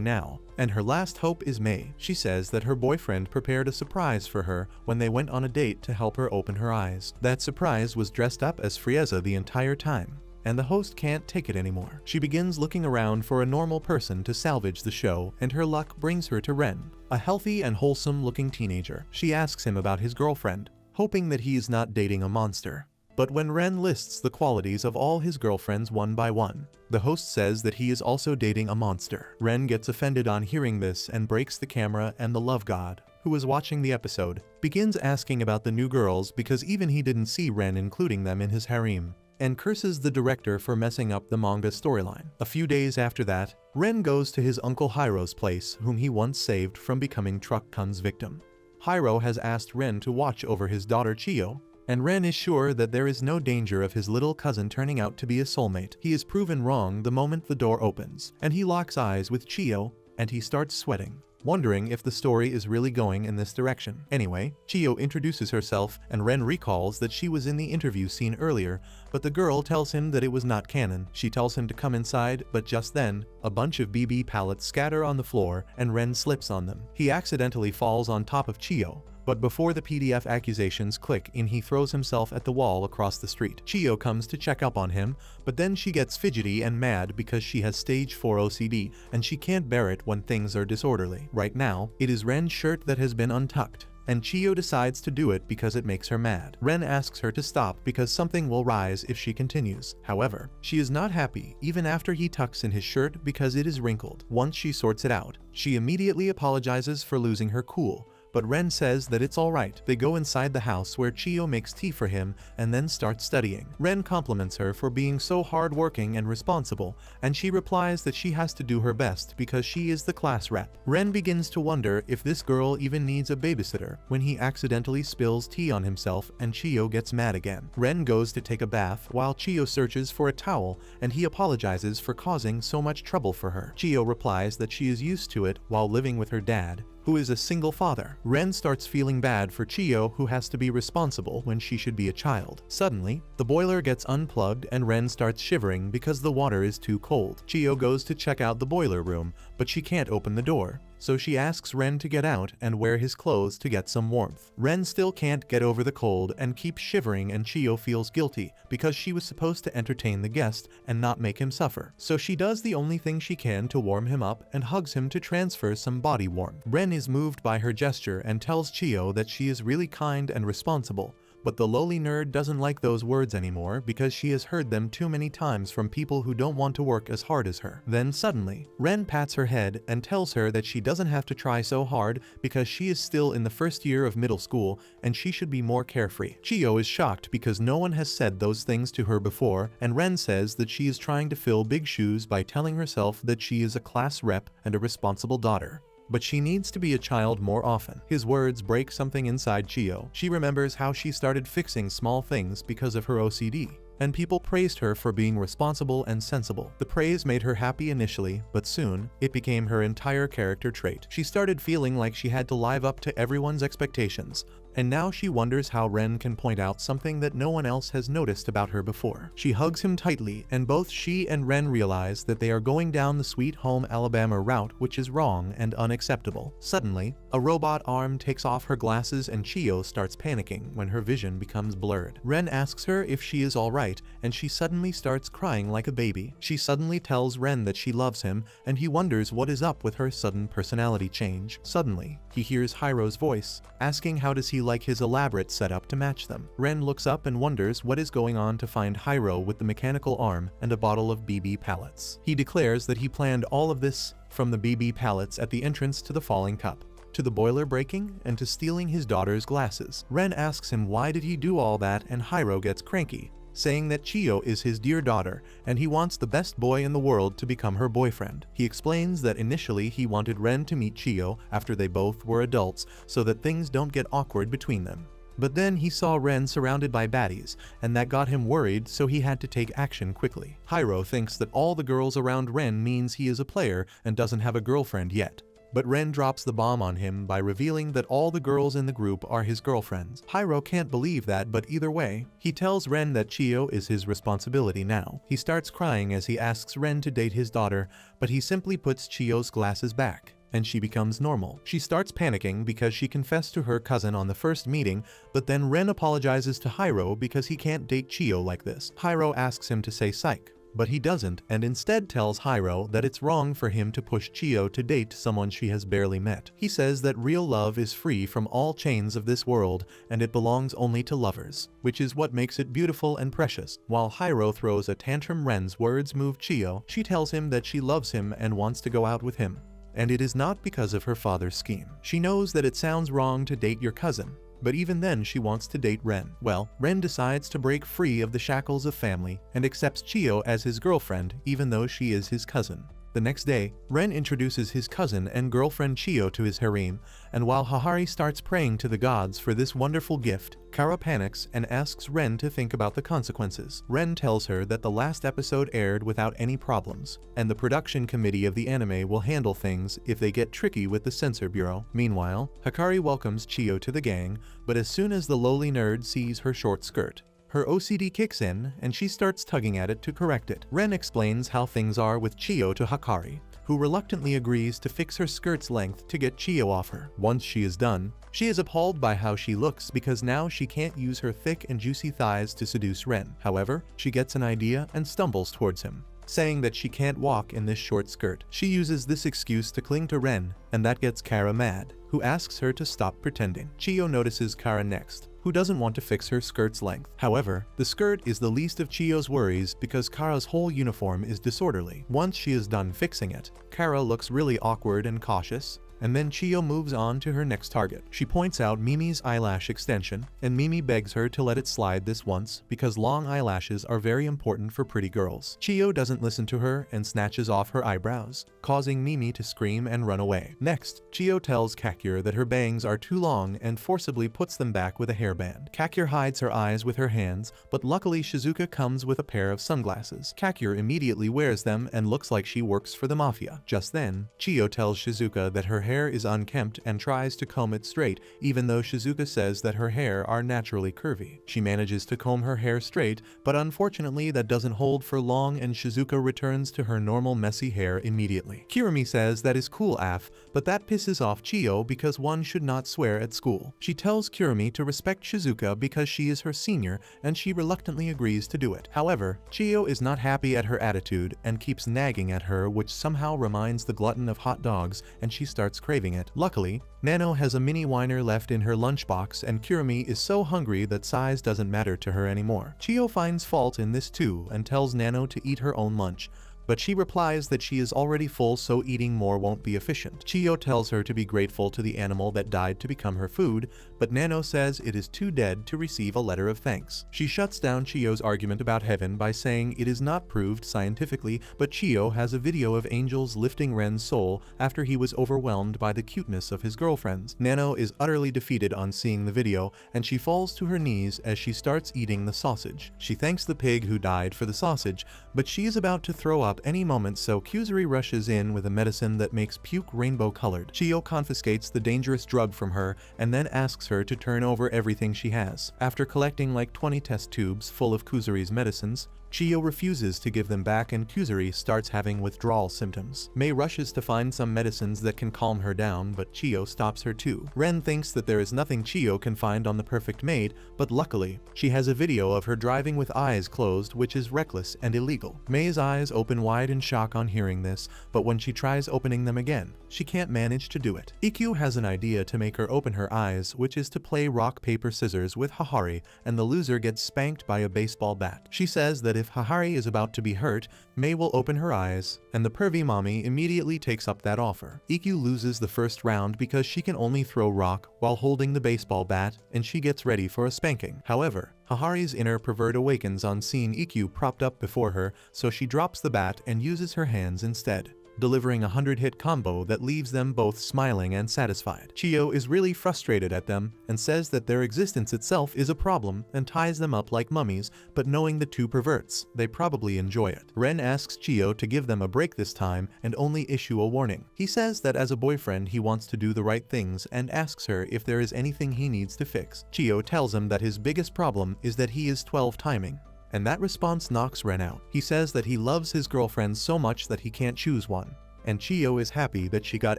now, and her last hope is Mei. She says that her boyfriend prepared a surprise for her when they went on a date to help her open her eyes. That surprise was dressed up as Frieza the entire time, and the host can't take it anymore. She begins looking around for a normal person to salvage the show, and her luck brings her to Ren, a healthy and wholesome looking teenager. She asks him about his girlfriend, hoping that he is not dating a monster. But when Ren lists the qualities of all his girlfriends one by one, the host says that he is also dating a monster. Ren gets offended on hearing this and breaks the camera, and the love god, who is watching the episode, begins asking about the new girls because even he didn't see Ren including them in his harem, and curses the director for messing up the manga storyline. A few days after that, Ren goes to his uncle Hiro's place, whom he once saved from becoming Truck Kun's victim. Hiro has asked Ren to watch over his daughter Chiyo, and Ren is sure that there is no danger of his little cousin turning out to be a soulmate. He is proven wrong the moment the door opens, and he locks eyes with Chiyo, and he starts sweating, wondering if the story is really going in this direction. Anyway, Chiyo introduces herself, and Ren recalls that she was in the interview scene earlier, but the girl tells him that it was not canon. She tells him to come inside, but just then, a bunch of BB pallets scatter on the floor, and Ren slips on them. He accidentally falls on top of Chiyo, but before the PDF accusations click in, he throws himself at the wall across the street. Chiyo comes to check up on him, but then she gets fidgety and mad because she has stage 4 OCD, and she can't bear it when things are disorderly. Right now, it is Ren's shirt that has been untucked, and Chiyo decides to do it because it makes her mad. Ren asks her to stop because something will rise if she continues. However, she is not happy even after he tucks in his shirt because it is wrinkled. Once she sorts it out, she immediately apologizes for losing her cool, but Ren says that it's alright. They go inside the house where Chiyo makes tea for him and then start studying. Ren compliments her for being so hardworking and responsible, and she replies that she has to do her best because she is the class rep. Ren begins to wonder if this girl even needs a babysitter when he accidentally spills tea on himself and Chiyo gets mad again. Ren goes to take a bath while Chiyo searches for a towel, and he apologizes for causing so much trouble for her. Chiyo replies that she is used to it while living with her dad, who is a single father. Ren starts feeling bad for Chiyo, who has to be responsible when she should be a child. Suddenly, the boiler gets unplugged and Ren starts shivering because the water is too cold. Chiyo goes to check out the boiler room, but she can't open the door, so she asks Ren to get out and wear his clothes to get some warmth. Ren still can't get over the cold and keeps shivering, and Chiyo feels guilty because she was supposed to entertain the guest and not make him suffer. So she does the only thing she can to warm him up and hugs him to transfer some body warmth. Ren is moved by her gesture and tells Chiyo that she is really kind and responsible, But the lowly nerd doesn't like those words anymore because she has heard them too many times from people who don't want to work as hard as her. Then suddenly, Ren pats her head and tells her that she doesn't have to try so hard because she is still in the first year of middle school and she should be more carefree. Chiyo is shocked because no one has said those things to her before, and Ren says that she is trying to fill big shoes by telling herself that she is a class rep and a responsible daughter. But she needs to be a child more often. His words break something inside Chiyo. She remembers how she started fixing small things because of her OCD, and people praised her for being responsible and sensible. The praise made her happy initially, but soon, it became her entire character trait. She started feeling like she had to live up to everyone's expectations, and now she wonders how Ren can point out something that no one else has noticed about her before. She hugs him tightly, and both she and Ren realize that they are going down the Sweet Home Alabama route, which is wrong and unacceptable. Suddenly, a robot arm takes off her glasses and Chiyo starts panicking when her vision becomes blurred. Ren asks her if she is alright, and she suddenly starts crying like a baby. She suddenly tells Ren that she loves him, and he wonders what is up with her sudden personality change. Suddenly, he hears Hiro's voice, asking how does he like his elaborate setup to match them. Ren looks up and wonders what is going on to find Hiro with the mechanical arm and a bottle of BB pallets. He declares that he planned all of this, from the BB pallets at the entrance to the falling cup, to the boiler breaking, and to stealing his daughter's glasses. Ren asks him why did he do all that, and Hiro gets cranky, saying that Chiyo is his dear daughter and he wants the best boy in the world to become her boyfriend. He explains that initially he wanted Ren to meet Chiyo after they both were adults so that things don't get awkward between them. But then he saw Ren surrounded by baddies, and that got him worried, so he had to take action quickly. Hiro thinks that all the girls around Ren means he is a player and doesn't have a girlfriend yet. But Ren drops the bomb on him by revealing that all the girls in the group are his girlfriends. Hiro can't believe that, but either way, he tells Ren that Chiyo is his responsibility now. He starts crying as he asks Ren to date his daughter, but he simply puts Chiyo's glasses back, and she becomes normal. She starts panicking because she confessed to her cousin on the first meeting, but then Ren apologizes to Hiro because he can't date Chiyo like this. Hiro asks him to say psych, but he doesn't, and instead tells Hiro that it's wrong for him to push Chiyo to date someone she has barely met. He says that real love is free from all chains of this world, and it belongs only to lovers, which is what makes it beautiful and precious. While Hiro throws a tantrum, Ren's words move Chiyo. She tells him that she loves him and wants to go out with him, and it is not because of her father's scheme. She knows that it sounds wrong to date your cousin, but even then she wants to date Ren. Well, Ren decides to break free of the shackles of family and accepts Chiyo as his girlfriend even though she is his cousin. The next day, Ren introduces his cousin and girlfriend Chiyo to his harem, and while Hahari starts praying to the gods for this wonderful gift, Kara panics and asks Ren to think about the consequences. Ren tells her that the last episode aired without any problems, and the production committee of the anime will handle things if they get tricky with the censor bureau. Meanwhile, Hikari welcomes Chiyo to the gang, but as soon as the lowly nerd sees her short skirt, her OCD kicks in and she starts tugging at it to correct it. Ren explains how things are with Chiyo to Hikari, who reluctantly agrees to fix her skirt's length to get Chiyo off her. Once she is done, she is appalled by how she looks because now she can't use her thick and juicy thighs to seduce Ren. However, she gets an idea and stumbles towards him, saying that she can't walk in this short skirt. She uses this excuse to cling to Ren, and that gets Kara mad, who asks her to stop pretending. Chiyo notices Kara next, who doesn't want to fix her skirt's length. However, the skirt is the least of Chiyo's worries because Kara's whole uniform is disorderly. Once she is done fixing it, Kara looks really awkward and cautious, and then Chiyo moves on to her next target. She points out Mimi's eyelash extension, and Mimi begs her to let it slide this once because long eyelashes are very important for pretty girls. Chiyo doesn't listen to her and snatches off her eyebrows, causing Mimi to scream and run away. Next, Chiyo tells Kakure that her bangs are too long and forcibly puts them back with a hairband. Kakure hides her eyes with her hands, but luckily Shizuka comes with a pair of sunglasses. Kakure immediately wears them and looks like she works for the mafia. Just then, Chiyo tells Shizuka that her hair is unkempt and tries to comb it straight, even though Shizuka says that her hair are naturally curvy. She manages to comb her hair straight, but unfortunately that doesn't hold for long and Shizuka returns to her normal messy hair immediately. Kirumi says that is cool af, but that pisses off Chiyo because one should not swear at school. She tells Kirumi to respect Shizuka because she is her senior, and she reluctantly agrees to do it. However, Chiyo is not happy at her attitude and keeps nagging at her, which somehow reminds the glutton of hot dogs, and she starts starts craving it. Luckily, Nano has a mini whiner left in her lunchbox and Kurumi is so hungry that size doesn't matter to her anymore. Chio finds fault in this too and tells Nano to eat her own lunch, but she replies that she is already full so eating more won't be efficient. Chio tells her to be grateful to the animal that died to become her food, but Nano says it is too dead to receive a letter of thanks. She shuts down Chio's argument about heaven by saying it is not proved scientifically, but Chio has a video of angels lifting Ren's soul after he was overwhelmed by the cuteness of his girlfriends. Nano is utterly defeated on seeing the video, and she falls to her knees as she starts eating the sausage. She thanks the pig who died for the sausage, but she is about to throw up any moment, so Kuzuri rushes in with a medicine that makes puke rainbow colored. Chio confiscates the dangerous drug from her and then asks her to turn over everything she has. After collecting like 20 test tubes full of Kuzuri's medicines, Chio refuses to give them back and Kuzuri starts having withdrawal symptoms. Mei rushes to find some medicines that can calm her down, but Chio stops her too. Ren thinks that there is nothing Chio can find on the perfect maid, but luckily, she has a video of her driving with eyes closed, which is reckless and illegal. Mei's eyes open wide in shock on hearing this, but when she tries opening them again, she can't manage to do it. Ikkyu has an idea to make her open her eyes, which is to play rock paper scissors with Hahari, and the loser gets spanked by a baseball bat. She says that if Hahari is about to be hurt, Mei will open her eyes, and the pervy mommy immediately takes up that offer. Ikkyu loses the first round because she can only throw rock while holding the baseball bat, and she gets ready for a spanking. However, Hahari's inner pervert awakens on seeing Ikkyu propped up before her, so she drops the bat and uses her hands instead, delivering a 100-hit combo that leaves them both smiling and satisfied. Chio is really frustrated at them and says that their existence itself is a problem and ties them up like mummies, but knowing the two perverts, they probably enjoy it. Ren asks Chio to give them a break this time and only issue a warning. He says that as a boyfriend he wants to do the right things and asks her if there is anything he needs to fix. Chio tells him that his biggest problem is that he is 12 timing, and that response knocks Ren out. He says that he loves his girlfriend so much that he can't choose one, and Chio is happy that she got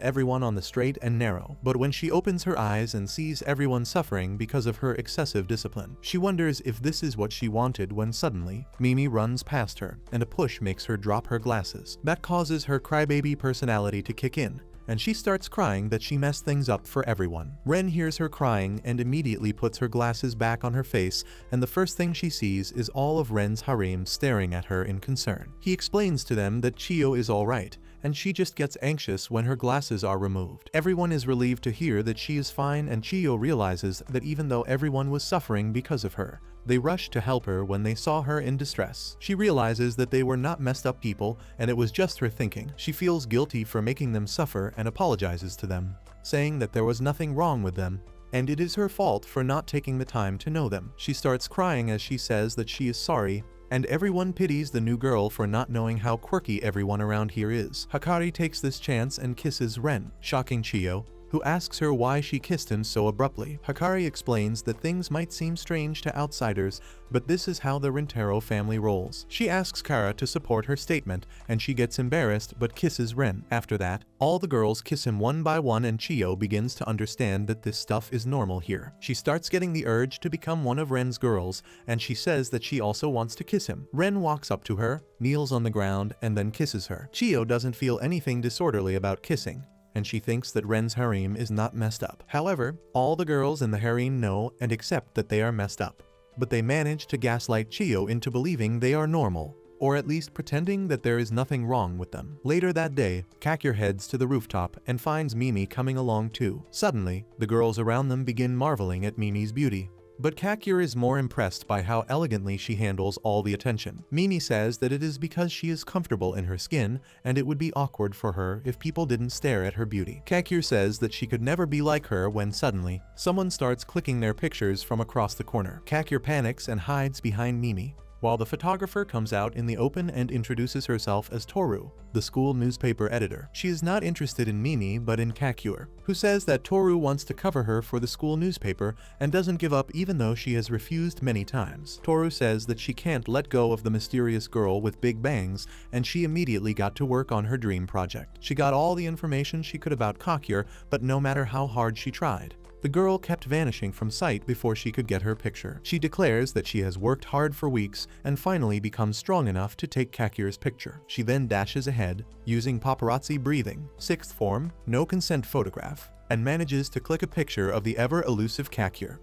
everyone on the straight and narrow. But when she opens her eyes and sees everyone suffering because of her excessive discipline, she wonders if this is what she wanted when suddenly, Mimi runs past her, and a push makes her drop her glasses. That causes her crybaby personality to kick in, and she starts crying that she messed things up for everyone. Ren hears her crying and immediately puts her glasses back on her face, and the first thing she sees is all of Ren's harem staring at her in concern. He explains to them that Chio is alright, and she just gets anxious when her glasses are removed. Everyone is relieved to hear that she is fine, and Chio realizes that even though everyone was suffering because of her, they rushed to help her when they saw her in distress. She realizes that they were not messed up people and it was just her thinking. She feels guilty for making them suffer and apologizes to them, saying that there was nothing wrong with them, and it is her fault for not taking the time to know them. She starts crying as she says that she is sorry, and everyone pities the new girl for not knowing how quirky everyone around here is. Hakari takes this chance and kisses Ren, shocking Chio, who asks her why she kissed him so abruptly. Hakari explains that things might seem strange to outsiders, but this is how the Rintaro family rolls. She asks Kara to support her statement, and she gets embarrassed but kisses Ren. After that, all the girls kiss him one by one, and Chio begins to understand that this stuff is normal here. She starts getting the urge to become one of Ren's girls, and she says that she also wants to kiss him. Ren walks up to her, kneels on the ground, and then kisses her. Chio doesn't feel anything disorderly about kissing, and she thinks that Ren's harem is not messed up. However, all the girls in the harem know and accept that they are messed up, but they manage to gaslight Chio into believing they are normal, or at least pretending that there is nothing wrong with them. Later that day, Kakure heads to the rooftop and finds Mimi coming along too. Suddenly, the girls around them begin marveling at Mimi's beauty, but Kakure is more impressed by how elegantly she handles all the attention. Mimi says that it is because she is comfortable in her skin, and it would be awkward for her if people didn't stare at her beauty. Kakure says that she could never be like her when suddenly, someone starts clicking their pictures from across the corner. Kakure panics and hides behind Mimi, while the photographer comes out in the open and introduces herself as Toru, the school newspaper editor. She is not interested in Mimi but in Kakure, who says that Toru wants to cover her for the school newspaper and doesn't give up even though she has refused many times. Toru says that she can't let go of the mysterious girl with big bangs, and she immediately got to work on her dream project. She got all the information she could about Kakure, but no matter how hard she tried, The girl kept vanishing from sight before she could get her picture. She declares that she has worked hard for weeks and finally becomes strong enough to take Kakir's picture. She then dashes ahead, using paparazzi breathing, sixth form, no consent photograph, and manages to click a picture of the ever-elusive Kakir.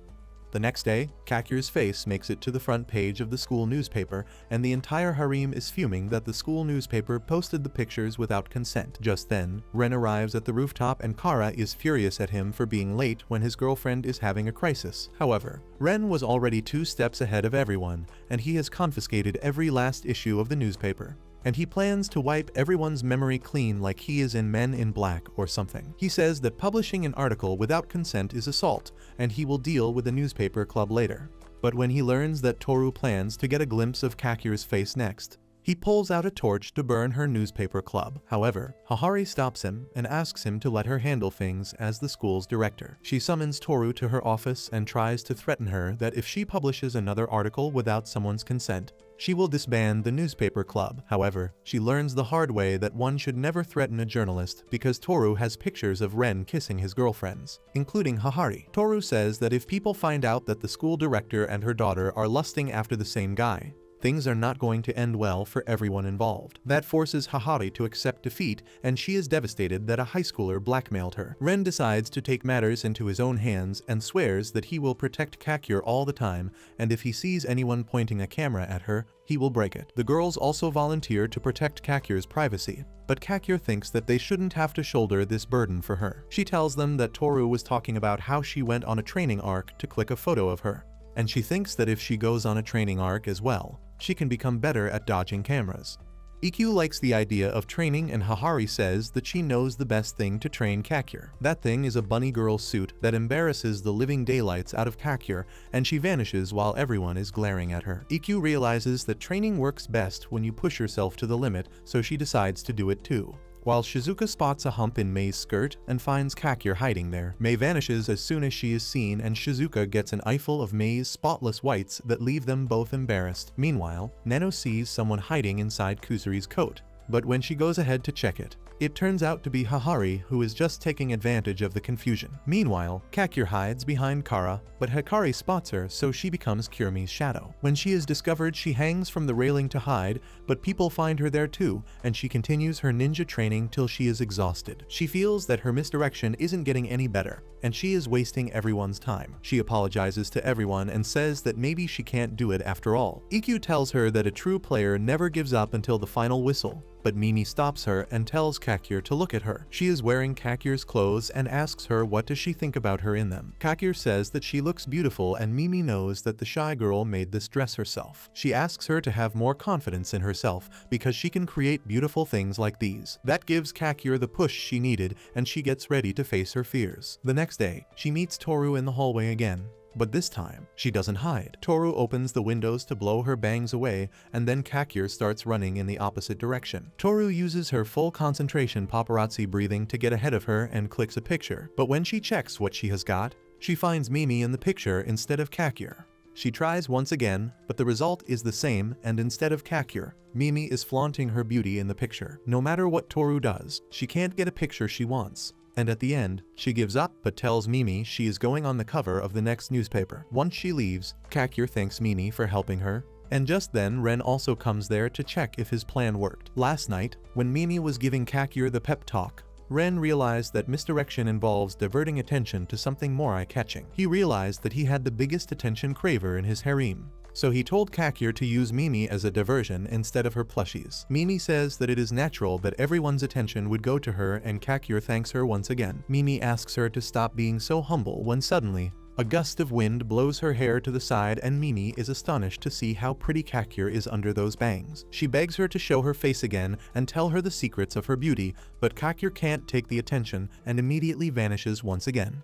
The next day, Kakir's face makes it to the front page of the school newspaper, and the entire harem is fuming that the school newspaper posted the pictures without consent. Just then, Ren arrives at the rooftop and Kara is furious at him for being late when his girlfriend is having a crisis. However, Ren was already 2 steps ahead of everyone, and he has confiscated every last issue of the newspaper. And he plans to wipe everyone's memory clean like he is in Men in Black or something. He says that publishing an article without consent is assault, and he will deal with the newspaper club later. But when he learns that Toru plans to get a glimpse of Kakir's face next, he pulls out a torch to burn her newspaper club. However, Hahari stops him and asks him to let her handle things as the school's director. She summons Toru to her office and tries to threaten her that if she publishes another article without someone's consent, she will disband the newspaper club. However, she learns the hard way that one should never threaten a journalist because Toru has pictures of Ren kissing his girlfriends, including Hahari. Toru says that if people find out that the school director and her daughter are lusting after the same guy, things are not going to end well for everyone involved. That forces Hahari to accept defeat, and she is devastated that a high schooler blackmailed her. Ren decides to take matters into his own hands and swears that he will protect Kakir all the time, and if he sees anyone pointing a camera at her, he will break it. The girls also volunteer to protect Kakir's privacy, but Kakir thinks that they shouldn't have to shoulder this burden for her. She tells them that Toru was talking about how she went on a training arc to click a photo of her, and she thinks that if she goes on a training arc as well, she can become better at dodging cameras. EQ likes the idea of training, and Hahari says that she knows the best thing to train Kakir. That thing is a bunny girl suit that embarrasses the living daylights out of Kakir, and she vanishes while everyone is glaring at her. EQ realizes that training works best when you push yourself to the limit, so she decides to do it too. While Shizuka spots a hump in Mei's skirt and finds Kakir hiding there, Mei vanishes as soon as she is seen, and Shizuka gets an eyeful of Mei's spotless whites that leave them both embarrassed. Meanwhile, Nano sees someone hiding inside Kusuri's coat, but when she goes ahead to check it, it turns out to be Hahari, who is just taking advantage of the confusion. Meanwhile, Kakir hides behind Kara, but Hikari spots her, so she becomes Kirumi's shadow. When she is discovered, she hangs from the railing to hide, but people find her there too, and she continues her ninja training till she is exhausted. She feels that her misdirection isn't getting any better, and she is wasting everyone's time. She apologizes to everyone and says that maybe she can't do it after all. EQ tells her that a true player never gives up until the final whistle, but Mimi stops her and tells Kakir to look at her. She is wearing Kakir's clothes and asks her what does she think about her in them. Kakir says that she looks beautiful, and Mimi knows that the shy girl made this dress herself. She asks her to have more confidence in herself because she can create beautiful things like these. That gives Kakir the push she needed, and she gets ready to face her fears. The next day, she meets Toru in the hallway again. But this time, she doesn't hide. Toru opens the windows to blow her bangs away, and then Kakir starts running in the opposite direction. Toru uses her full concentration paparazzi breathing to get ahead of her and clicks a picture. But when she checks what she has got, she finds Mimi in the picture instead of Kakir. She tries once again, but the result is the same, and instead of Kakir, Mimi is flaunting her beauty in the picture. No matter what Toru does, she can't get a picture she wants. And at the end, she gives up but tells Mimi she is going on the cover of the next newspaper. Once she leaves, Kakir thanks Mimi for helping her, and just then Ren also comes there to check if his plan worked. Last night, when Mimi was giving Kakir the pep talk, Ren realized that misdirection involves diverting attention to something more eye-catching. He realized that he had the biggest attention craver in his harem, so he told Kakir to use Mimi as a diversion instead of her plushies. Mimi says that it is natural that everyone's attention would go to her, and Kakir thanks her once again. Mimi asks her to stop being so humble when suddenly, a gust of wind blows her hair to the side, and Mimi is astonished to see how pretty Kakir is under those bangs. She begs her to show her face again and tell her the secrets of her beauty, but Kakir can't take the attention and immediately vanishes once again.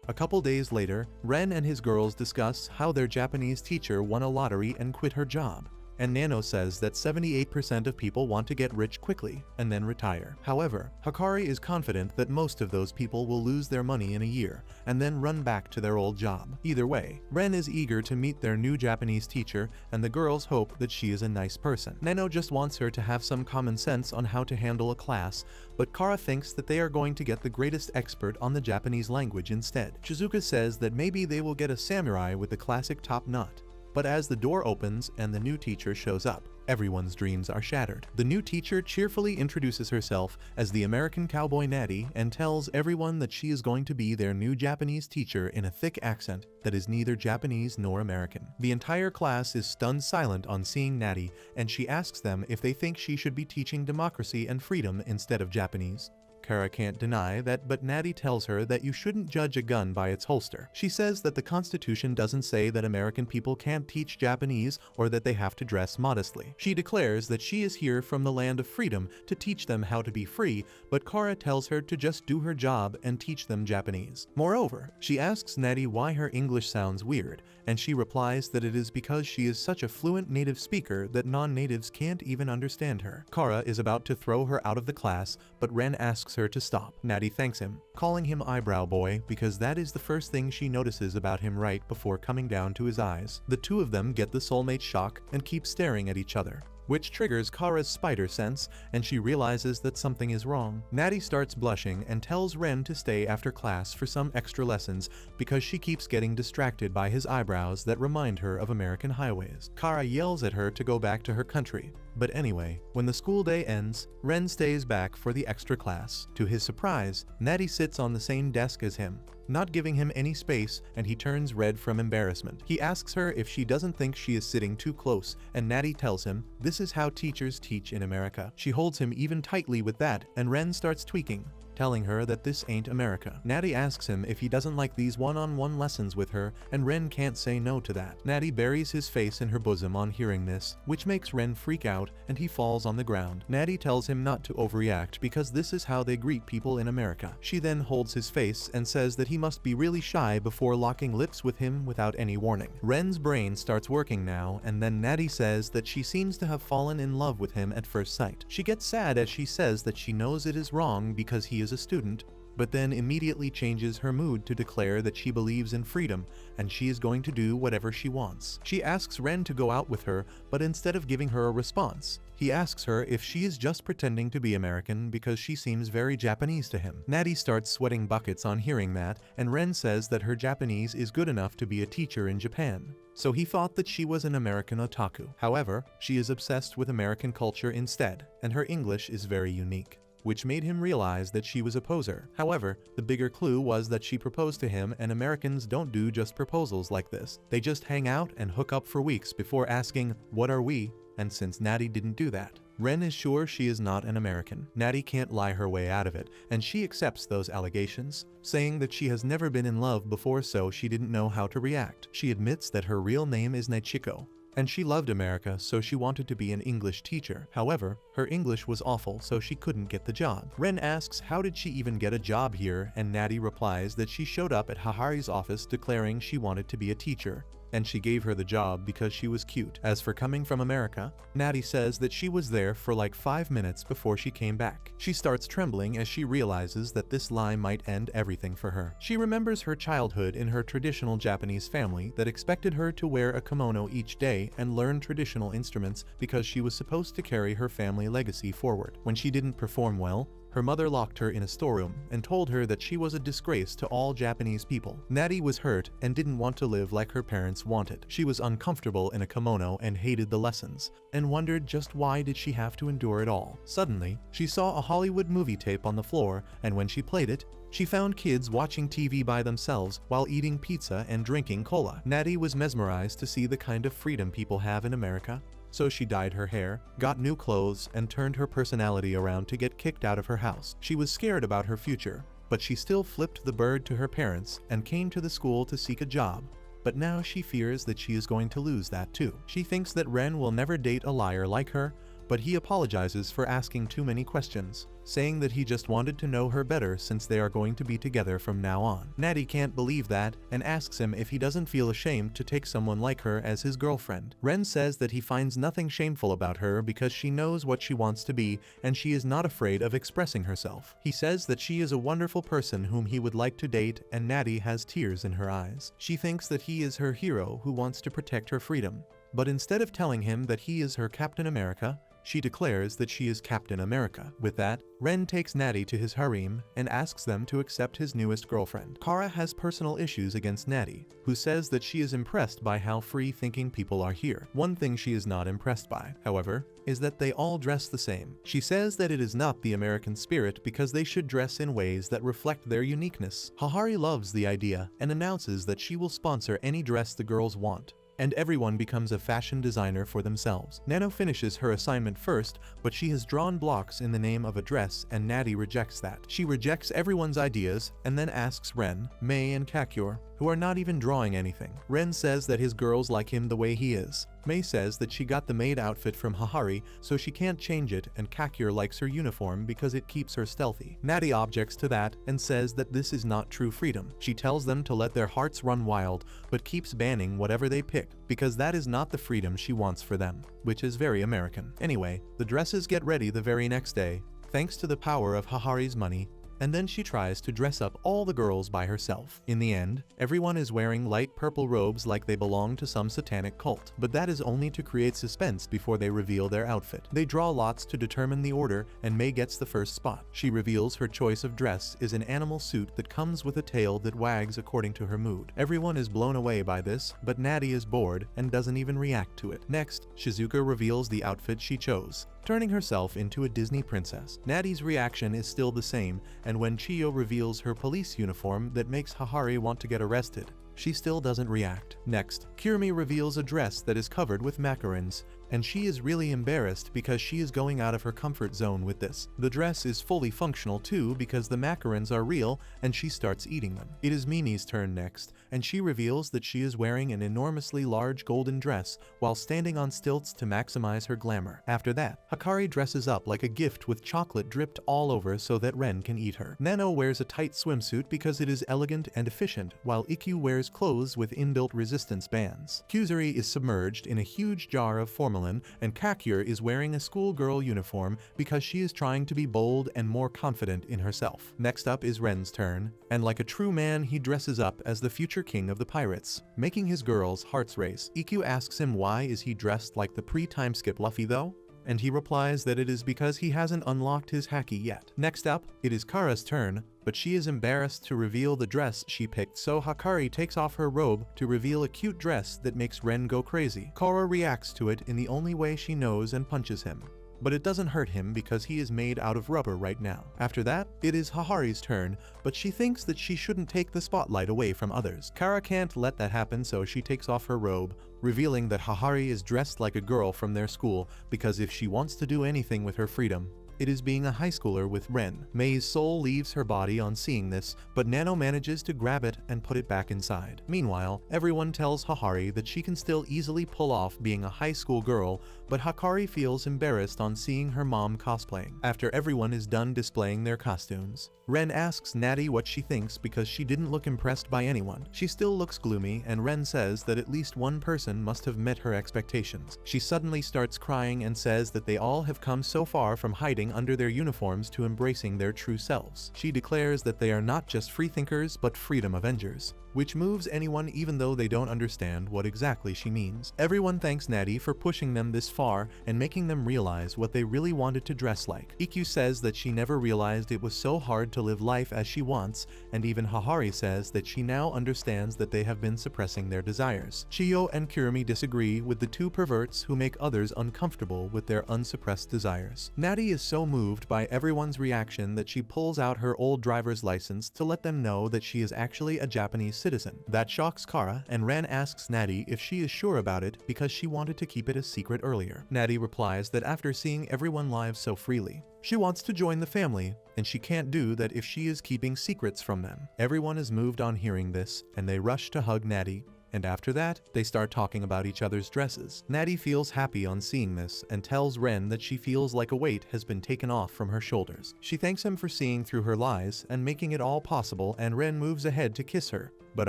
A couple days later, Ren and his girls discuss how their Japanese teacher won a lottery and quit her job. and Nano says that 78% of people want to get rich quickly and then retire. However, Hikari is confident that most of those people will lose their money in a year and then run back to their old job. Either way, Ren is eager to meet their new Japanese teacher, and the girls hope that she is a nice person. Nano just wants her to have some common sense on how to handle a class, but Kara thinks that they are going to get the greatest expert on the Japanese language instead. Shizuka says that maybe they will get a samurai with the classic top knot. But as the door opens and the new teacher shows up, everyone's dreams are shattered. The new teacher cheerfully introduces herself as the American cowboy Natty and tells everyone that she is going to be their new Japanese teacher in a thick accent that is neither Japanese nor American. The entire class is stunned silent on seeing Natty, and she asks them if they think she should be teaching democracy and freedom instead of Japanese. Kara can't deny that, but Natty tells her that you shouldn't judge a gun by its holster. She says that the Constitution doesn't say that American people can't teach Japanese or that they have to dress modestly. She declares that she is here from the land of freedom to teach them how to be free, but Kara tells her to just do her job and teach them Japanese. Moreover, she asks Natty why her English sounds weird, and she replies that it is because she is such a fluent native speaker that non-natives can't even understand her. Kara is about to throw her out of the class, but Ren asks her to stop. Natty thanks him, calling him Eyebrow Boy because that is the first thing she notices about him right before coming down to his eyes. The two of them get the soulmate shock and keep staring at each other, which triggers Kara's spider sense, and she realizes that something is wrong. Natty starts blushing and tells Ren to stay after class for some extra lessons because she keeps getting distracted by his eyebrows that remind her of American highways. Kara yells at her to go back to her country. But anyway, when the school day ends, Ren stays back for the extra class. To his surprise, Natty sits on the same desk as him, not giving him any space, and he turns red from embarrassment. He asks her if she doesn't think she is sitting too close, and Natty tells him this is how teachers teach in America. She holds him even tightly with that, and Ren starts tweaking, telling her that this ain't America. Natty asks him if he doesn't like these one-on-one lessons with her, and Ren can't say no to that. Natty buries his face in her bosom on hearing this, which makes Ren freak out, and he falls on the ground. Natty tells him not to overreact because this is how they greet people in America. She then holds his face and says that he must be really shy before locking lips with him without any warning. Ren's brain starts working now, and then Natty says that she seems to have fallen in love with him at first sight. She gets sad as she says that she knows it is wrong because he is a student, but then immediately changes her mood to declare that she believes in freedom and she is going to do whatever she wants. She asks Ren to go out with her, but instead of giving her a response, he asks her if she is just pretending to be American because she seems very Japanese to him. Natty starts sweating buckets on hearing that, and Ren says that her Japanese is good enough to be a teacher in Japan. So he thought that she was an American otaku. However, she is obsessed with American culture instead, and her English is very unique, which made him realize that she was a poser. However, the bigger clue was that she proposed to him, and Americans don't do just proposals like this. They just hang out and hook up for weeks before asking, "What are we?" And since Natty didn't do that, Ren is sure she is not an American. Natty can't lie her way out of it, and she accepts those allegations, saying that she has never been in love before, so she didn't know how to react. She admits that her real name is Naichiko, and she loved America, so she wanted to be an English teacher. However, her English was awful, so she couldn't get the job. Ren asks how did she even get a job here, and Natty replies that she showed up at Hahari's office declaring she wanted to be a teacher, and she gave her the job because she was cute. As for coming from America, Natty says that she was there for like 5 minutes before she came back. She starts trembling as she realizes that this lie might end everything for her. She remembers her childhood in her traditional Japanese family that expected her to wear a kimono each day and learn traditional instruments because she was supposed to carry her family legacy forward. When she didn't perform well, her mother locked her in a storeroom and told her that she was a disgrace to all Japanese people. Natty was hurt and didn't want to live like her parents wanted. She was uncomfortable in a kimono and hated the lessons, and wondered just why did she have to endure it all. Suddenly, she saw a Hollywood movie tape on the floor, and when she played it, she found kids watching TV by themselves while eating pizza and drinking cola. Natty was mesmerized to see the kind of freedom people have in America. So she dyed her hair, got new clothes, and turned her personality around to get kicked out of her house. She was scared about her future, but she still flipped the bird to her parents and came to the school to seek a job. But now she fears that she is going to lose that too. She thinks that Ren will never date a liar like her, but he apologizes for asking too many questions, saying that he just wanted to know her better since they are going to be together from now on. Natty can't believe that and asks him if he doesn't feel ashamed to take someone like her as his girlfriend. Ren says that he finds nothing shameful about her because she knows what she wants to be and she is not afraid of expressing herself. He says that she is a wonderful person whom he would like to date, and Natty has tears in her eyes. She thinks that he is her hero who wants to protect her freedom. But instead of telling him that he is her Captain America, she declares that she is Captain America. With that, Ren takes Natty to his harem and asks them to accept his newest girlfriend. Kara has personal issues against Natty, who says that she is impressed by how free-thinking people are here. One thing she is not impressed by, however, is that they all dress the same. She says that it is not the American spirit because they should dress in ways that reflect their uniqueness. Hahari loves the idea and announces that she will sponsor any dress the girls want, and everyone becomes a fashion designer for themselves. Nano finishes her assignment first, but she has drawn blocks in the name of a dress and Natty rejects that. She rejects everyone's ideas and then asks Ren, May and Kakyur, who are not even drawing anything. Ren says that his girls like him the way he is. May says that she got the maid outfit from Hahari, so she can't change it, and Kakyur likes her uniform because it keeps her stealthy. Natty objects to that and says that this is not true freedom. She tells them to let their hearts run wild, but keeps banning whatever they pick, because that is not the freedom she wants for them, which is very American. Anyway, the dresses get ready the very next day, thanks to the power of Hahari's money, and then she tries to dress up all the girls by herself. In the end, everyone is wearing light purple robes like they belong to some satanic cult, but that is only to create suspense before they reveal their outfit. They draw lots to determine the order, and May gets the first spot. She reveals her choice of dress is an animal suit that comes with a tail that wags according to her mood. Everyone is blown away by this, but Natty is bored and doesn't even react to it. Next, Shizuka reveals the outfit she chose, turning herself into a Disney princess. Natty's reaction is still the same, and when Chiyo reveals her police uniform that makes Hahari want to get arrested, she still doesn't react. Next, Kirimi reveals a dress that is covered with macarons, and she is really embarrassed because she is going out of her comfort zone with this. The dress is fully functional too because the macarons are real and she starts eating them. It is Mimi's turn next, and she reveals that she is wearing an enormously large golden dress while standing on stilts to maximize her glamour. After that, Hikari dresses up like a gift with chocolate dripped all over so that Ren can eat her. Nano wears a tight swimsuit because it is elegant and efficient, while Ikkyu wears clothes with inbuilt resistance bands. Kyuzuri is submerged in a huge jar of formalin, and Kakyur is wearing a schoolgirl uniform because she is trying to be bold and more confident in herself. Next up is Ren's turn, and like a true man he dresses up as the future king of the pirates, making his girls' hearts race. Ikkyu asks him why is he dressed like the pre-time skip Luffy though? And he replies that it is because he hasn't unlocked his haki yet. Next up, it is Kara's turn, but she is embarrassed to reveal the dress she picked, so Hikari takes off her robe to reveal a cute dress that makes Ren go crazy. Kara reacts to it in the only way she knows and punches him, but it doesn't hurt him because he is made out of rubber right now. After that, it is Hahari's turn, but she thinks that she shouldn't take the spotlight away from others. Kara can't let that happen, so she takes off her robe, revealing that Hahari is dressed like a girl from their school because if she wants to do anything with her freedom, it is being a high schooler with Ren. May's soul leaves her body on seeing this, but Nano manages to grab it and put it back inside. Meanwhile, everyone tells Hahari that she can still easily pull off being a high school girl, but Hikari feels embarrassed on seeing her mom cosplaying. After everyone is done displaying their costumes, Ren asks Natty what she thinks because she didn't look impressed by anyone. She still looks gloomy, and Ren says that at least one person must have met her expectations. She suddenly starts crying and says that they all have come so far from hiding under their uniforms to embracing their true selves. She declares that they are not just freethinkers but freedom avengers, which moves anyone even though they don't understand what exactly she means. Everyone thanks Natty for pushing them this far and making them realize what they really wanted to dress like. Ikkyu says that she never realized it was so hard to live life as she wants, and even Hahari says that she now understands that they have been suppressing their desires. Chiyo and Kirimi disagree with the two perverts who make others uncomfortable with their unsuppressed desires. Natty is so moved by everyone's reaction that she pulls out her old driver's license to let them know that she is actually a Japanese citizen. That shocks Kara, and Ren asks Natty if she is sure about it because she wanted to keep it a secret earlier. Natty replies that after seeing everyone live so freely, she wants to join the family, and she can't do that if she is keeping secrets from them. Everyone is moved on hearing this, and they rush to hug Natty, and after that, they start talking about each other's dresses. Natty feels happy on seeing this and tells Ren that she feels like a weight has been taken off from her shoulders. She thanks him for seeing through her lies and making it all possible, and Ren moves ahead to kiss her. But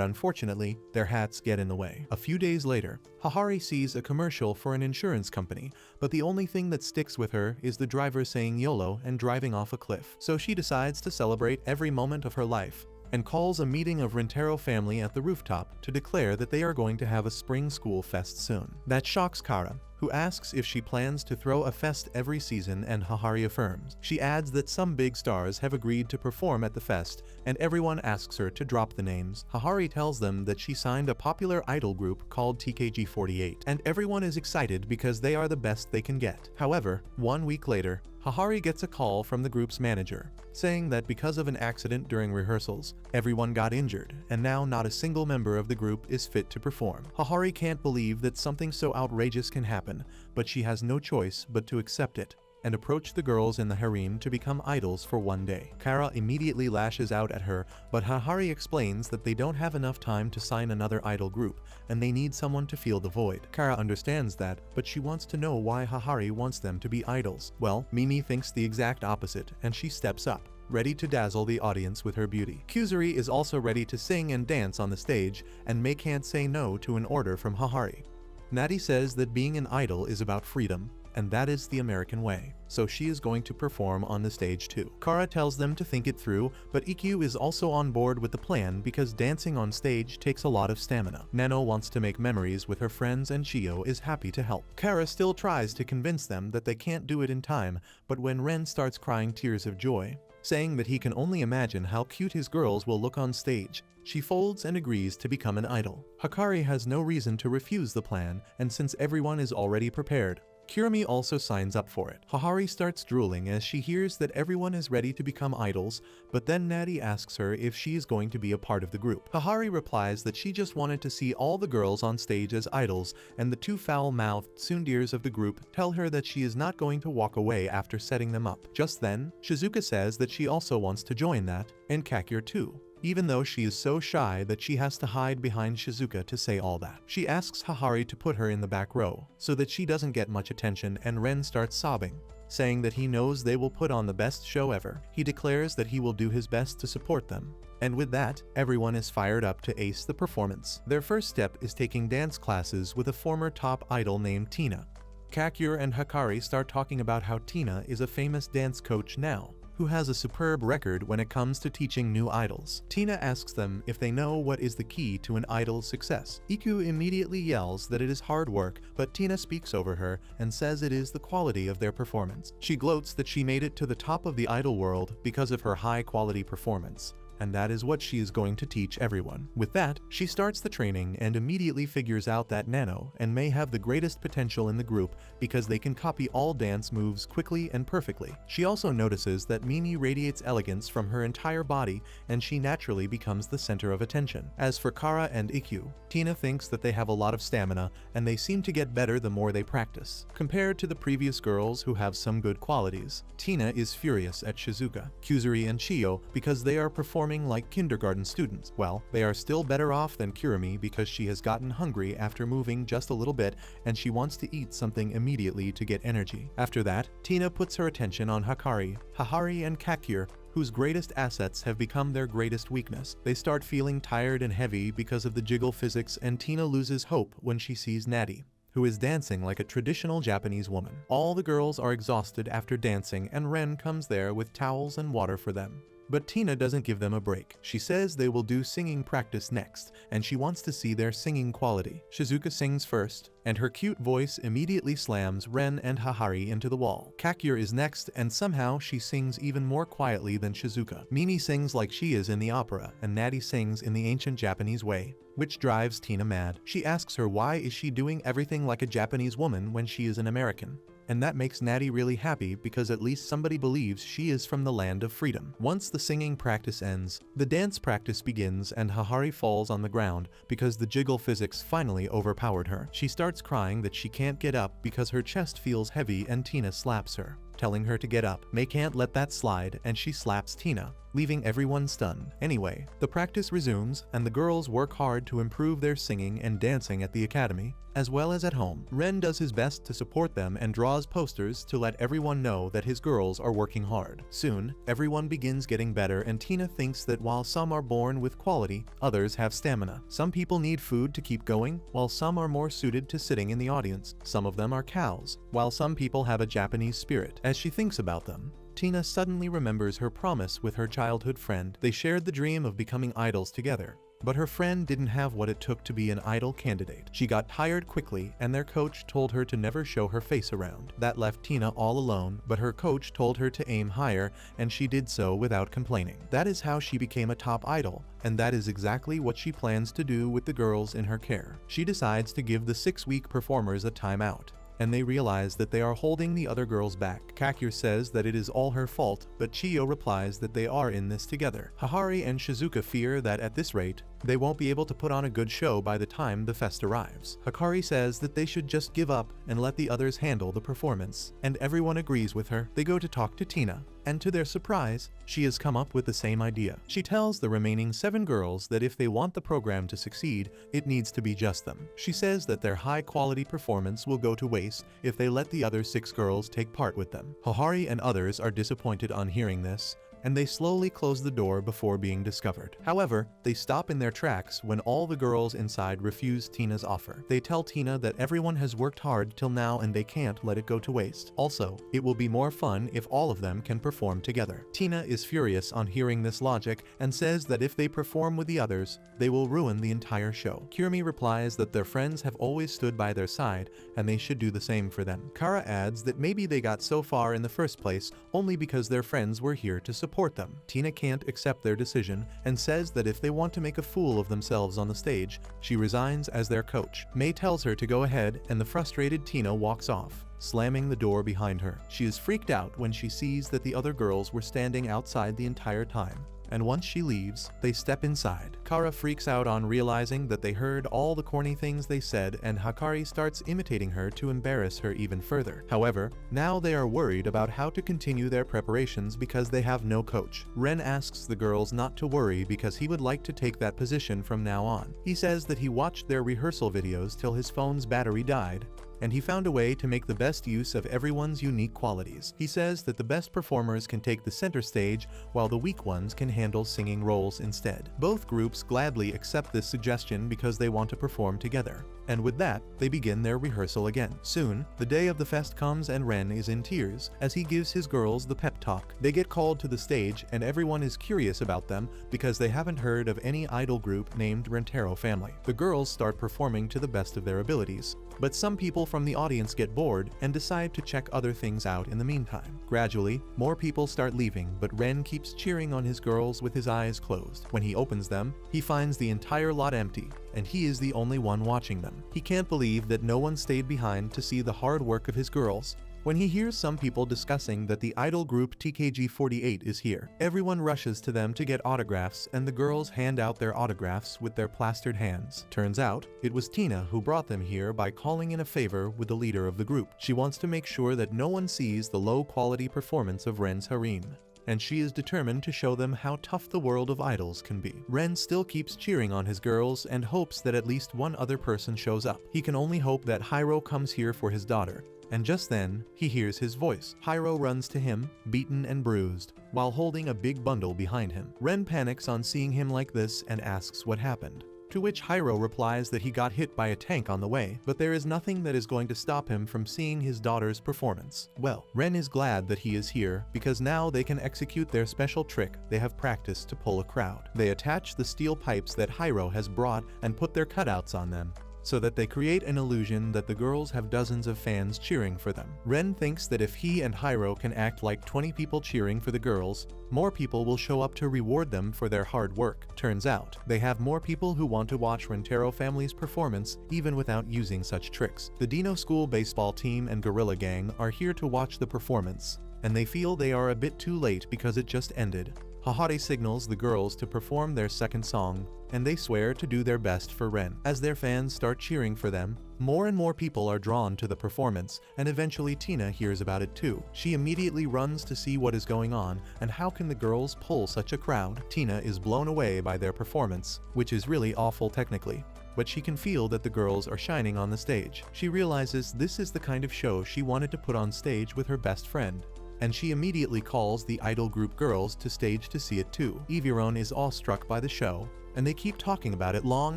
unfortunately, their hats get in the way. A few days later, Hahari sees a commercial for an insurance company, but the only thing that sticks with her is the driver saying YOLO and driving off a cliff. So she decides to celebrate every moment of her life and calls a meeting of Rentaro family at the rooftop to declare that they are going to have a spring school fest soon. That shocks Kara, who asks if she plans to throw a fest every season, and Hahari affirms. She adds that some big stars have agreed to perform at the fest, and everyone asks her to drop the names. Hahari tells them that she signed a popular idol group called TKG48, and everyone is excited because they are the best they can get. However, 1 week later, Hahari gets a call from the group's manager, saying that because of an accident during rehearsals, everyone got injured, and now not a single member of the group is fit to perform. Hahari can't believe that something so outrageous can happen, but she has no choice but to accept it and approach the girls in the harem to become idols for one day. Kara immediately lashes out at her, but Hahari explains that they don't have enough time to sign another idol group, and they need someone to fill the void. Kara understands that, but she wants to know why Hahari wants them to be idols. Well, Mimi thinks the exact opposite, and she steps up, ready to dazzle the audience with her beauty. Kuzuri is also ready to sing and dance on the stage, and Mei can't say no to an order from Hahari. Natty says that being an idol is about freedom, and that is the American way, so she is going to perform on the stage too. Kara tells them to think it through, but Ikkyu is also on board with the plan because dancing on stage takes a lot of stamina. Nano wants to make memories with her friends, and Chiyo is happy to help. Kara still tries to convince them that they can't do it in time, but when Ren starts crying tears of joy, saying that he can only imagine how cute his girls will look on stage, she folds and agrees to become an idol. Hikari has no reason to refuse the plan, and since everyone is already prepared, Kirumi also signs up for it. Hahari starts drooling as she hears that everyone is ready to become idols, but then Natty asks her if she is going to be a part of the group. Hahari replies that she just wanted to see all the girls on stage as idols, and the two foul-mouthed tsunderes of the group tell her that she is not going to walk away after setting them up. Just then, Shizuka says that she also wants to join that, and Kakure too, even though she is so shy that she has to hide behind Shizuka to say all that. She asks Hahari to put her in the back row, so that she doesn't get much attention, and Ren starts sobbing, saying that he knows they will put on the best show ever. He declares that he will do his best to support them. And with that, everyone is fired up to ace the performance. Their first step is taking dance classes with a former top idol named Tina. Kakure and Hikari start talking about how Tina is a famous dance coach now, who has a superb record when it comes to teaching new idols. Tina asks them if they know what is the key to an idol's success. Ikkyu immediately yells that it is hard work, but Tina speaks over her and says it is the quality of their performance. She gloats that she made it to the top of the idol world because of her high-quality performance, and that is what she is going to teach everyone. With that, she starts the training and immediately figures out that Nano and Mei have the greatest potential in the group because they can copy all dance moves quickly and perfectly. She also notices that Mimi radiates elegance from her entire body, and she naturally becomes the center of attention. As for Kara and Ikkyu, Tina thinks that they have a lot of stamina, and they seem to get better the more they practice. Compared to the previous girls who have some good qualities, Tina is furious at Shizuka, Kuzuri, and Chiyo because they are performing like kindergarten students. Well, they are still better off than Kirumi because she has gotten hungry after moving just a little bit, and she wants to eat something immediately to get energy. After that, Tina puts her attention on Hikari, Hahari, and Kakure, whose greatest assets have become their greatest weakness. They start feeling tired and heavy because of the jiggle physics, and Tina loses hope when she sees Natty, who is dancing like a traditional Japanese woman. All the girls are exhausted after dancing, and Ren comes there with towels and water for them. But Tina doesn't give them a break. She says they will do singing practice next, and she wants to see their singing quality. Shizuka sings first, and her cute voice immediately slams Ren and Hahari into the wall. Kakure is next, and somehow she sings even more quietly than Shizuka. Mimi sings like she is in the opera, and Natty sings in the ancient Japanese way, which drives Tina mad. She asks her why is she doing everything like a Japanese woman when she is an American. And that makes Natty really happy because at least somebody believes she is from the land of freedom. Once the singing practice ends, the dance practice begins, and Hahari falls on the ground because the jiggle physics finally overpowered her. She starts crying that she can't get up because her chest feels heavy, and Tina slaps her, telling her to get up. Mei can't let that slide, and she slaps Tina, leaving everyone stunned. Anyway, the practice resumes, and the girls work hard to improve their singing and dancing at the academy, as well as at home. Ren does his best to support them and draws posters to let everyone know that his girls are working hard. Soon, everyone begins getting better, and Tina thinks that while some are born with quality, others have stamina. Some people need food to keep going, while some are more suited to sitting in the audience. Some of them are cows, while some people have a Japanese spirit. As she thinks about them, Tina suddenly remembers her promise with her childhood friend. They shared the dream of becoming idols together, but her friend didn't have what it took to be an idol candidate. She got tired quickly, and their coach told her to never show her face around. That left Tina all alone, but her coach told her to aim higher, and she did so without complaining. That is how she became a top idol, and that is exactly what she plans to do with the girls in her care. She decides to give the 6-week performers a timeout, and they realize that they are holding the other girls back. Kakure says that it is all her fault, but Chiyo replies that they are in this together. Hahari and Shizuka fear that at this rate, they won't be able to put on a good show by the time the fest arrives. Hikari says that they should just give up and let the others handle the performance, and everyone agrees with her. They go to talk to Tina, and to their surprise, she has come up with the same idea. She tells the remaining 7 girls that if they want the program to succeed, it needs to be just them. She says that their high-quality performance will go to waste if they let the other 6 girls take part with them. Hahari and others are disappointed on hearing this, and they slowly close the door before being discovered. However, they stop in their tracks when all the girls inside refuse Tina's offer. They tell Tina that everyone has worked hard till now and they can't let it go to waste. Also, it will be more fun if all of them can perform together. Tina is furious on hearing this logic and says that if they perform with the others, they will ruin the entire show. Kirimi replies that their friends have always stood by their side and they should do the same for them. Kara adds that maybe they got so far in the first place only because their friends were here to support them. Tina can't accept their decision and says that if they want to make a fool of themselves on the stage, she resigns as their coach. Mei tells her to go ahead, and the frustrated Tina walks off, slamming the door behind her. She is freaked out when she sees that the other girls were standing outside the entire time, and once she leaves, they step inside. Kara freaks out on realizing that they heard all the corny things they said, and Hikari starts imitating her to embarrass her even further. However, now they are worried about how to continue their preparations because they have no coach. Ren asks the girls not to worry because he would like to take that position from now on. He says that he watched their rehearsal videos till his phone's battery died, and he found a way to make the best use of everyone's unique qualities. He says that the best performers can take the center stage while the weak ones can handle singing roles instead. Both groups gladly accept this suggestion because they want to perform together. And with that, they begin their rehearsal again. Soon, the day of the fest comes and Ren is in tears as he gives his girls the pep talk. They get called to the stage and everyone is curious about them because they haven't heard of any idol group named Rentaro Family. The girls start performing to the best of their abilities, but some people from the audience get bored and decide to check other things out in the meantime. Gradually, more people start leaving, but Ren keeps cheering on his girls with his eyes closed. When he opens them, he finds the entire lot empty, and he is the only one watching them. He can't believe that no one stayed behind to see the hard work of his girls. When he hears some people discussing that the idol group TKG48 is here, everyone rushes to them to get autographs, and the girls hand out their autographs with their plastered hands. Turns out, it was Tina who brought them here by calling in a favor with the leader of the group. She wants to make sure that no one sees the low-quality performance of Ren's harem, and she is determined to show them how tough the world of idols can be. Ren still keeps cheering on his girls and hopes that at least one other person shows up. He can only hope that Hiro comes here for his daughter, and just then, he hears his voice. Hiro runs to him, beaten and bruised, while holding a big bundle behind him. Ren panics on seeing him like this and asks what happened, to which Hiro replies that he got hit by a tank on the way, but there is nothing that is going to stop him from seeing his daughter's performance. Well, Ren is glad that he is here because now they can execute their special trick they have practiced to pull a crowd. They attach the steel pipes that Hiro has brought and put their cutouts on them, so that they create an illusion that the girls have dozens of fans cheering for them. Ren thinks that if he and Hiro can act like 20 people cheering for the girls, more people will show up to reward them for their hard work. Turns out, they have more people who want to watch Rentaro Family's performance even without using such tricks. The Dino School baseball team and Gorilla Gang are here to watch the performance, and they feel they are a bit too late because it just ended. Hahade signals the girls to perform their second song, and they swear to do their best for Ren. As their fans start cheering for them, more and more people are drawn to the performance, and eventually Tina hears about it too. She immediately runs to see what is going on, and how can the girls pull such a crowd? Tina is blown away by their performance, which is really awful technically, but she can feel that the girls are shining on the stage. She realizes this is the kind of show she wanted to put on stage with her best friend, and she immediately calls the idol group girls to stage to see it too. Eviron is awestruck by the show, and they keep talking about it long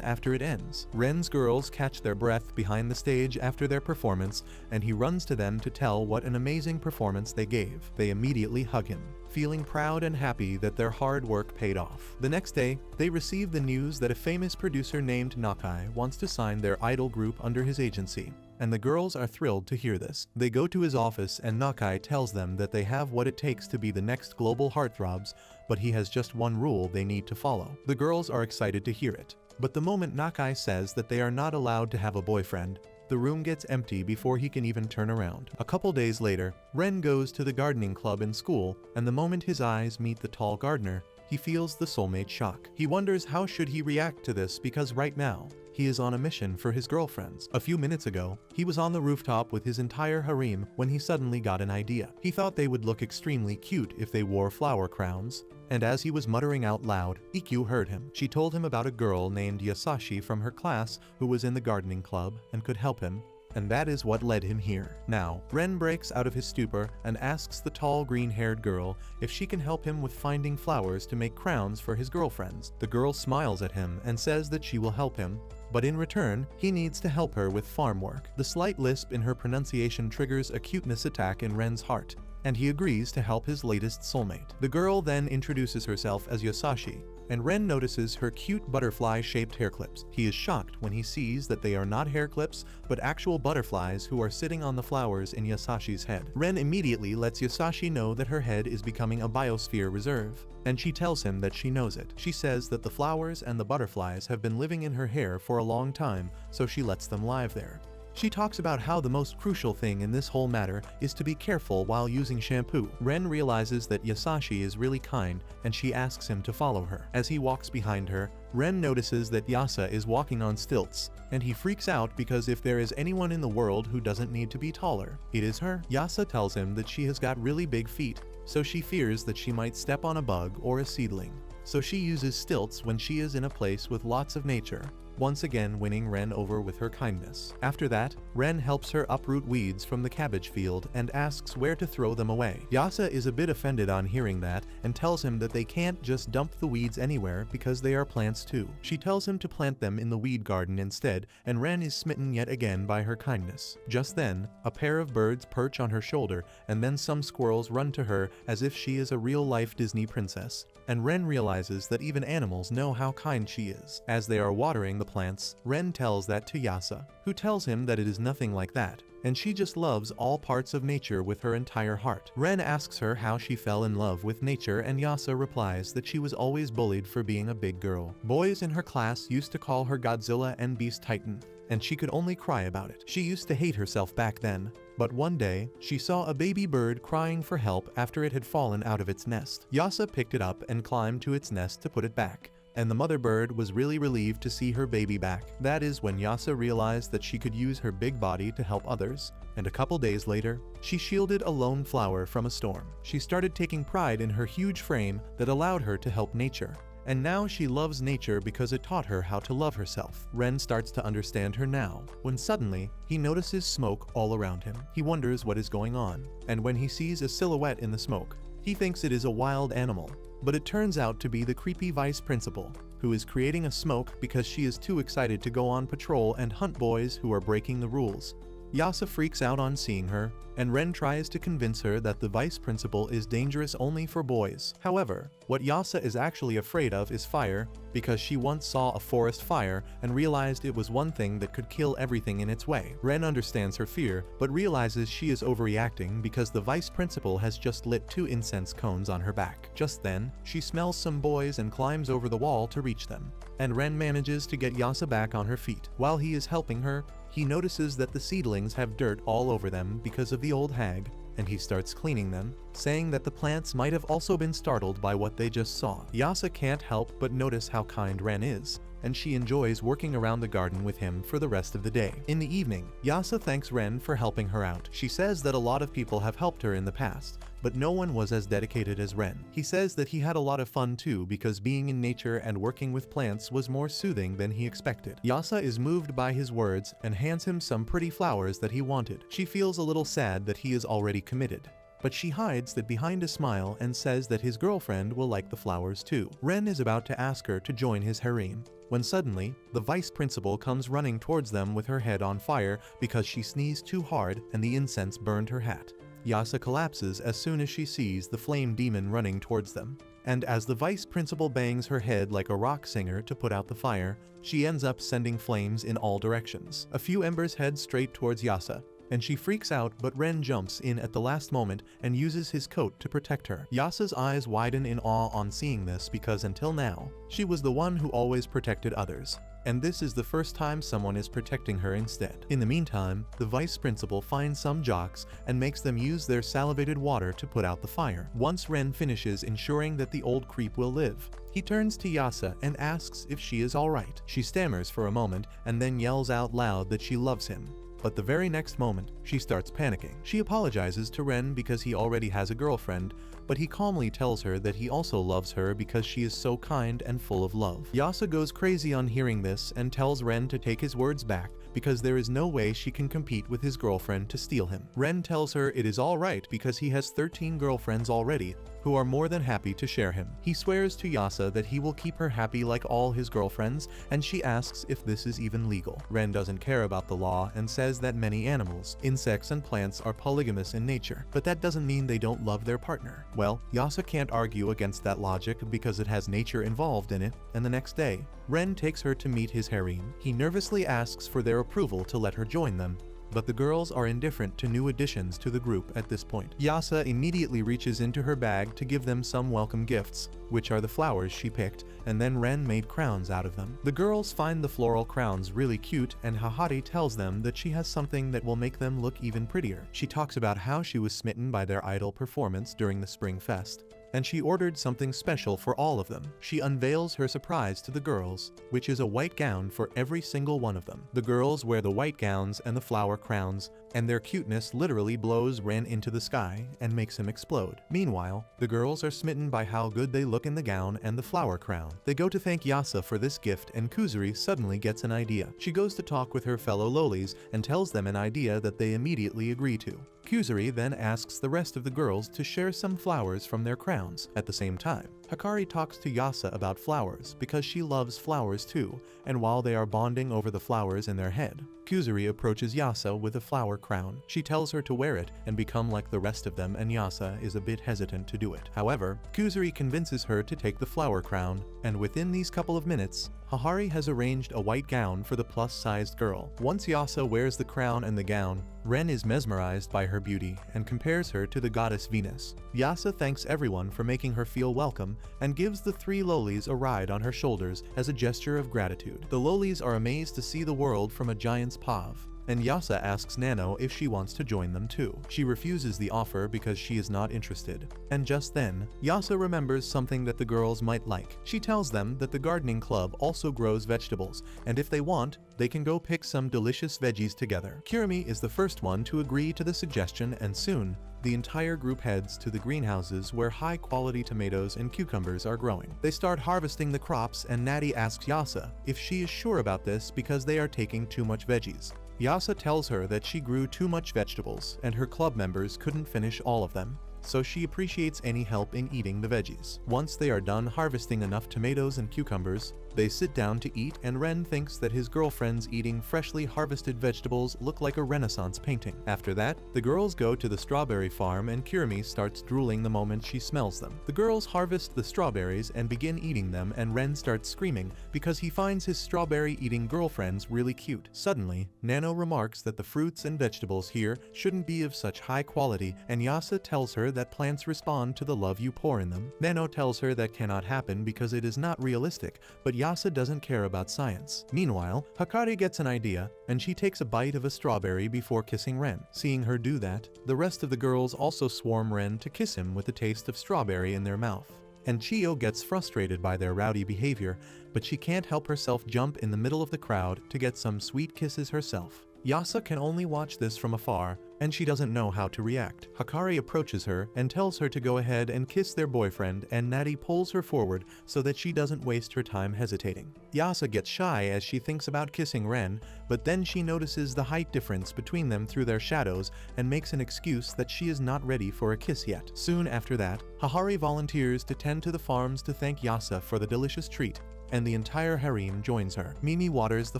after it ends. Ren's girls catch their breath behind the stage after their performance, and he runs to them to tell what an amazing performance they gave. They immediately hug him, feeling proud and happy that their hard work paid off. The next day, they receive the news that a famous producer named Nakai wants to sign their idol group under his agency, and the girls are thrilled to hear this. They go to his office and Nakai tells them that they have what it takes to be the next global heartthrobs, but he has just one rule they need to follow. The girls are excited to hear it, but the moment Nakai says that they are not allowed to have a boyfriend, the room gets empty before he can even turn around. A couple days later, Ren goes to the gardening club in school, and the moment his eyes meet the tall gardener, he feels the soulmate shock. He wonders how should he react to this because right now, he is on a mission for his girlfriends. A few minutes ago, he was on the rooftop with his entire harem when he suddenly got an idea. He thought they would look extremely cute if they wore flower crowns, and as he was muttering out loud, Ikkyu heard him. She told him about a girl named Yasashi from her class who was in the gardening club and could help him, and that is what led him here. Now, Ren breaks out of his stupor and asks the tall green-haired girl if she can help him with finding flowers to make crowns for his girlfriends. The girl smiles at him and says that she will help him, but in return, he needs to help her with farm work. The slight lisp in her pronunciation triggers a cuteness attack in Ren's heart, and he agrees to help his latest soulmate. The girl then introduces herself as Yasashi, and Ren notices her cute butterfly-shaped hair clips. He is shocked when he sees that they are not hair clips, but actual butterflies who are sitting on the flowers in Yasashi's head. Ren immediately lets Yasashi know that her head is becoming a biosphere reserve, and she tells him that she knows it. She says that the flowers and the butterflies have been living in her hair for a long time, so she lets them live there. She talks about how the most crucial thing in this whole matter is to be careful while using shampoo. Ren realizes that Yasashi is really kind, and she asks him to follow her. As he walks behind her, Ren notices that Yasa is walking on stilts, and he freaks out because if there is anyone in the world who doesn't need to be taller, it is her. Yasa tells him that she has got really big feet, so she fears that she might step on a bug or a seedling. So she uses stilts when she is in a place with lots of nature, once again winning Ren over with her kindness. After that, Ren helps her uproot weeds from the cabbage field and asks where to throw them away. Yasa is a bit offended on hearing that and tells him that they can't just dump the weeds anywhere because they are plants too. She tells him to plant them in the weed garden instead, and Ren is smitten yet again by her kindness. Just then, a pair of birds perch on her shoulder, and then some squirrels run to her as if she is a real-life Disney princess. And Ren realizes that even animals know how kind she is. As they are watering the plants, Ren tells that to Yasa, who tells him that it is nothing like that, and she just loves all parts of nature with her entire heart. Ren asks her how she fell in love with nature, and Yasa replies that she was always bullied for being a big girl. Boys in her class used to call her Godzilla and Beast Titan, and she could only cry about it. She used to hate herself back then, but one day, she saw a baby bird crying for help after it had fallen out of its nest. Yasa picked it up and climbed to its nest to put it back, and the mother bird was really relieved to see her baby back. That is when Yasa realized that she could use her big body to help others, and a couple days later, she shielded a lone flower from a storm. She started taking pride in her huge frame that allowed her to help nature. And now she loves nature because it taught her how to love herself. Ren starts to understand her now, when suddenly, he notices smoke all around him. He wonders what is going on, and when he sees a silhouette in the smoke, he thinks it is a wild animal, but it turns out to be the creepy vice principal, who is creating a smoke because she is too excited to go on patrol and hunt boys who are breaking the rules. Yasa freaks out on seeing her, and Ren tries to convince her that the vice principal is dangerous only for boys. However, what Yasa is actually afraid of is fire, because she once saw a forest fire and realized it was one thing that could kill everything in its way. Ren understands her fear, but realizes she is overreacting because the vice principal has just lit 2 incense cones on her back. Just then, she smells some boys and climbs over the wall to reach them, and Ren manages to get Yasa back on her feet. While he is helping her, he notices that the seedlings have dirt all over them because of the old hag, and he starts cleaning them, saying that the plants might have also been startled by what they just saw. Yasa can't help but notice how kind Ren is, and she enjoys working around the garden with him for the rest of the day. In the evening, Yasa thanks Ren for helping her out. She says that a lot of people have helped her in the past, but no one was as dedicated as Ren. He says that he had a lot of fun too because being in nature and working with plants was more soothing than he expected. Yasa is moved by his words and hands him some pretty flowers that he wanted. She feels a little sad that he is already committed, but she hides that behind a smile and says that his girlfriend will like the flowers too. Ren is about to ask her to join his harem, when suddenly, the vice principal comes running towards them with her head on fire because she sneezed too hard and the incense burned her hat. Yasa collapses as soon as she sees the flame demon running towards them, and as the vice principal bangs her head like a rock singer to put out the fire, she ends up sending flames in all directions. A few embers head straight towards Yasa, and she freaks out, but Ren jumps in at the last moment and uses his coat to protect her. Yasa's eyes widen in awe on seeing this because until now, she was the one who always protected others, and this is the first time someone is protecting her instead. In the meantime, the vice principal finds some jocks and makes them use their salivated water to put out the fire. Once Ren finishes ensuring that the old creep will live, he turns to Yasa and asks if she is alright. She stammers for a moment and then yells out loud that she loves him. But the very next moment, she starts panicking. She apologizes to Ren because he already has a girlfriend, but he calmly tells her that he also loves her because she is so kind and full of love. Yasa goes crazy on hearing this and tells Ren to take his words back because there is no way she can compete with his girlfriend to steal him. Ren tells her it is alright because he has 13 girlfriends already, who are more than happy to share him. He swears to Yasa that he will keep her happy like all his girlfriends, and she asks if this is even legal. Ren doesn't care about the law and says that many animals, insects, and plants are polygamous in nature, but that doesn't mean they don't love their partner. Well, Yasa can't argue against that logic because it has nature involved in it, and the next day, Ren takes her to meet his harem. He nervously asks for their approval to let her join them, but the girls are indifferent to new additions to the group at this point. Yasa immediately reaches into her bag to give them some welcome gifts, which are the flowers she picked, and then Ren made crowns out of them. The girls find the floral crowns really cute, and Hahari tells them that she has something that will make them look even prettier. She talks about how she was smitten by their idol performance during the Spring Fest, and she ordered something special for all of them. She unveils her surprise to the girls, which is a white gown for every single one of them. The girls wear the white gowns and the flower crowns, and their cuteness literally blows Ren into the sky and makes him explode. Meanwhile, the girls are smitten by how good they look in the gown and the flower crown. They go to thank Yasa for this gift, and Kuzuri suddenly gets an idea. She goes to talk with her fellow lolis and tells them an idea that they immediately agree to. Kuzuri then asks the rest of the girls to share some flowers from their crowns. At the same time, Hikari talks to Yasa about flowers because she loves flowers too, and while they are bonding over the flowers in their head, Kuzuri approaches Yasa with a flower crown. She tells her to wear it and become like the rest of them, and Yasa is a bit hesitant to do it. However, Kuzuri convinces her to take the flower crown, and within these couple of minutes, Hahari has arranged a white gown for the plus-sized girl. Once Yasa wears the crown and the gown, Ren is mesmerized by her beauty and compares her to the goddess Venus. Yasa thanks everyone for making her feel welcome and gives the three lolis a ride on her shoulders as a gesture of gratitude. The lolis are amazed to see the world from a giant's paw, and Yasa asks Nano if she wants to join them too. She refuses the offer because she is not interested. And just then, Yasa remembers something that the girls might like. She tells them that the gardening club also grows vegetables, and if they want, they can go pick some delicious veggies together. Kirimi is the first one to agree to the suggestion, and soon, the entire group heads to the greenhouses where high-quality tomatoes and cucumbers are growing. They start harvesting the crops, and Natty asks Yasa if she is sure about this because they are taking too much veggies. Yasa tells her that she grew too much vegetables and her club members couldn't finish all of them, so she appreciates any help in eating the veggies. Once they are done harvesting enough tomatoes and cucumbers, they sit down to eat, and Ren thinks that his girlfriends eating freshly harvested vegetables look like a Renaissance painting. After that, the girls go to the strawberry farm, and Kirimi starts drooling the moment she smells them. The girls harvest the strawberries and begin eating them, and Ren starts screaming because he finds his strawberry-eating girlfriends really cute. Suddenly, Nano remarks that the fruits and vegetables here shouldn't be of such high quality, and Yasa tells her that plants respond to the love you pour in them. Nano tells her that cannot happen because it is not realistic, but Yasa doesn't care about science. Meanwhile, Hakari gets an idea, and she takes a bite of a strawberry before kissing Ren. Seeing her do that, the rest of the girls also swarm Ren to kiss him with the taste of strawberry in their mouth. And Chio gets frustrated by their rowdy behavior, but she can't help herself jump in the middle of the crowd to get some sweet kisses herself. Yasa can only watch this from afar, and she doesn't know how to react. Hakari approaches her and tells her to go ahead and kiss their boyfriend, and Natty pulls her forward so that she doesn't waste her time hesitating. Yasa gets shy as she thinks about kissing Ren, but then she notices the height difference between them through their shadows and makes an excuse that she is not ready for a kiss yet. Soon after that, Hahari volunteers to tend to the farms to thank Yasa for the delicious treat, and the entire harem joins her. Mimi waters the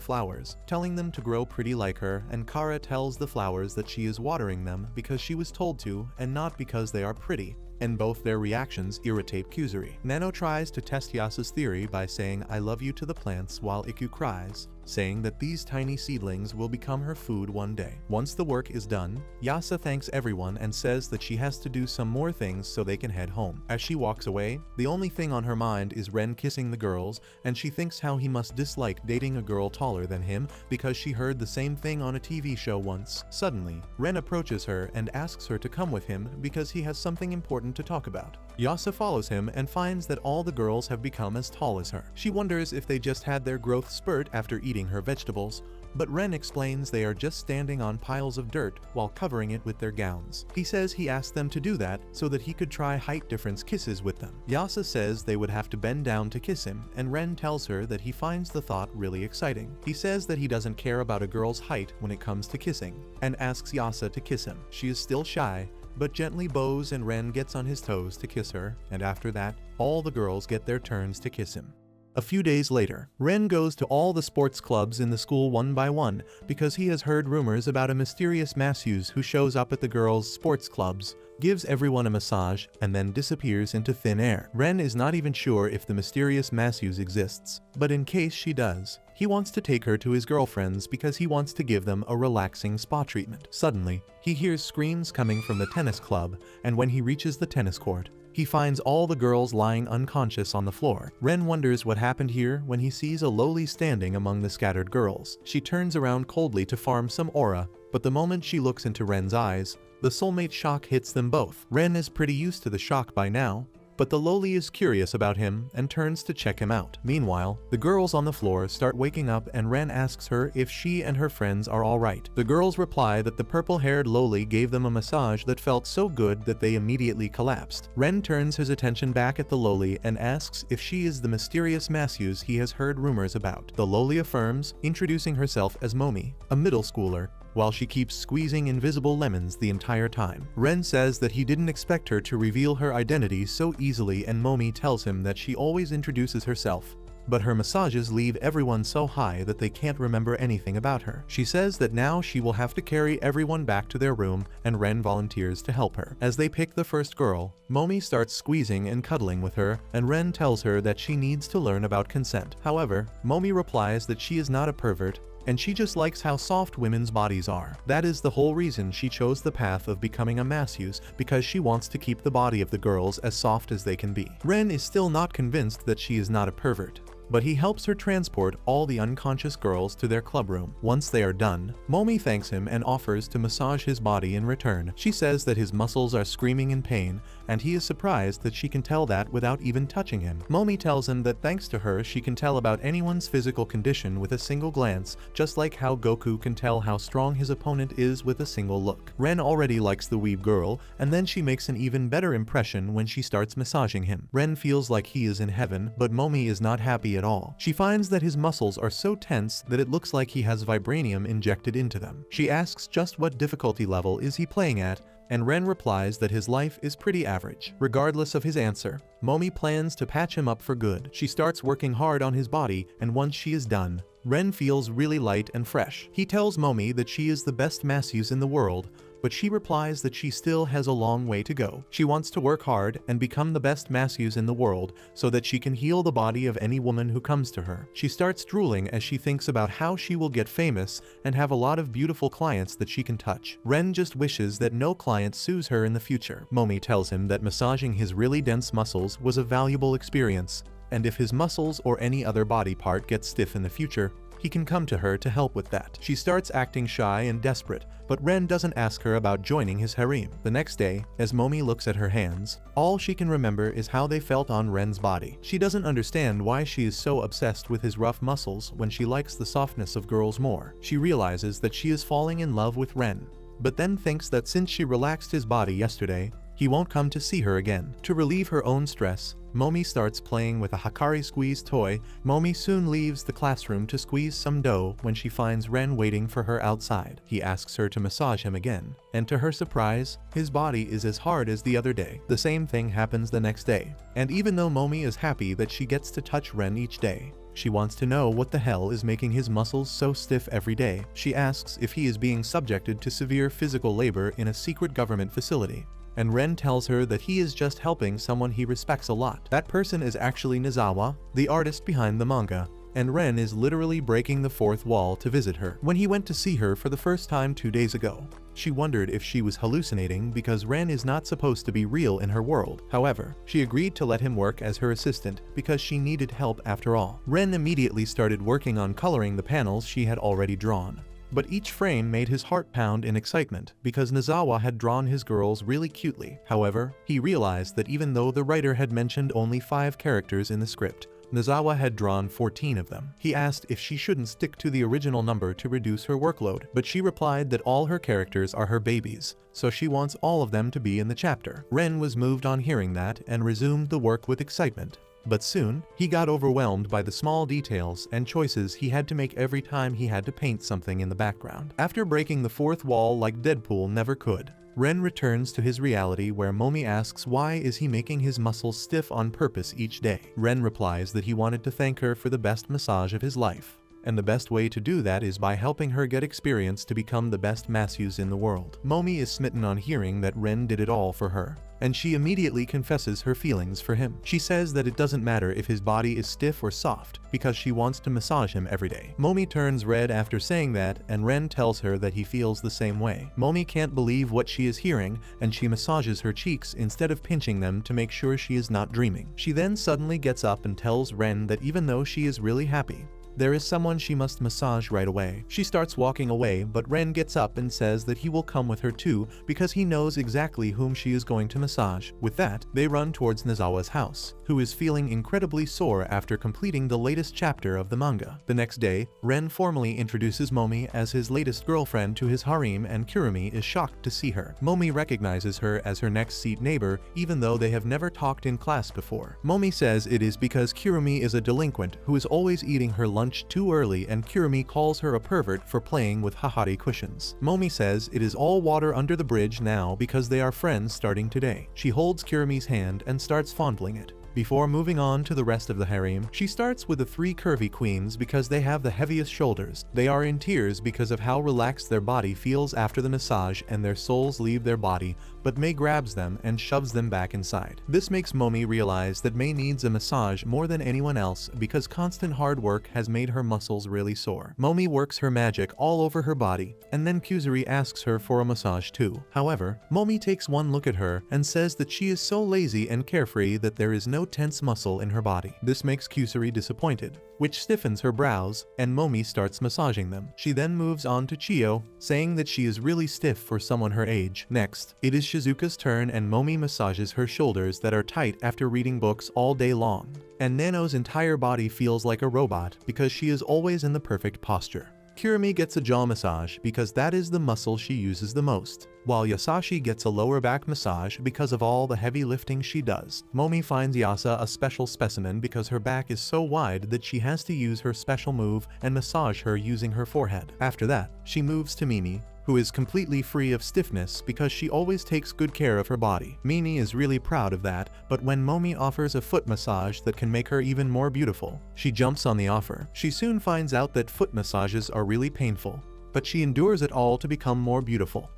flowers, telling them to grow pretty like her, and Kara tells the flowers that she is watering them because she was told to and not because they are pretty, and both their reactions irritate Kuzuri. Nano tries to test Yasa's theory by saying "I love you" to the plants while Iku cries, saying that these tiny seedlings will become her food one day. Once the work is done, Yasa thanks everyone and says that she has to do some more things so they can head home. As she walks away, the only thing on her mind is Ren kissing the girls, and she thinks how he must dislike dating a girl taller than him because she heard the same thing on a TV show once. Suddenly, Ren approaches her and asks her to come with him because he has something important to talk about. Yasa follows him and finds that all the girls have become as tall as her. She wonders if they just had their growth spurt after eating her vegetables, but Ren explains they are just standing on piles of dirt while covering it with their gowns. He says he asked them to do that so that he could try height difference kisses with them. Yasa says they would have to bend down to kiss him, and Ren tells her that he finds the thought really exciting. He says that he doesn't care about a girl's height when it comes to kissing, and asks Yasa to kiss him. She is still shy, but gently bows, and Ren gets on his toes to kiss her, and after that, all the girls get their turns to kiss him. A few days later, Ren goes to all the sports clubs in the school one by one because he has heard rumors about a mysterious masseuse who shows up at the girls' sports clubs, gives everyone a massage, and then disappears into thin air. Ren is not even sure if the mysterious masseuse exists, but in case she does, he wants to take her to his girlfriends because he wants to give them a relaxing spa treatment. Suddenly, he hears screams coming from the tennis club, and when he reaches the tennis court, he finds all the girls lying unconscious on the floor. Ren wonders what happened here when he sees a Loli standing among the scattered girls. She turns around coldly to farm some aura, but the moment she looks into Ren's eyes, the soulmate shock hits them both. Ren is pretty used to the shock by now, but the Loli is curious about him and turns to check him out. Meanwhile, the girls on the floor start waking up, and Ren asks her if she and her friends are alright. The girls reply that the purple-haired Loli gave them a massage that felt so good that they immediately collapsed. Ren turns his attention back at the Loli and asks if she is the mysterious masseuse he has heard rumors about. The Loli affirms, introducing herself as Momi, a middle schooler, while she keeps squeezing invisible lemons the entire time. Ren says that he didn't expect her to reveal her identity so easily, and Momi tells him that she always introduces herself, but her massages leave everyone so high that they can't remember anything about her. She says that now she will have to carry everyone back to their room, and Ren volunteers to help her. As they pick the first girl, Momi starts squeezing and cuddling with her, and Ren tells her that she needs to learn about consent. However, Momi replies that she is not a pervert, and she just likes how soft women's bodies are. That is the whole reason she chose the path of becoming a masseuse, because she wants to keep the body of the girls as soft as they can be. Ren is still not convinced that she is not a pervert, but he helps her transport all the unconscious girls to their club room. Once they are done, Momi thanks him and offers to massage his body in return. She says that his muscles are screaming in pain, and he is surprised that she can tell that without even touching him. Momi tells him that thanks to her she can tell about anyone's physical condition with a single glance, just like how Goku can tell how strong his opponent is with a single look. Ren already likes the weeb girl, and then she makes an even better impression when she starts massaging him. Ren feels like he is in heaven, but Momi is not happy at all. She finds that his muscles are so tense that it looks like he has vibranium injected into them. She asks just what difficulty level is he playing at, and Ren replies that his life is pretty average. Regardless of his answer, Momi plans to patch him up for good. She starts working hard on his body, and once she is done, Ren feels really light and fresh. He tells Momi that she is the best masseuse in the world, but she replies that she still has a long way to go. She wants to work hard and become the best masseuse in the world so that she can heal the body of any woman who comes to her. She starts drooling as she thinks about how she will get famous and have a lot of beautiful clients that she can touch. Ren just wishes that no client sues her in the future. Momi tells him that massaging his really dense muscles was a valuable experience, and if his muscles or any other body part gets stiff in the future, he can come to her to help with that. She starts acting shy and desperate, but Ren doesn't ask her about joining his harem. The next day, as Momi looks at her hands, all she can remember is how they felt on Ren's body. She doesn't understand why she is so obsessed with his rough muscles when she likes the softness of girls more. She realizes that she is falling in love with Ren, but then thinks that since she relaxed his body yesterday, he won't come to see her again. To relieve her own stress, Momi starts playing with a Hikari squeeze toy. Momi soon leaves the classroom to squeeze some dough when she finds Ren waiting for her outside. He asks her to massage him again, and to her surprise, his body is as hard as the other day. The same thing happens the next day, and even though Momi is happy that she gets to touch Ren each day, she wants to know what the hell is making his muscles so stiff every day. She asks if he is being subjected to severe physical labor in a secret government facility, and Ren tells her that he is just helping someone he respects a lot. That person is actually Nizawa, the artist behind the manga, and Ren is literally breaking the fourth wall to visit her. When he went to see her for the first time 2 days ago, she wondered if she was hallucinating because Ren is not supposed to be real in her world. However, she agreed to let him work as her assistant because she needed help after all. Ren immediately started working on coloring the panels she had already drawn, but each frame made his heart pound in excitement because Nizawa had drawn his girls really cutely. However, he realized that even though the writer had mentioned only 5 characters in the script, Nizawa had drawn 14 of them. He asked if she shouldn't stick to the original number to reduce her workload, but she replied that all her characters are her babies, so she wants all of them to be in the chapter. Ren was moved on hearing that and resumed the work with excitement. But soon, he got overwhelmed by the small details and choices he had to make every time he had to paint something in the background. After breaking the fourth wall like Deadpool never could, Ren returns to his reality where Momi asks why is he making his muscles stiff on purpose each day. Ren replies that he wanted to thank her for the best massage of his life, and the best way to do that is by helping her get experience to become the best masseuse in the world. Momi is smitten on hearing that Ren did it all for her, and she immediately confesses her feelings for him. She says that it doesn't matter if his body is stiff or soft, because she wants to massage him every day. Momi turns red after saying that, and Ren tells her that he feels the same way. Momi can't believe what she is hearing, and she massages her cheeks instead of pinching them to make sure she is not dreaming. She then suddenly gets up and tells Ren that even though she is really happy, there is someone she must massage right away. She starts walking away, but Ren gets up and says that he will come with her too because he knows exactly whom she is going to massage. With that, they run towards Nizawa's house, who is feeling incredibly sore after completing the latest chapter of the manga. The next day, Ren formally introduces Momi as his latest girlfriend to his harem, and Kurumi is shocked to see her. Momi recognizes her as her next seat neighbor even though they have never talked in class before. Momi says it is because Kurumi is a delinquent who is always eating her lunch too early, and Kurumi calls her a pervert for playing with Hahari cushions. Momi says it is all water under the bridge now because they are friends starting today. She holds Kurumi's hand and starts fondling it. Before moving on to the rest of the harem, she starts with the 3 curvy queens because they have the heaviest shoulders. They are in tears because of how relaxed their body feels after the massage, and their souls leave their body, but Mei grabs them and shoves them back inside. This makes Momi realize that Mei needs a massage more than anyone else because constant hard work has made her muscles really sore. Momi works her magic all over her body, and then Kusuri asks her for a massage too. However, Momi takes one look at her and says that she is so lazy and carefree that there is no tense muscle in her body. This makes Kusuri disappointed, which stiffens her brows, and Momi starts massaging them. She then moves on to Chiyo, saying that she is really stiff for someone her age. Next, it is Shizuka's turn, and Momi massages her shoulders that are tight after reading books all day long. And Nano's entire body feels like a robot because she is always in the perfect posture. Kurumi gets a jaw massage because that is the muscle she uses the most, while Yasashi gets a lower back massage because of all the heavy lifting she does. Momi finds Yasa a special specimen because her back is so wide that she has to use her special move and massage her using her forehead. After that, she moves to Mimi, who is completely free of stiffness because she always takes good care of her body. Mimi is really proud of that, but when Momi offers a foot massage that can make her even more beautiful, she jumps on the offer. She soon finds out that foot massages are really painful, but she endures it all to become more beautiful.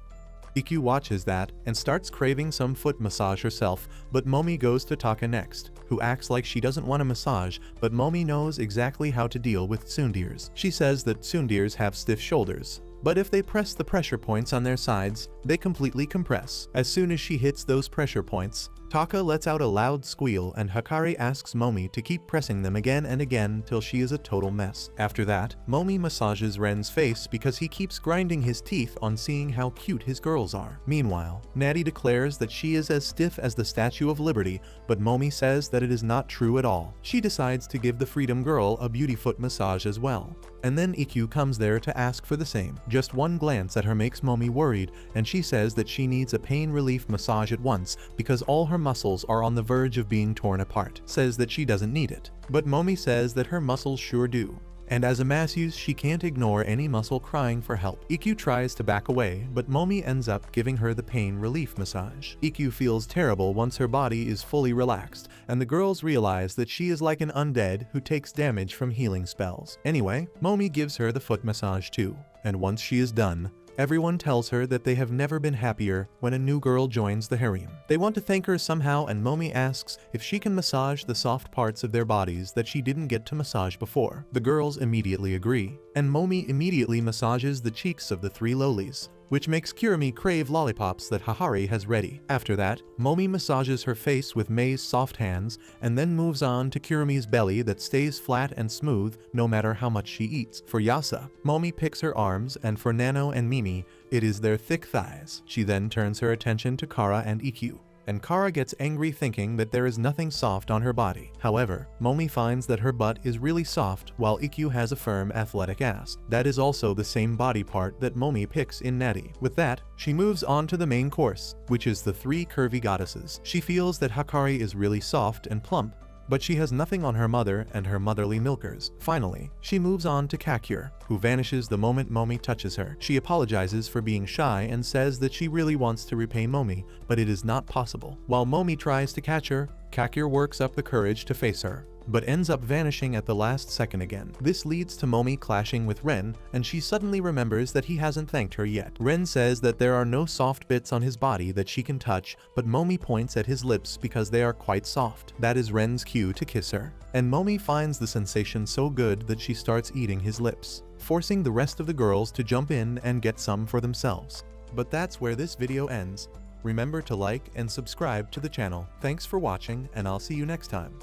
Ikyu watches that and starts craving some foot massage herself, but Momi goes to Taka next, who acts like she doesn't want a massage, but Momi knows exactly how to deal with tsunderes. She says that tsunderes have stiff shoulders, but if they press the pressure points on their sides, they completely compress. As soon as she hits those pressure points, Taka lets out a loud squeal and Hikari asks Momi to keep pressing them again and again till she is a total mess. After that, Momi massages Ren's face because he keeps grinding his teeth on seeing how cute his girls are. Meanwhile, Natty declares that she is as stiff as the Statue of Liberty, but Momi says that it is not true at all. She decides to give the Freedom Girl a beauty foot massage as well. And then Ikkyu comes there to ask for the same. Just one glance at her makes Momi worried, and she says that she needs a pain relief massage at once because all her muscles are on the verge of being torn apart. Says that she doesn't need it. But Momi says that her muscles sure do. And as a masseuse, she can't ignore any muscle crying for help. Ikkyu tries to back away, but Momi ends up giving her the pain relief massage. Ikkyu feels terrible once her body is fully relaxed, and the girls realize that she is like an undead who takes damage from healing spells. Anyway, Momi gives her the foot massage too, and once she is done, everyone tells her that they have never been happier when a new girl joins the harem. They want to thank her somehow, and Momi asks if she can massage the soft parts of their bodies that she didn't get to massage before. The girls immediately agree, and Momi immediately massages the cheeks of the three lolis, which makes Kirimi crave lollipops that Hikari has ready. After that, Momi massages her face with Mei's soft hands and then moves on to Kirimi's belly that stays flat and smooth no matter how much she eats. For Yasa, Momi picks her arms, and for Nano and Mimi, it is their thick thighs. She then turns her attention to Kara and Ikkyu, and Kara gets angry thinking that there is nothing soft on her body. However, Momi finds that her butt is really soft while Ikkyu has a firm athletic ass. That is also the same body part that Momi picks in Natty. With that, she moves on to the main course, which is the three curvy goddesses. She feels that Hikari is really soft and plump, but she has nothing on her mother and her motherly milkers. Finally, she moves on to Kakure, who vanishes the moment Momi touches her. She apologizes for being shy and says that she really wants to repay Momi, but it is not possible. While Momi tries to catch her, Kakure works up the courage to face her, but ends up vanishing at the last second again. This leads to Momi clashing with Ren, and she suddenly remembers that he hasn't thanked her yet. Ren says that there are no soft bits on his body that she can touch, but Momi points at his lips because they are quite soft. That is Ren's cue to kiss her, and Momi finds the sensation so good that she starts eating his lips, forcing the rest of the girls to jump in and get some for themselves. But that's where this video ends. Remember to like and subscribe to the channel. Thanks for watching, and I'll see you next time.